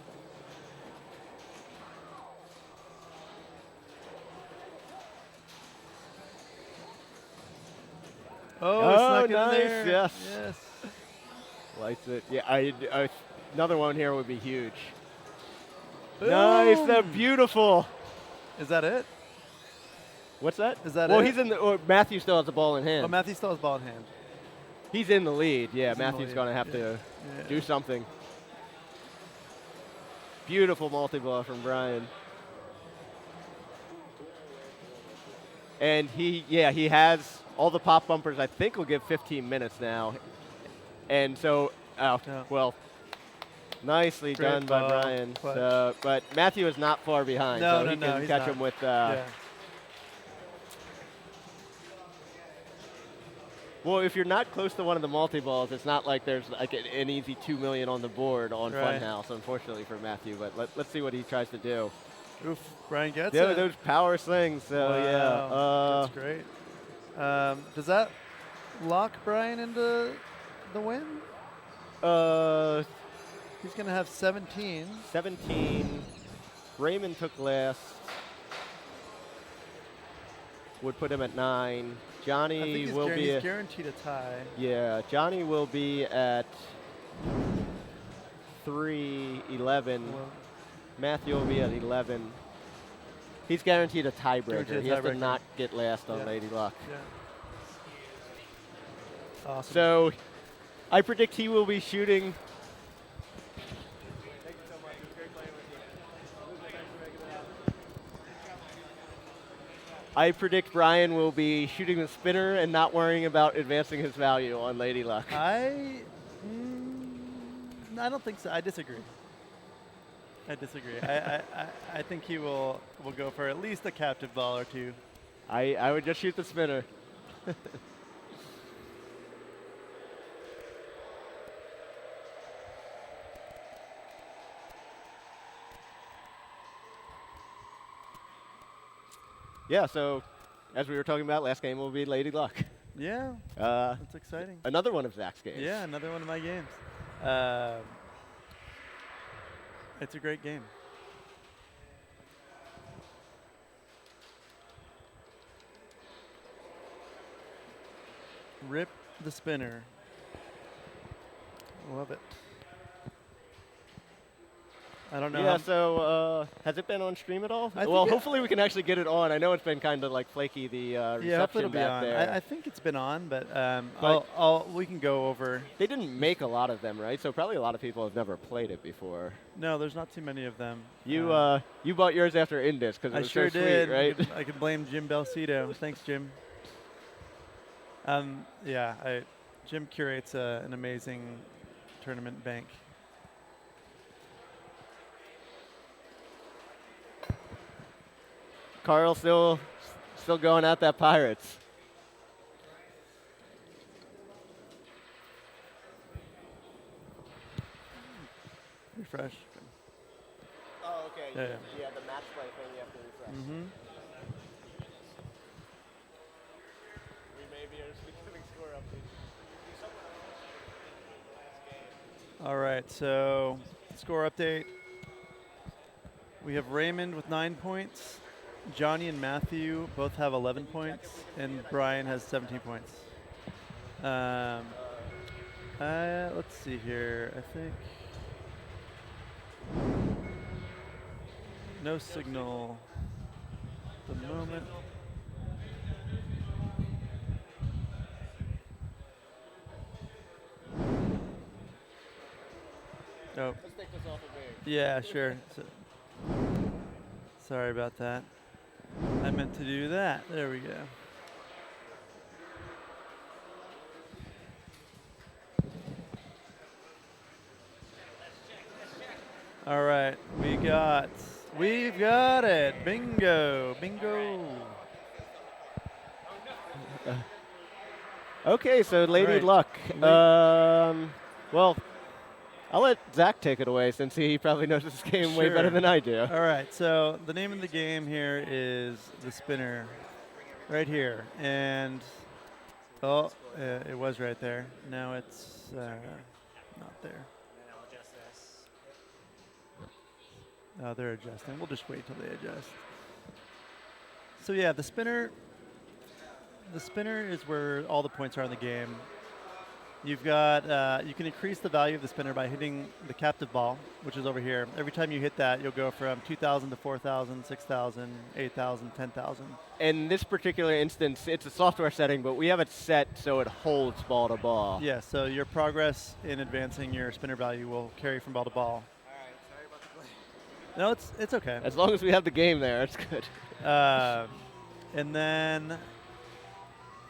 Oh, Oh, he snuck in nice, there. yes. Yes. Lights it. Yeah, another one here would be huge. Nice, that Boom. beautiful. Is that it? What's that? Is that well, it? he's in the. Or Matthew still has the ball in hand. Oh, Matthew still has ball in hand. He's in the lead. Yeah, He's in the Matthew's lead, going to have yeah. to Yeah. do something. Beautiful multi-ball from Brian. And he has all the pop bumpers. I think will give 15 minutes now. And so, Yeah. well, nicely Great done by ball. Brian. Clutch. So, but Matthew is not far behind, No, so no, he no, can he's catch not. him with. Yeah. Well, if you're not close to one of the multi-balls, it's not like there's like an easy 2 million on the board on Right. Funhouse, unfortunately for Matthew. But let's see what he tries to do. Oof. Brian gets Yeah, it. those power slings. So Wow. yeah. That's great. Does that lock Brian into the win? He's going to have 17. 17. Raymond took last. Would put him at 9. I Johnny think will be. he's guaranteed a tie. Yeah, Johnny will be at 3, 11. Well, Matthew will be at 11. He's guaranteed a tiebreaker. Guaranteed a He has to tiebreaker. not get last on Yeah. Lady Luck. yeah. Awesome. So I predict he will be shooting. I predict Brian will be shooting the spinner and not worrying about advancing his value on Lady Luck. I don't think so. I disagree. I think he will go for at least a captive ball or two. I would just shoot the spinner. Yeah, so as we were talking about, last game will be Lady Luck. Yeah, Uh, that's exciting. another one of Zach's games. Yeah, another one of my games. It's a great game. Rip the spinner. Love it. I don't know. Yeah, how- so has it been on stream at all? I Well, think it- hopefully we can actually get it on. I know it's been kind of like flaky, the yeah, hopefully reception it'll be back on. there. I think it's been on, but But- we can go over. They didn't make a lot of them, right? So probably a lot of people have never played it before. No, there's not too many of them. You you bought yours after Indus because it I was sure so did. sweet, right? I could blame Jim Belcito. Thanks, Jim. Yeah, Jim curates an amazing tournament bank. Carl still going at that Pirates. Refresh. Oh, okay. Yeah, Yeah, the match play thing you have to refresh. Mm-hmm. We may be giving score updates. All right, so score update. We have Raymond with 9 points. Johnny and Matthew both have 11 points, and Brian has 17 points. Let's see here. I think no signal at the moment. Oh. Let's take this off of me. Yeah, sure. Sorry about that. I meant to do that. There we go. All right, we've got it. Bingo, bingo. Okay, so Lady Right. Luck. Well, I'll let Zach take it away since he probably knows this game way better Sure. than I do. All right, so the name of the game here is the spinner, right here, and it was right there. Now it's not there. Oh, they're adjusting. We'll just wait till they adjust. So yeah, the spinner is where all the points are in the game. You've got, you can increase the value of the spinner by hitting the captive ball, which is over here. Every time you hit that, you'll go from 2,000 to 4,000, 6,000, 8,000, 10,000. In this particular instance, it's a software setting, but we have it set so it holds ball to ball. Yeah, so your progress in advancing your spinner value will carry from ball to ball. No, it's okay. As long as we have the game there, it's good. And then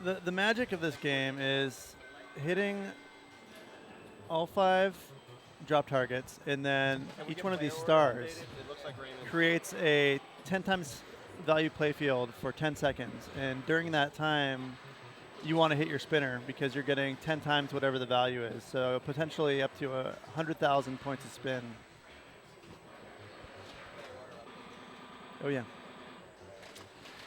the magic of this game is hitting all 5 drop targets, and then each one of these stars creates a 10 times value playfield for 10 seconds. And during that time, you want to hit your spinner because you're getting 10 times whatever the value is. So potentially up to 100,000 points of spin. Oh, yeah.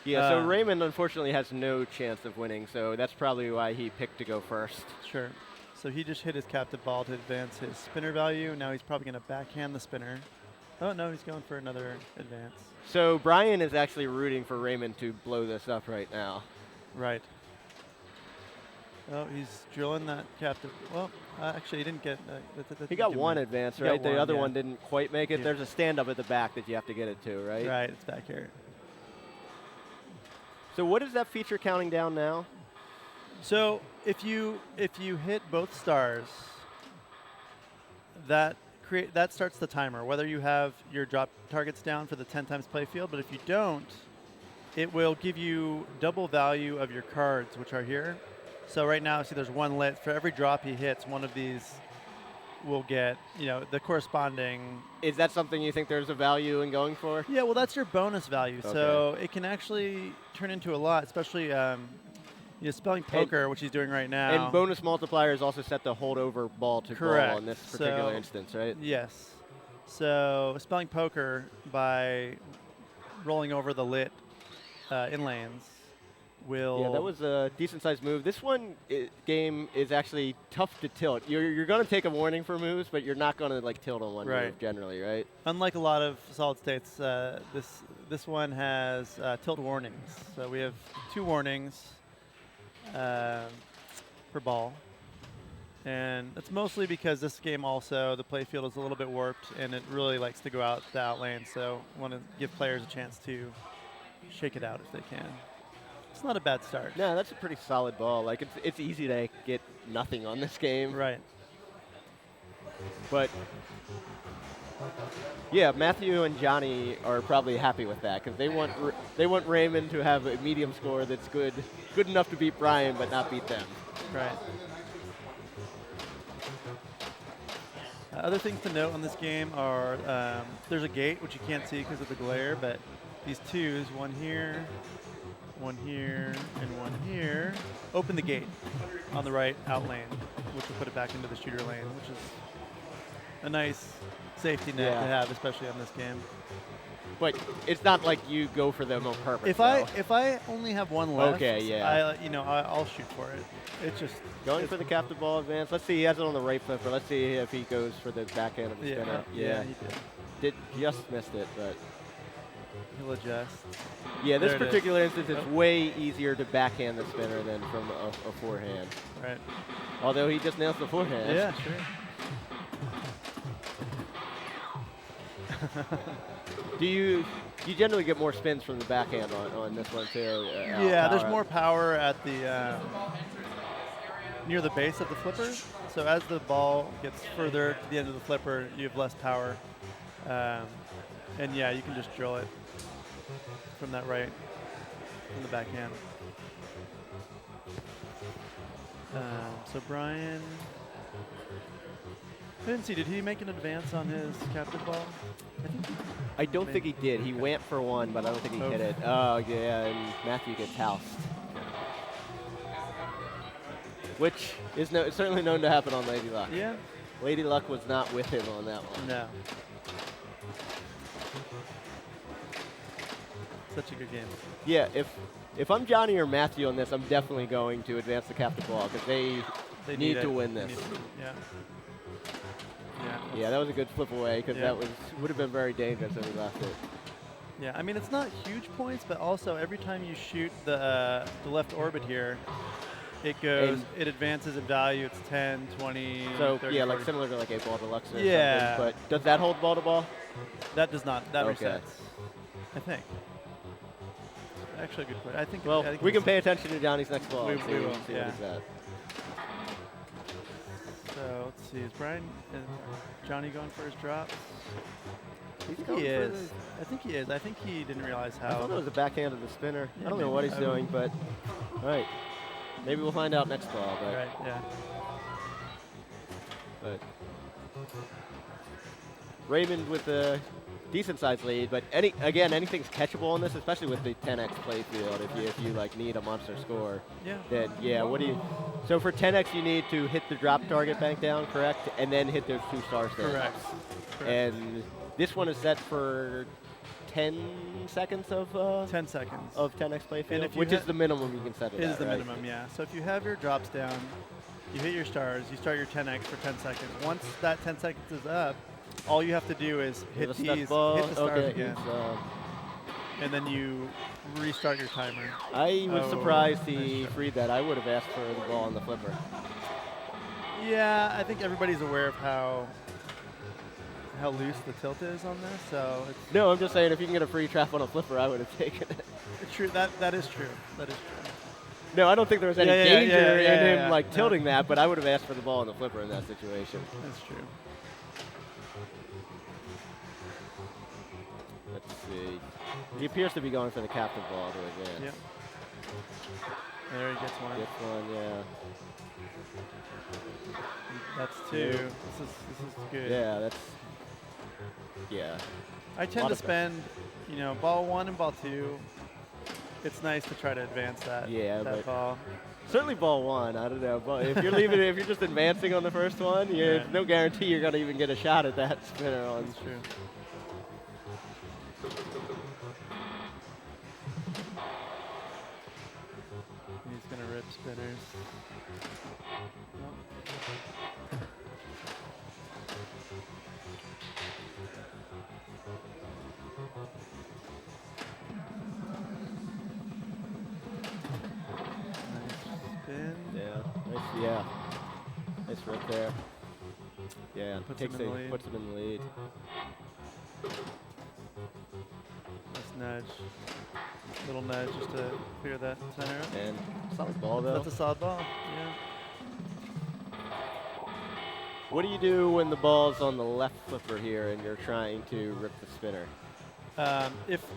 Yeah, so Uh, Raymond unfortunately has no chance of winning, so that's probably why he picked to go first. Sure. So he just hit his captive ball to advance his spinner value. Now he's probably going to backhand the spinner. Oh, no, he's going for another advance. So Brian is actually rooting for Raymond to blow this up right now. Right. Oh, he's drilling that captive. Well, actually, he didn't get. He got one advance, He got right? The one, other yeah. one didn't quite make it. Yeah. There's a stand-up at the back that you have to get it to, right? Right, it's back here. So what is that feature counting down now? So if you hit both stars, that starts the timer. Whether you have your drop targets down for the 10 times play field, but if you don't, it will give you double value of your cards, which are here. So right now, see, there's one lit. For every drop he hits, one of these will get, the corresponding. Is that something you think there's a value in going for? Yeah, well, that's your bonus value. Okay. So it can actually turn into a lot, especially spelling poker, which he's doing right now. And bonus multiplier is also set to hold over ball to Correct. ball in this particular So- instance, right? Yes. So spelling poker by rolling over the lit in lanes will. Yeah, that was a decent-sized move. This game is actually tough to tilt. You're going to take a warning for moves, but you're not going to tilt on one Right. move generally, right? Unlike a lot of solid states, this one has tilt warnings. So we have 2 warnings per ball. And that's mostly because this game also, the play field is a little bit warped, and it really likes to go out the out lane. So I want to give players a chance to shake it out if they can. It's not a bad start. No, that's a pretty solid ball. It's easy to get nothing on this game. Right. But yeah, Matthew and Johnny are probably happy with that because they want Raymond to have a medium score that's good enough to beat Brian, but not beat them. Right. Other things to note on this game are there's a gate, which you can't see because of the glare, but these 2s, one here, and one here, open the gate on the right out lane, which will put it back into the shooter lane, which is a nice safety net Yeah. to have, especially on this game. But it's not like you go for them on purpose. If though. I only have one left, Okay, yeah. I'll shoot for it. It's just Going for the captive ball advance. Let's see, he has it on the right flipper. Let's see if he goes for the backhand of the spinner. yeah, he did. Just missed it, but He'll adjust. yeah, this There it is. particular instance, it's way easier to backhand the spinner than from a forehand. Right. Although he just nails the forehand. Yeah, sure. Do you generally get more spins from the backhand on this one too? Yeah, there's power more up? power at the near the base of the flipper. So as the ball gets further to the end of the flipper, you have less power. And yeah, you can just drill it from that right, from the backhand. So Brian, I didn't see, did he make an advance on his captive ball? I think he I don't think he did. He went for one, but I don't think he hit it. Oh, yeah, and Matthew gets housed. Which is certainly known to happen on Lady Luck. Yeah? Lady Luck was not with him on that one. No. Such a good game. Yeah, if I'm Johnny or Matthew on this, I'm definitely going to advance the captive ball because they They need it. to win They this. need it. Yeah. Yeah, that was a good flip away because Yeah. that would have been very dangerous if he left it. Yeah, I mean, it's not huge points, but also every time you shoot the left orbit here, it goes, it advances in value. It's 10, 20, So 30, yeah, 40. like similar to like a ball deluxe or Yeah. something. But does that hold ball to ball? That does not. That Okay. resets. I think. Actually, a good point. I think. Well, I think we can it's- pay attention to Johnny's next ball. We and see, will, see yeah. what he's at. So let's see. Is Brian and Johnny going for his drops? He's He going for is. I think he is. I think he didn't realize I thought it how. was a backhand of the spinner. Yeah, I don't know maybe. what he's I doing, but all right. Maybe we'll find out next ball. But, Right. Yeah. but Raymond with a decent sized lead, but anything's catchable on this, especially with the 10x play field. If you like need a monster score, Yeah. then yeah. What do you? So for 10x, you need to hit the drop target bank down, correct, and then hit those 2 stars there. Correct. And this one is set for 10 seconds of 10 seconds. of 10x play field, if you which is ha- the minimum you can set it Is at, the right? minimum, yeah. So if you have your drops down, you hit your stars, you start your 10x for 10 seconds. Once that 10 seconds is up, all you have to do is hit With a stuck these, ball. hit the stars Okay, again. it's, and then you restart your timer. I was Oh, surprised nice he try. freed that. I would have asked for the ball on the flipper. Yeah, I think everybody's aware of how loose the tilt is on this, so it's No, I'm just saying if you can get a free trap on a flipper, I would have taken it. true. That is true. That is true. No, I don't think there was any Yeah, yeah, danger yeah, yeah, in him yeah. like No. tilting that, but I would have asked for the ball on the flipper in that situation. That's true. Let's see. He appears to be going for the captive ball to advance. Yep. There he gets one. Gets one, yeah. That's two. This is good. Yeah, that's. Yeah. I tend Lot to of spend, ball 1 and ball 2. It's nice to try to advance that. Yeah, that but- ball. Certainly ball 1. I don't know, but if you're if you're just advancing on the first one, Yeah. no guarantee you're gonna even get a shot at that spinner on. That's true. He's gonna rip spinners. Nope. Nice spin. Yeah. Nice rip there. Yeah. Puts him in the lead. Puts him in the lead. Nice nudge. Little nudge just to clear that center up. And solid ball though. That's a solid ball. Yeah. What do you do when the ball's on the left flipper here and you're trying to rip the spinner?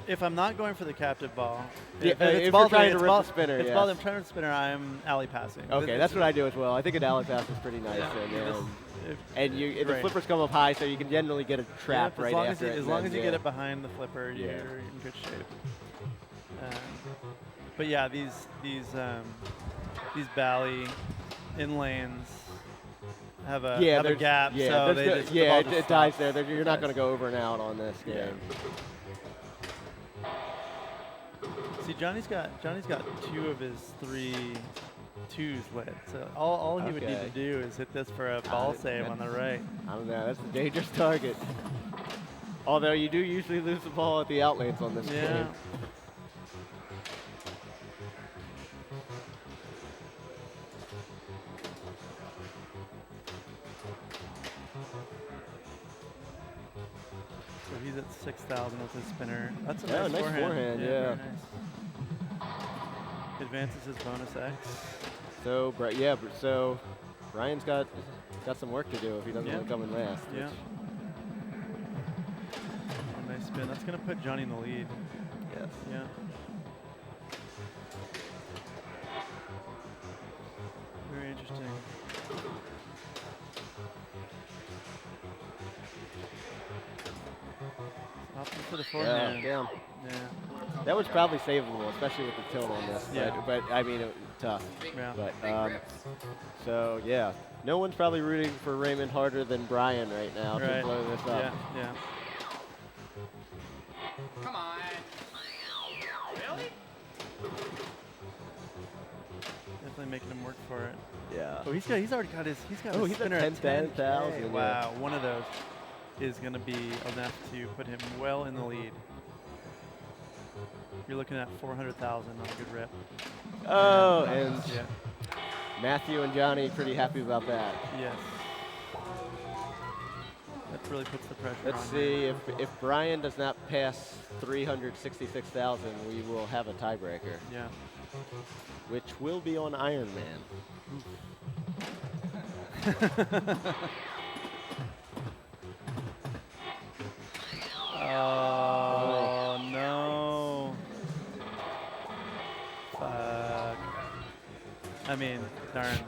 If I'm not going for the captive ball, Yeah, if if it's you're ball trying three, to it's rip ball, the spinner, it's yes. ball, I'm trying to rip the spinner, I'm alley passing. Okay, that's what I do as well. I think an alley pass is pretty nice, and the Right. flippers come up high, so you can generally get a trap Yep, right as long after as it. you, as and long then, as you yeah. get it behind the flipper, Yeah. you're in good shape. But yeah, these Bally in lanes have a Yeah, have a there's- gap, yeah, so there's they no- just, the yeah, ball it, just it dies stops. there. You're It not does. going to go over and out on this Yeah. game. See, Johnny's got 2 of his 3 twos lit. So all he would need Okay. to do is hit this for a ball save on the right. I don't know. That's a dangerous target. Although you do usually lose the ball at the outlanes on this Yeah. game. So he's at 6,000 with his spinner. That's a Yeah, nice nice forehand, very yeah. nice. Advances his bonus X. So, so Ryan's got some work to do if he doesn't Yeah. want to come in last. Yeah. A nice spin. That's going to put Johnny in the lead. Yes. Yeah. Very interesting. Opting for the Yeah, forehand. damn. Yeah. That was probably savable, especially with the tilt on this. Yeah. But I mean, tough. Yeah. But so yeah, no one's probably rooting for Raymond harder than Brian right now to Right. blow this up. Yeah. Yeah. Come on. Really? Definitely making him work for it. Yeah. Oh, he's already got his Oh, his he's at spinner at 10,000, 10K. yeah. Wow, one of those is going to be enough to put him well in the lead. You're looking at 400,000 on a good rip. Oh, and Yeah. Matthew and Johnny pretty happy about that. Yes. That really puts the pressure Let's on see him. if Brian does not pass 366,000, we will have a tiebreaker, Yeah. which will be on Iron Man. Oh no. Fuck. I mean, darn.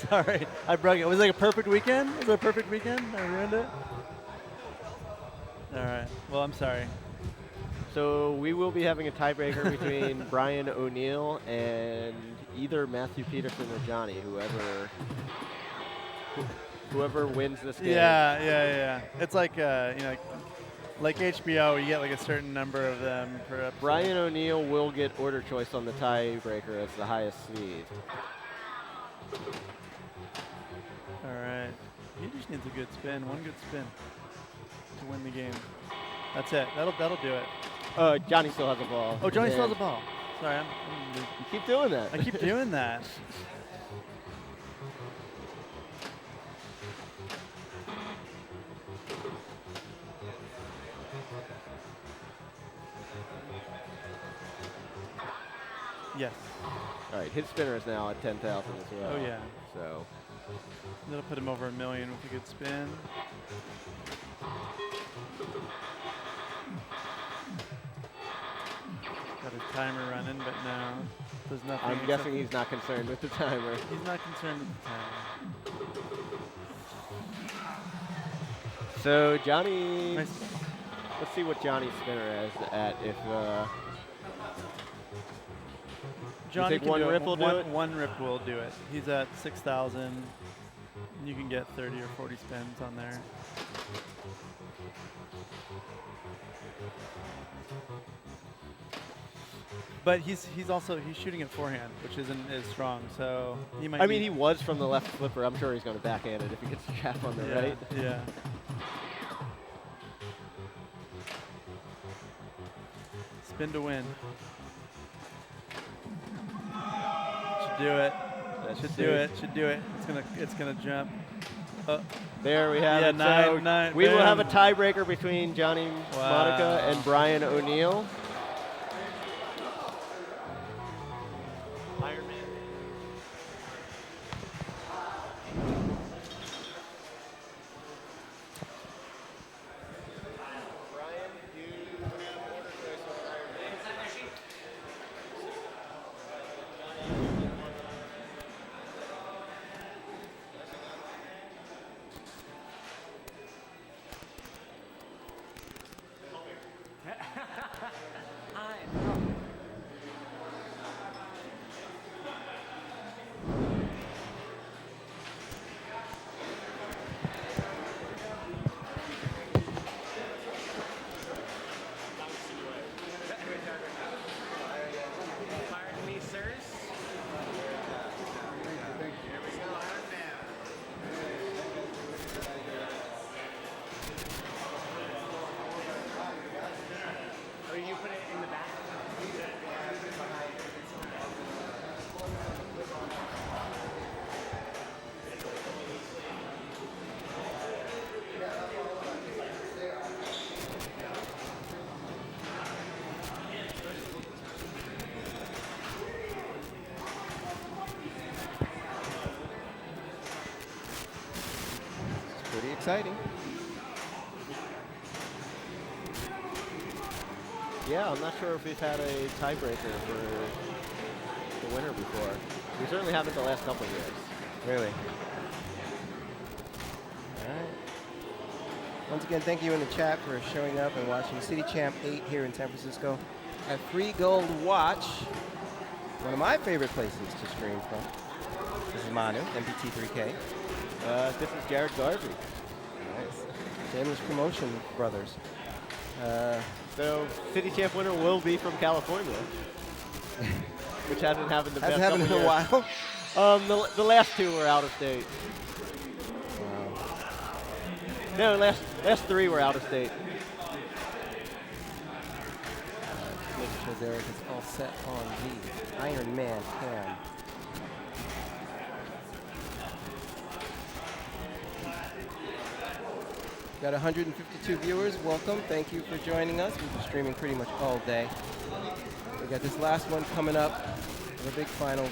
Sorry, I broke it. Was it like a perfect weekend? Was it a perfect weekend? I ruined it. All right. Well, I'm sorry. So we will be having a tiebreaker between Brian O'Neill and either Matthew Peterson or Johnny, whoever wins this game. Yeah. It's like like HBO, you get like a certain number of them per episode. Brian O'Neill will get order choice on the tiebreaker as the highest seed. All right. He just needs a good spin, one good spin to win the game. That's it. That'll do it. Johnny still has the ball. Oh, Johnny still has And the ball. Sorry, You keep doing that. I keep doing that. Yes. All right, his spinner is now at 10,000 as well. Oh yeah. So That'll put him over $1 million with a good spin. Got his timer running, but no, there's nothing. I'm guessing except- he's not concerned with the timer. He's not concerned with the timer. So Johnny, Nice. let's see what Johnny's spinner is at. If Johnny think can one do it. rip will do one, it? One rip will do it. He's at 6,000. You can get 30 or 40 spins on there. But he's shooting it forehand, which isn't as strong. So he might. I mean, he was from the left flipper. I'm sure he's going to backhand it if he gets the trap on the yeah, right. Yeah. Spin to win. Should do it. Let's Should see. do it. Should do it. It's gonna jump. There we have Yeah, it. So nine, we will have a boom. tiebreaker between Johnny Monica Wow. and Brian O'Neill. Iron Man. Pardon me, sirs. Or you put it in the back? It's pretty exciting. Yeah, I'm not sure if we've had a tiebreaker for the winner before. We certainly haven't the last couple of years. Really. All right. Once again, thank you in the chat for showing up and watching City Champ 8 here in San Francisco at Free Gold Watch, one of my favorite places to stream from. This is Manu, MPT3K. This is Jared Garvey. Nice. Shameless promotion, brothers. So, City Champ winner will be from California, which hasn't happened the past Hasn't happened in couple a years. while. The last two were out of state. Wow. No, last three were out of state. Making sure Derek is all set on the Iron Man cam. Got 152 viewers. Welcome. Thank you for joining us. We've been streaming pretty much all day. We got this last one coming up, the big finals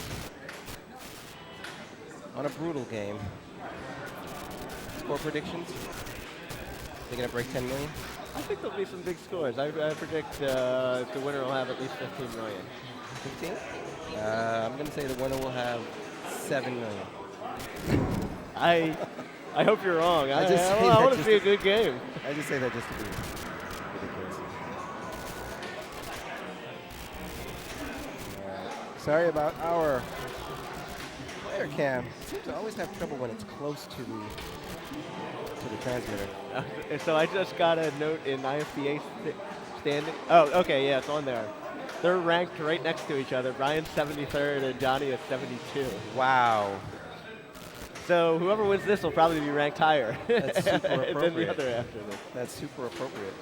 on a brutal game. Score predictions? They gonna break 10 million? I think there'll be some big scores. I predict the winner will have at least 15 million. 15? I'm gonna say the winner will have 7 million. I hope you're wrong. I just say want that it to be a good game. I just say that just to be ridiculous. Sorry about our player cam. It seems to always have trouble when it's close to the transmitter. So I just got a note in IFBA standing. Oh, okay, yeah, it's on there. They're ranked right next to each other. Brian's 73rd and Johnny is 72. Wow. So whoever wins this will probably be ranked higher That's super than the appropriate. other after this. That's super appropriate.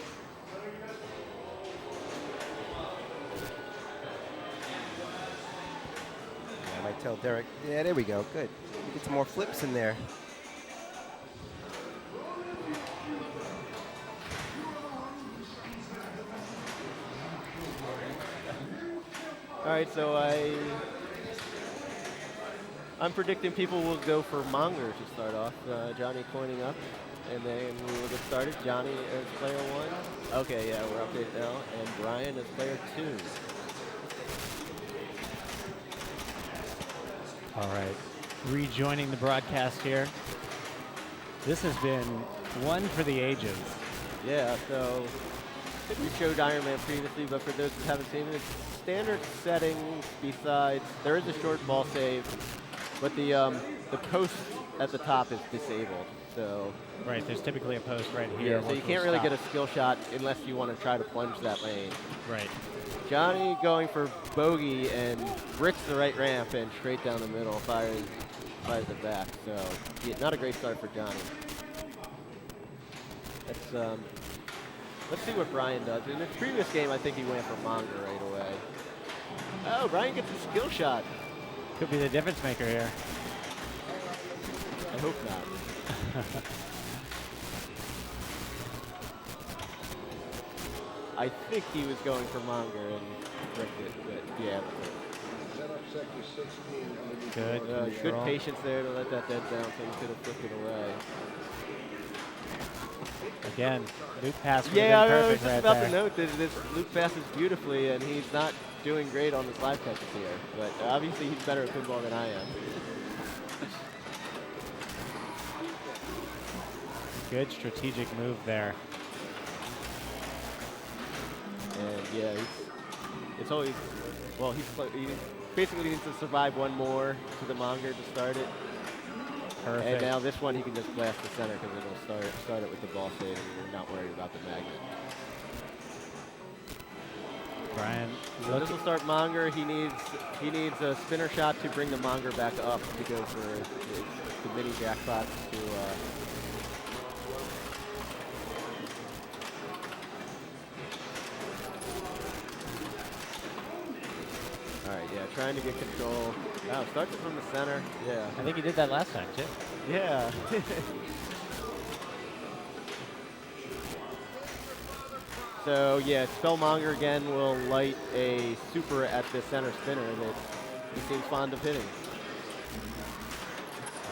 Tell Derek. Yeah, there we go. Good. Get some more flips in there. All right, so I'm predicting people will go for Monger to start off. Johnny coining up, and then we will get started. Johnny as player 1. Okay, yeah, we're updated now, and Brian as player 2. All right, rejoining the broadcast here. This has been one for the ages. Yeah, so I think we showed Iron Man previously, but for those who haven't seen it, it's standard settings besides there is a short ball save, but the post at the top is disabled. So Right, there's typically a post right here. yeah, so you which will can't really stop. get a skill shot unless you want to try to plunge that lane. Right. Johnny going for bogey and bricks the right ramp and straight down the middle, fires it back. So yeah, not a great start for Johnny. Let's see what Brian does. In his previous game, I think he went for Monger right away. Oh, Brian gets a skill shot. Could be the difference maker here. I hope not. I think he was going for Monger and bricked it, but yeah. Good Good control. patience there to let that dead down so he could have flipped it away. Again, loop pass would Yeah, I have been was perfect just right about there. to note that this loop passes beautifully, and he's not doing great on the slide catches here. But obviously, he's better at pinball than I am. Good strategic move there. And yeah, it's always, well, he basically needs to survive one more to the Monger to start it. Perfect. And now this one he can just blast the center because it'll start it with the ball save, and you're not worried about the magnet. Brian, So this will start Monger. He needs a spinner shot to bring the Monger back up to go for the mini jackpots to. All right, yeah, trying to get control. Wow, starts it from the center. Yeah. I think he did that last time too. Yeah. So yeah, Spellmonger again will light a super at the center spinner that he seems fond of hitting.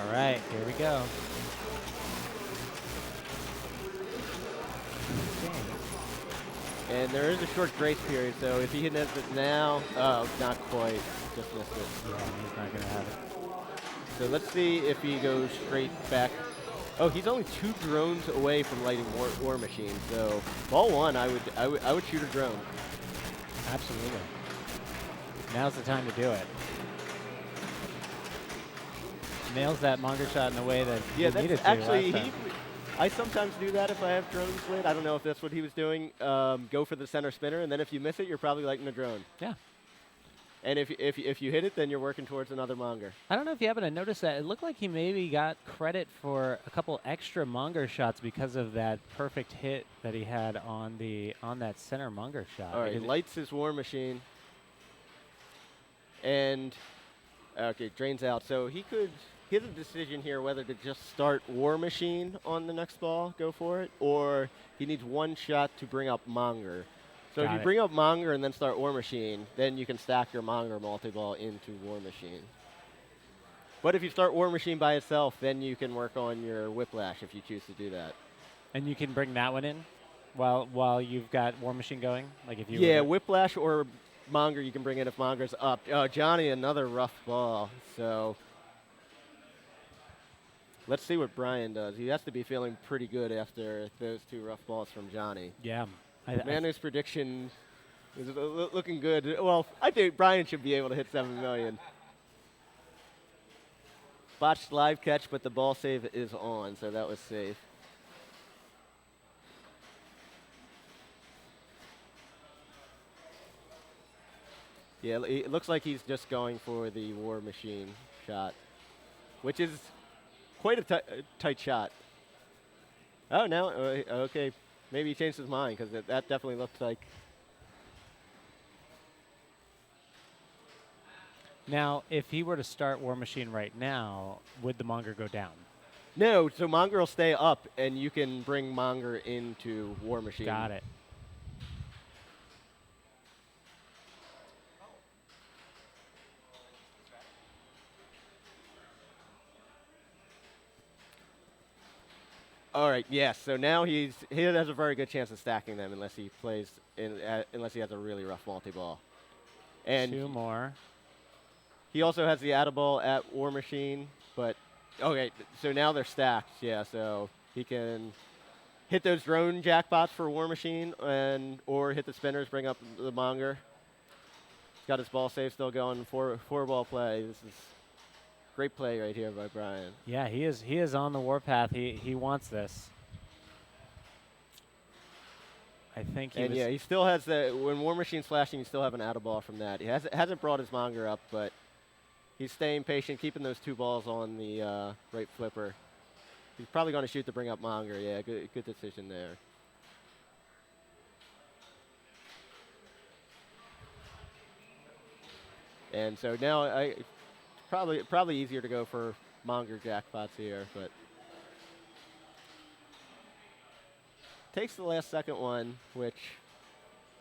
All right, here we go. And there is a short grace period, so if he hits it now, oh, not quite, just missed it. Yeah, he's not gonna have it. So let's see if he goes straight back. Oh, he's only 2 drones away from lighting War Machine. So ball 1, I would shoot a drone. Absolutely. Now's the time to do it. Nails that Monger shot in a way that Yeah, he needed that's to actually last time. I sometimes do that if I have drones lit. I don't know if that's what he was doing. Go for the center spinner, and then if you miss it, you're probably lighting a drone. Yeah. And if you hit it, then you're working towards another Monger. I don't know if you happen to notice that. It looked like he maybe got credit for a couple extra Monger shots because of that perfect hit that he had on that center Monger shot. All right, Because lights his War Machine. And, okay, drains out. So he has a decision here whether to just start War Machine on the next ball, go for it, or he needs 1 shot to bring up Monger. So if Got you it. bring up Monger and then start War Machine, then you can stack your Monger multi-ball into War Machine. But if you start War Machine by itself, then you can work on your Whiplash if you choose to do that. And you can bring that one in while you've got War Machine going? Like if you Yeah, were to- Whiplash or Monger you can bring in if Monger's up. Oh, Johnny, another rough ball. So let's see what Brian does. He has to be feeling pretty good after those 2 rough balls from Johnny. Yeah. Manu's prediction is looking good. Well, I think Brian should be able to hit 7 million. Botched live catch, but the ball save is on, so that was safe. Yeah, it looks like he's just going for the War Machine shot, which is quite a tight shot. Oh, now, okay. Maybe he changed his mind because that definitely looks like. Now, if he were to start War Machine right now, would the Monger go down? No, so Monger will stay up, and you can bring Monger into War Machine. Got it. All right, yes. So now he has a very good chance of stacking them unless he plays unless he has a really rough multi-ball. And 2 more. he also has the Add-a-Ball at War Machine, but okay, so now they're stacked. Yeah, so he can hit those drone jackpots for War Machine or hit the spinners, bring up the Monger. He's got his ball save still going, four ball play. This is great play right here by Brian. Yeah, he is on the warpath. He wants this. I think he And was yeah, he still has the when War Machine's flashing, you still have an Add-a-Ball from that. He hasn't brought his Monger up, but he's staying patient, keeping those 2 balls on the right flipper. He's probably going to shoot to bring up Monger. Yeah, good decision there. And so now probably easier to go for Monger jackpots here, but takes the last second one, which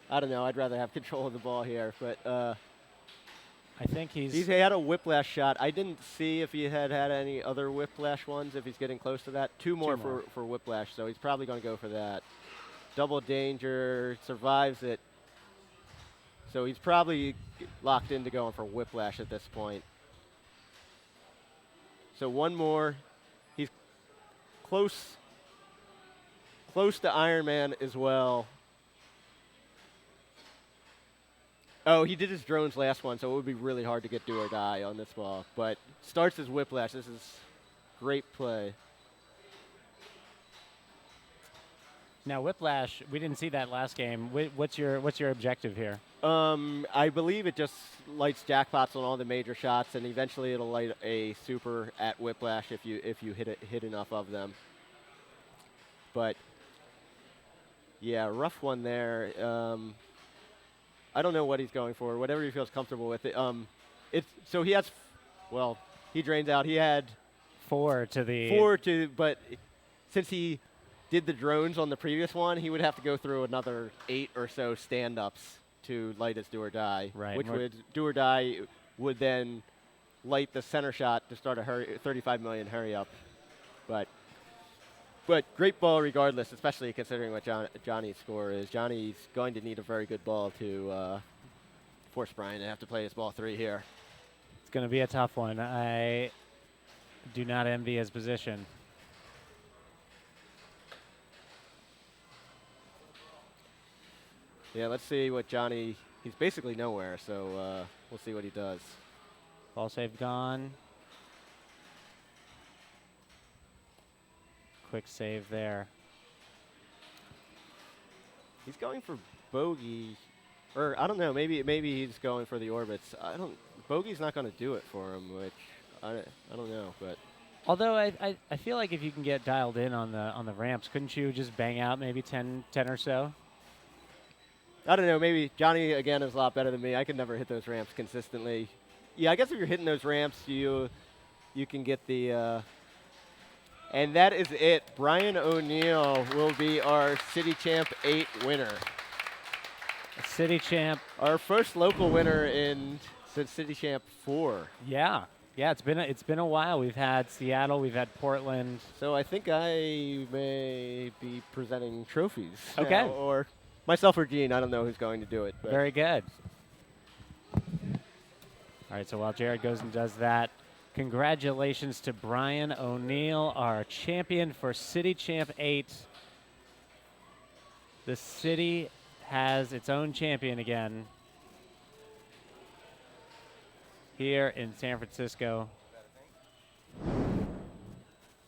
I don't know. I'd rather have control of the ball here, but I think he had a whiplash shot. I didn't see if he had any other whiplash ones. If he's getting close to that, two more. For whiplash, so he's probably going to go for that. Double danger, survives it. So he's probably locked into going for whiplash at this point. So one more. He's close to Iron Man as well. Oh, he did his drones last one, so it would be really hard to get do or die on this ball. But starts his whiplash. This is great play. Now whiplash, we didn't see that last game. What's your objective here? I believe it just lights jackpots on all the major shots, and eventually it'll light a super at whiplash if you hit enough of them. But yeah, rough one there. I don't know what he's going for. Whatever he feels comfortable with it. So he has, well, he drains out. He had 4 to the but since he did the drones on the previous one, he would have to go through another 8 or so stand-ups to light his do or die. Right. Which would do or die would then light the center shot to start a 35 million hurry up. But great ball regardless, especially considering what Johnny's score is. Johnny's going to need a very good ball to force Brian to have to play his ball 3 here. It's going to be a tough one. I do not envy his position. Yeah, let's see what Johnny. He's basically nowhere, so we'll see what he does. Ball save gone. Quick save there. He's going for bogey, or I don't know. Maybe he's going for the orbits. Bogey's not going to do it for him, which I don't know. But Although I feel like if you can get dialed in on the ramps, couldn't you just bang out maybe 10 or so? I don't know. Maybe Johnny again is a lot better than me. I could never hit those ramps consistently. Yeah, I guess if you're hitting those ramps, you can get the. And that is it. Brian O'Neill will be our City Champ 8 winner. City Champ. Our first local winner since City Champ 4. Yeah, it's been a while. We've had Seattle, we've had Portland. So I think I may be presenting trophies. Okay. now, or myself or Gene. I don't know who's going to do it. But Very good. All right, so while Jared goes and does that, congratulations to Brian O'Neill, our champion for City Champ 8. The city has its own champion again here in San Francisco.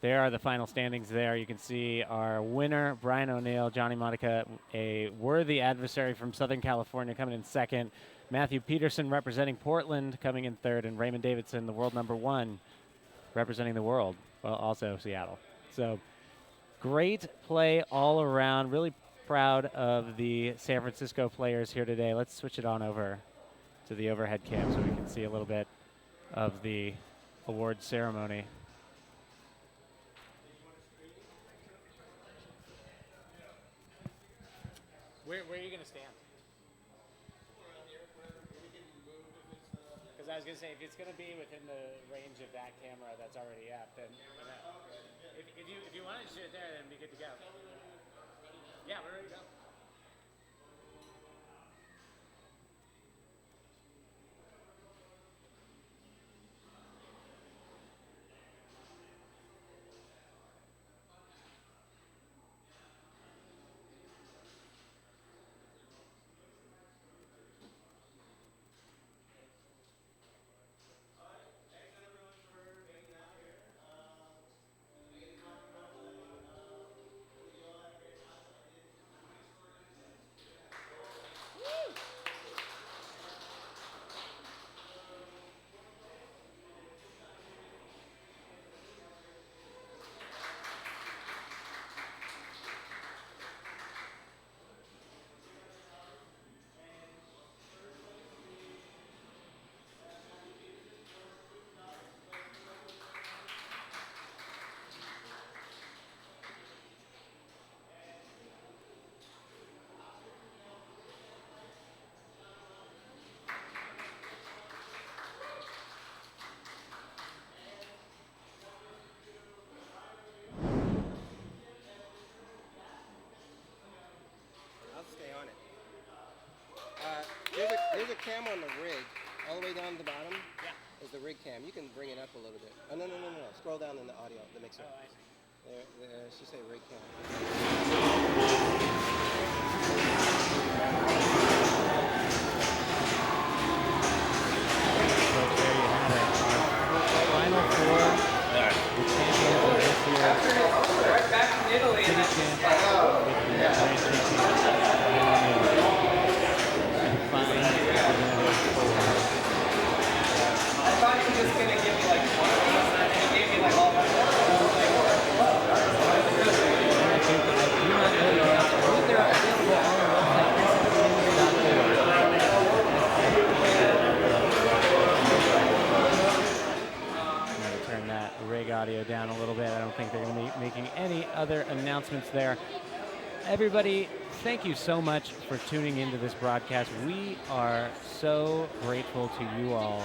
There are the final standings there. You can see our winner, Brian O'Neill, Johnny Monica, a worthy adversary from Southern California, coming in second. Matthew Peterson representing Portland coming in third, and Raymond Davidson, the world number 1, representing the world, well, also Seattle. So great play all around. Really proud of the San Francisco players here today. Let's switch it on over to the overhead cam so we can see a little bit of the award ceremony. Where are you going to stand? Because I was going to say, if it's going to be within the range of that camera that's already up, then if you want to shoot it there, then be good to go. Yeah, we're ready to go. I'll stay on it. There's a cam on the rig, all the way down to the bottom. Yeah. Is the rig cam. You can bring it up a little bit. Oh, no. Scroll down in the audio, the mixer. Oh, I see. There, it should say rig cam. So there you have it. Our final four. The champions of this year's city champ with the Grand Prix and finally representative for I thought he was just gonna give me like one of these, and he gave me like all of them. and I think that I do not know the answer. I believe they're available on our website. I'm going to turn that rig audio down a little bit. I don't think they're going to be making any other announcements there. Everybody, thank you so much for tuning into this broadcast. We are so grateful to you all.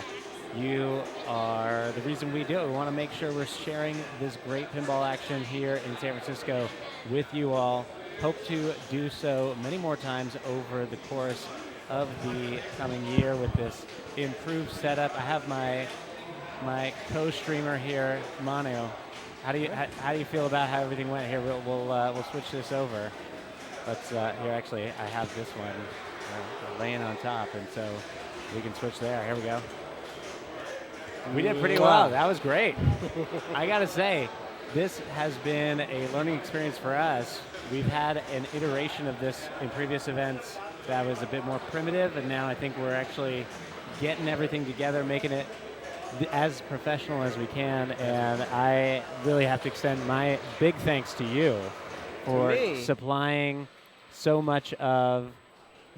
You are the reason we do it. We want to make sure we're sharing this great pinball action here in San Francisco with you all. Hope to do so many more times over the course of the coming year with this improved setup. I have my co-streamer here, Manu. How do you feel about how everything went here? We'll switch this over. Let's here actually I have this one laying on top, and so we can switch there. Here we go. We did pretty well. That was great. I gotta say, this has been a learning experience for us. We've had an iteration of this in previous events that was a bit more primitive, and now I think we're actually getting everything together, making it as professional as we can. And I really have to extend my big thanks to you for supplying so much of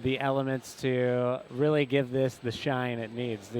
the elements to really give this the shine it needs.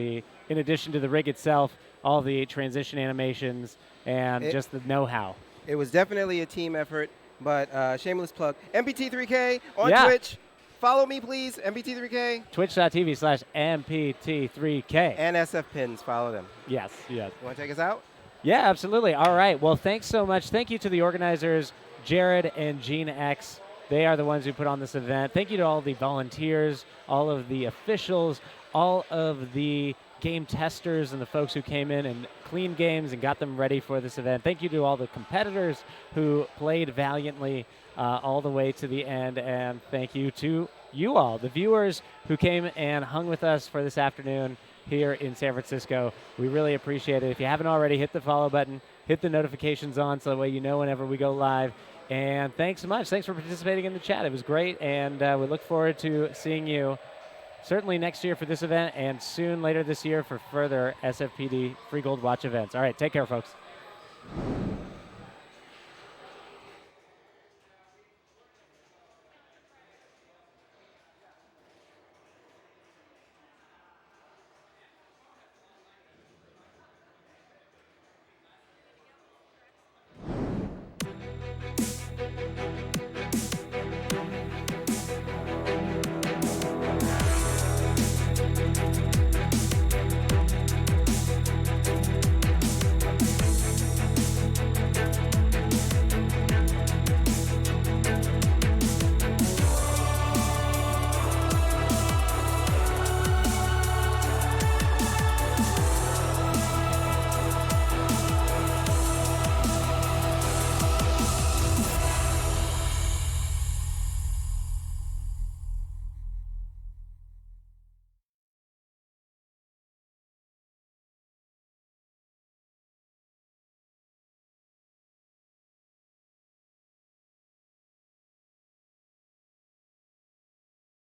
In addition to the rig itself, all the transition animations and just the know-how. It was definitely a team effort, but shameless plug. MPT3K on Yeah. Twitch. Follow me, please. MPT3K. Twitch.tv/MPT3K. And SF Pins. Follow them. Yes. You want to take us out? Yeah, absolutely. All right. Well, thanks so much. Thank you to the organizers, Jared and Gene X. They are the ones who put on this event. Thank you to all the volunteers, all of the officials, all of the game testers and the folks who came in and cleaned games and got them ready for this event. Thank you to all the competitors who played valiantly all the way to the end. And thank you to you all, the viewers who came and hung with us for this afternoon here in San Francisco. We really appreciate it. If you haven't already, hit the follow button, hit the notifications on so that way you know whenever we go live. And thanks so much. Thanks for participating in the chat. It was great, and we look forward to seeing you certainly next year for this event and soon later this year for further SFPD Free Gold Watch events. All right, take care, folks.